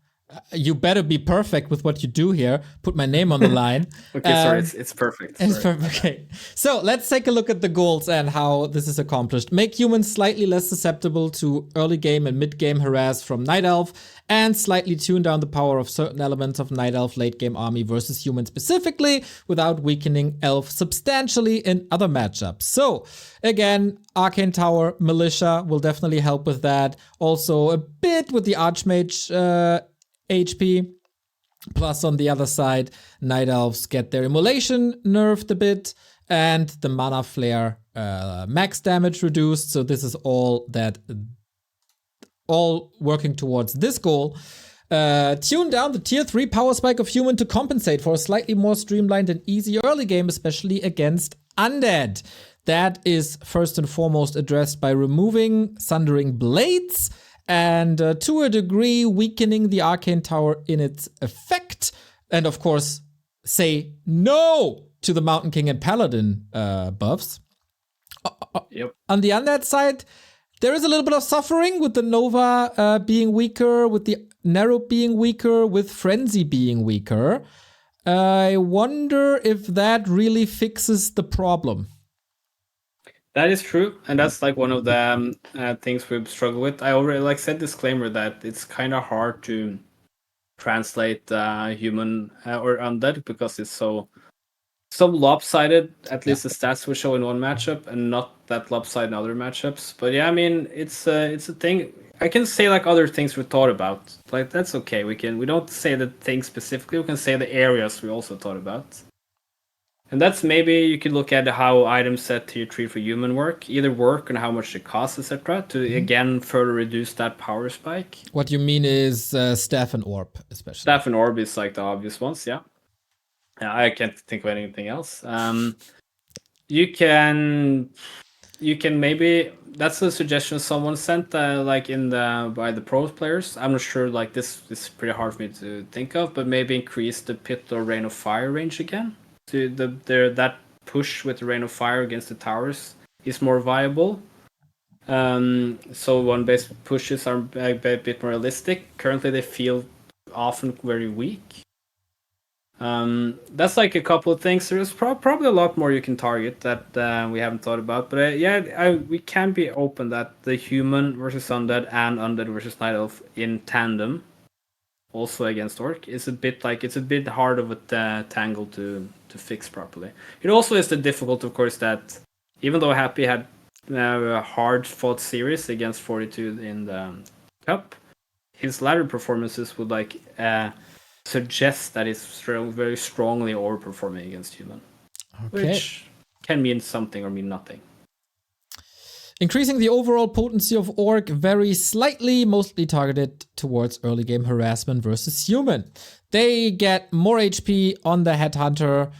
Speaker 1: you better be perfect with what you do here. Put my name on the line.
Speaker 2: Okay, sorry, it's perfect.
Speaker 1: It's perfect. Okay. So let's take a look at the goals and how this is accomplished. Make humans slightly less susceptible to early game and mid game harass from Night Elf, and slightly tune down the power of certain elements of Night Elf late game army versus human specifically, without weakening Elf substantially in other matchups. So again, Arcane Tower, Militia will definitely help with that. Also a bit with the Archmage HP. Plus on the other side, Night Elves get their Immolation nerfed a bit, and the Mana Flare max damage reduced. So this is all working towards this goal. Tune down the tier 3 power spike of human to compensate for a slightly more streamlined and easy early game, especially against Undead. That is first and foremost addressed by removing Sundering Blades, and to a degree weakening the Arcane Tower in its effect, and of course say no to the Mountain King and Paladin buffs.
Speaker 2: Yep.
Speaker 1: On the Undead side, there is a little bit of suffering with the Nova being weaker, with the Nerubian being weaker, with Frenzy being weaker. I wonder if that really fixes the problem.
Speaker 2: That is true, and that's like one of the things we've struggled with. I already said disclaimer that it's kind of hard to translate human or undead because it's so lopsided. At least the stats will show in one matchup, and not that lopsided in other matchups. But yeah, I mean it's a thing. I can say like other things we thought about. Like that's okay. We don't say the thing specifically. We can say the areas we also thought about. And that's maybe you could look at how items set tier 3 for human work, either work and how much it costs, etc., to again further reduce that power spike.
Speaker 1: What you mean is Staff and Orb, especially.
Speaker 2: Staff and Orb is like the obvious ones, yeah. I can't think of anything else. You can maybe, that's a suggestion someone sent like by the pro players. I'm not sure, like this is pretty hard for me to think of, but maybe increase the Pit or Rain of Fire range again. To that push with the Rain of Fire against the towers is more viable. So one base pushes are a bit more realistic. Currently they feel often very weak. That's like a couple of things. There's probably a lot more you can target that we haven't thought about. But we can be open that the human versus undead and undead versus night elf in tandem, also against orc, is a bit hard of a tangle to fix properly. It also is the difficult, of course, that even though Happy had a hard fought series against 42 in the cup, his latter performances would suggest that he's very strongly overperforming against human, which can mean something or mean nothing.
Speaker 1: Increasing the overall potency of Orc very slightly, mostly targeted towards early game harassment versus human. They get more HP on the Headhunter.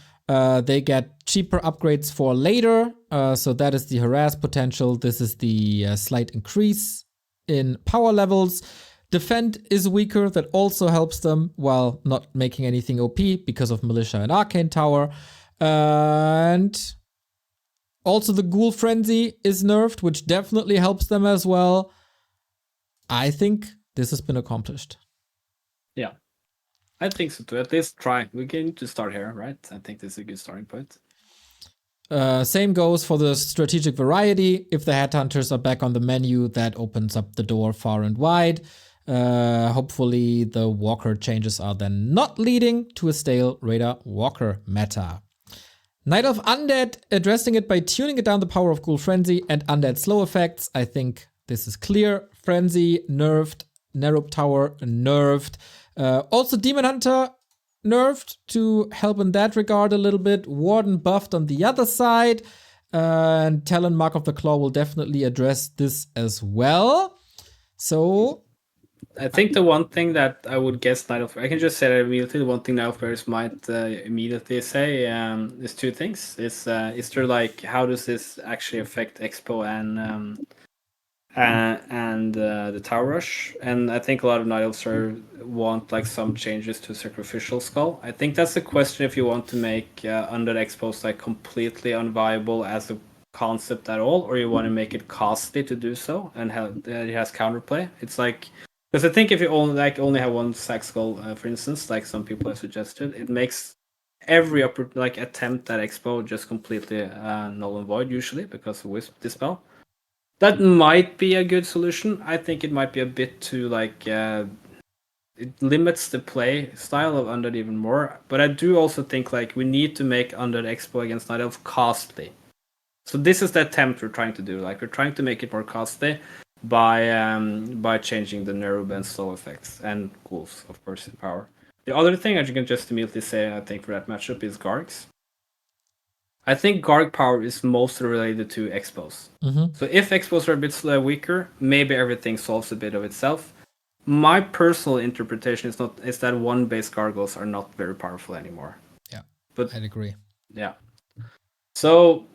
Speaker 1: They get cheaper upgrades for later. So that is the harass potential. This is the slight increase in power levels. Defend is weaker. That also helps them while not making anything OP because of Militia and Arcane Tower. And also the Ghoul Frenzy is nerfed, which definitely helps them as well. I think this has been accomplished.
Speaker 2: Yeah, I think so too. At least try. We need to start here, right? I think this is a good starting point.
Speaker 1: Same goes for the strategic variety. If the Headhunters are back on the menu, that opens up the door far and wide. Hopefully the Walker changes are then not leading to a stale Raider Walker meta. Knight of Undead, addressing it by tuning it down the power of Ghoul Frenzy and Undead slow effects. I think this is clear. Frenzy nerfed, Nerub Tower nerfed. Also Demon Hunter nerfed to help in that regard a little bit. Warden buffed on the other side. And Talon Mark of the Claw will definitely address this as well. So
Speaker 2: I think the one thing that I would guess I can just say that immediately. The one thing Night players might immediately say is two things. Is there like, how does this actually affect Expo and the Tower Rush? And I think a lot of Night Elves want like some changes to Sacrificial Skull. I think that's the question if you want to make Undead Expos like completely unviable as a concept at all, or you want to make it costly to do so and it has counterplay. It's like, because I think if you only have one Sack Skull, for instance, like some people have suggested, it makes every attempt at Expo just completely null and void usually because of Wisp Dispel. That might be a good solution. I think it might be a bit too it limits the play style of Undead even more. But I do also think like we need to make Undead Expo against Night Elf costly. So this is the attempt we're trying to do. Like we're trying to make it more costly by changing the Nerubian slow effects and Ghouls, of course, in power. The other thing I can just immediately say, I think, for that matchup is Gargs. I think Garg power is mostly related to Expos.
Speaker 1: Mm-hmm.
Speaker 2: So if Expos are a bit weaker, maybe everything solves a bit of itself. My personal interpretation is that one base Gargoyles are not very powerful anymore.
Speaker 1: Yeah,
Speaker 2: but
Speaker 1: I'd agree.
Speaker 2: Yeah. So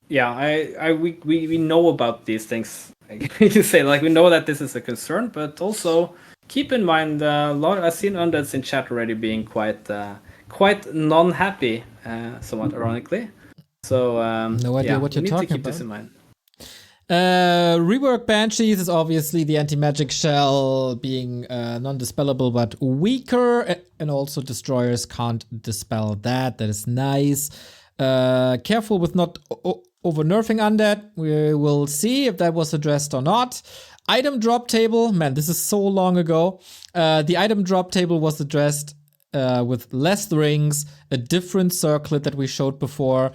Speaker 2: yeah, we know about these things. You say like we know that this is a concern, but also keep in mind I've seen Undeads in chat already being quite non-happy, somewhat ironically. So
Speaker 1: no idea what you're talking about.
Speaker 2: Need to keep this in mind.
Speaker 1: Rework Banshees is obviously the anti-magic shell being non-dispellable but weaker, and also destroyers can't dispel that. That is nice. Careful with not over-nerfing Undead. We will see if that was addressed or not. Item drop table. Man, this is so long ago. The item drop table was addressed with less rings, a different circlet that we showed before,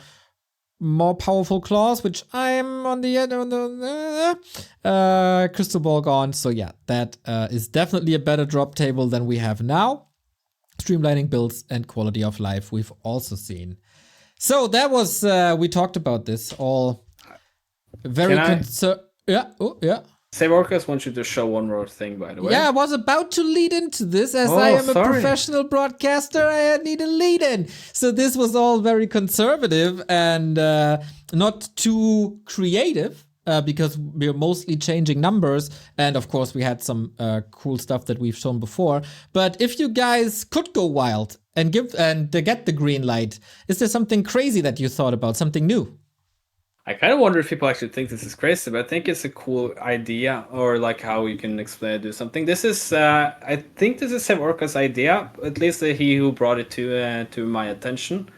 Speaker 1: more powerful claws, which I'm on the end of the crystal ball gone. So yeah, that is definitely a better drop table than we have now. Streamlining builds and quality of life we've also seen. So that was we talked about this all very yeah.
Speaker 2: Save Orcas wants you to show one more thing, by the way.
Speaker 1: Yeah, I was about to lead into this. As I am a professional broadcaster, I need a lead in. So this was all very conservative and not too creative because we're mostly changing numbers. And of course, we had some cool stuff that we've shown before. But if you guys could go wild and get the green light, is there something crazy that you thought about, something new?
Speaker 2: I kind of wonder if people actually think this is crazy, but I think it's a cool idea, or like how you can explain it, do something. This is, I think this is Sev Orca's idea, at least he who brought it to my attention,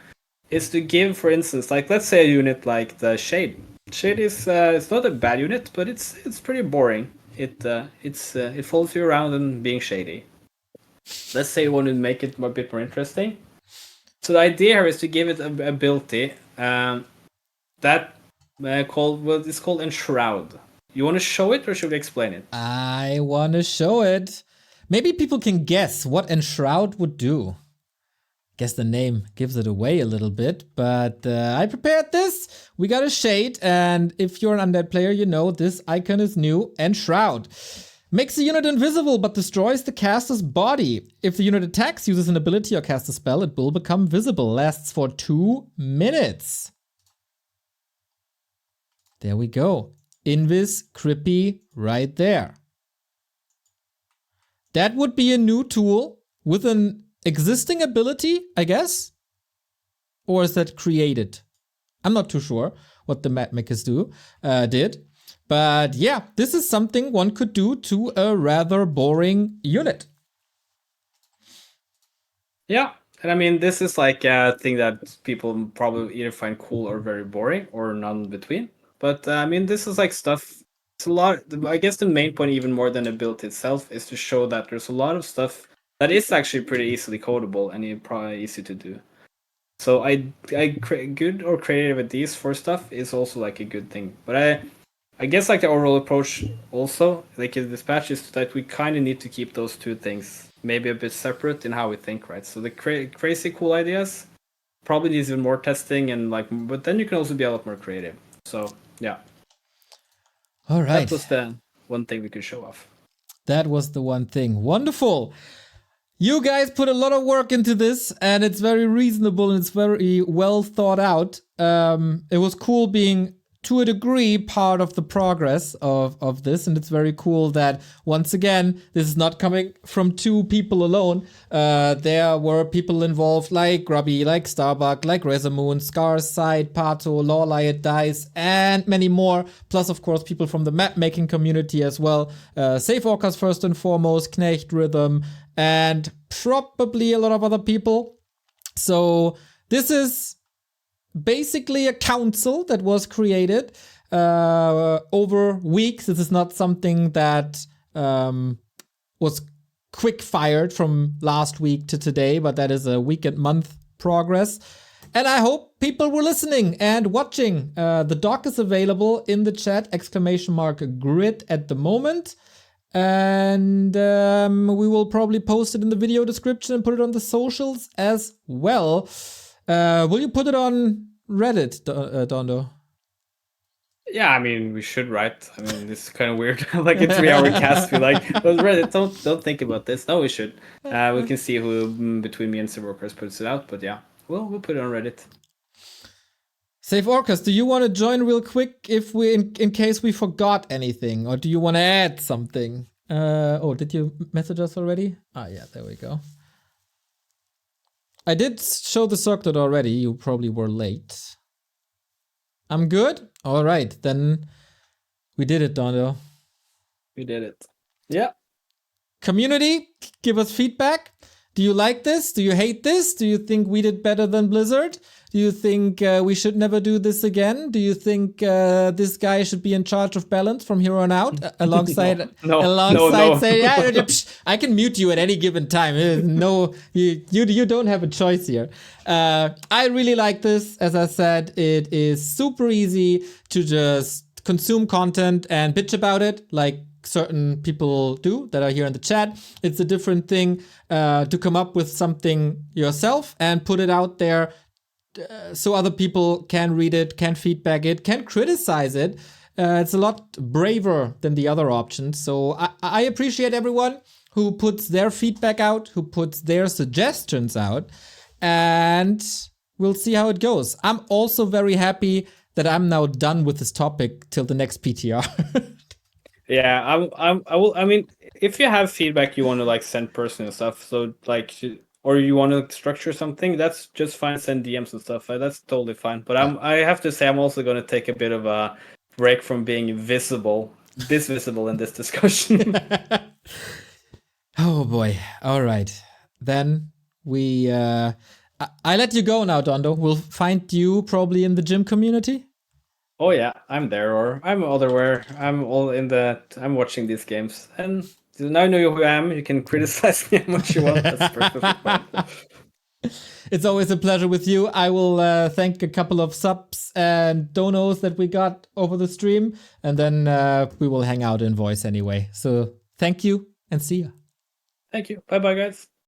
Speaker 2: is to give, for instance, like let's say a unit like the Shade. Shade is it's not a bad unit, but it's pretty boring. It follows you around and being shady. Let's say you want to make it a bit more interesting. So the idea here is to give it an ability that. It's called Enshroud. You want to show it or should we explain it?
Speaker 1: I want to show it. Maybe people can guess what Enshroud would do. Guess the name gives it away a little bit, but I prepared this. We got a Shade, and if you're an Undead player, you know this icon is new. Enshroud. Makes the unit invisible, but destroys the caster's body. If the unit attacks, uses an ability, or casts a spell, it will become visible. Lasts for 2 minutes. There we go. Invis Crippy right there. That would be a new tool with an existing ability, I guess? Or is that created? I'm not too sure what the Mad Makers did. But yeah, this is something one could do to a rather boring unit.
Speaker 2: Yeah, and I mean, this is like a thing that people probably either find cool or very boring, or none between. But I mean, this is like stuff. It's a lot. I guess the main point, even more than the build itself, is to show that there's a lot of stuff that is actually pretty easily codable and probably easy to do. So good or creative ideas for stuff is also like a good thing. But I guess like the overall approach also, like in this patch, is that we kind of need to keep those two things maybe a bit separate in how we think, right? So the crazy cool ideas probably needs even more testing and like, but then you can also be a lot more creative. So yeah.
Speaker 1: All right.
Speaker 2: That was the one thing we could show off.
Speaker 1: That was the one thing. Wonderful. You guys put a lot of work into this, and it's very reasonable and it's very well thought out. It was cool being, to a degree, part of the progress of this, and it's very cool that, once again, this is not coming from two people alone. There were people involved like Grubby, like Starbuck, like Rezamoon, Scars, Side, Pato, Lawliot, Dice, and many more. Plus, of course, people from the map-making community as well. Safe Orcas first and foremost, Knecht, Rhythm, and probably a lot of other people. So this is basically a council that was created over weeks. This is not something that was quick fired from last week to today, but that is a week and month progress. And I hope people were listening and watching. The doc is available in the chat, !grid at the moment. And we will probably post it in the video description and put it on the socials as well. Will you put it on Reddit, Dondo?
Speaker 2: Yeah, I mean, we should, right? I mean, this is kind of weird. Like a 3-hour cast, be like, well, Reddit, don't think about this. No, we should. We can see who between me and Workers puts it out. But yeah, we'll put it on Reddit.
Speaker 1: Safe Orcas, do you want to join real quick if we, in case we forgot anything, or do you want to add something? Oh, did you message us already? Ah, yeah, there we go. I did show the circlet already. You probably were late. I'm good? All right, then we did it, Dondo.
Speaker 2: We did it. Yeah.
Speaker 1: Community, give us feedback. Do you like this? Do you hate this? Do you think we did better than Blizzard? Do you think we should never do this again? Do you think this guy should be in charge of balance from here on out? Alongside,
Speaker 2: no.
Speaker 1: saying, yeah, I can mute you at any given time. No, you don't have a choice here. I really like this. As I said, it is super easy to just consume content and bitch about it, like certain people do that are here in the chat. It's a different thing to come up with something yourself and put it out there so other people can read it, can feedback it, can criticize it. It's a lot braver than the other options. So I appreciate everyone who puts their feedback out, who puts their suggestions out, and we'll see how it goes. I'm also very happy that I'm now done with this topic till the next PTR.
Speaker 2: Yeah, I will. I mean, if you have feedback you want to like send personal stuff, so like, or you want to structure something, that's just fine. Send DMs and stuff. That's totally fine. But I have to say, I'm also going to take a bit of a break from being visible in this discussion.
Speaker 1: Oh boy! All right, then we. I let you go now, Dondo. We'll find you probably in the gym community.
Speaker 2: Oh yeah, I'm there, or I'm otherwhere. I'm all in the. I'm watching these games, and now you know who I am. You can criticize me how much you want. That's perfectly fine.
Speaker 1: It's always a pleasure with you. I will thank a couple of subs and donos that we got over the stream, and then we will hang out in voice anyway. So thank you and see ya.
Speaker 2: Thank you. Bye bye, guys.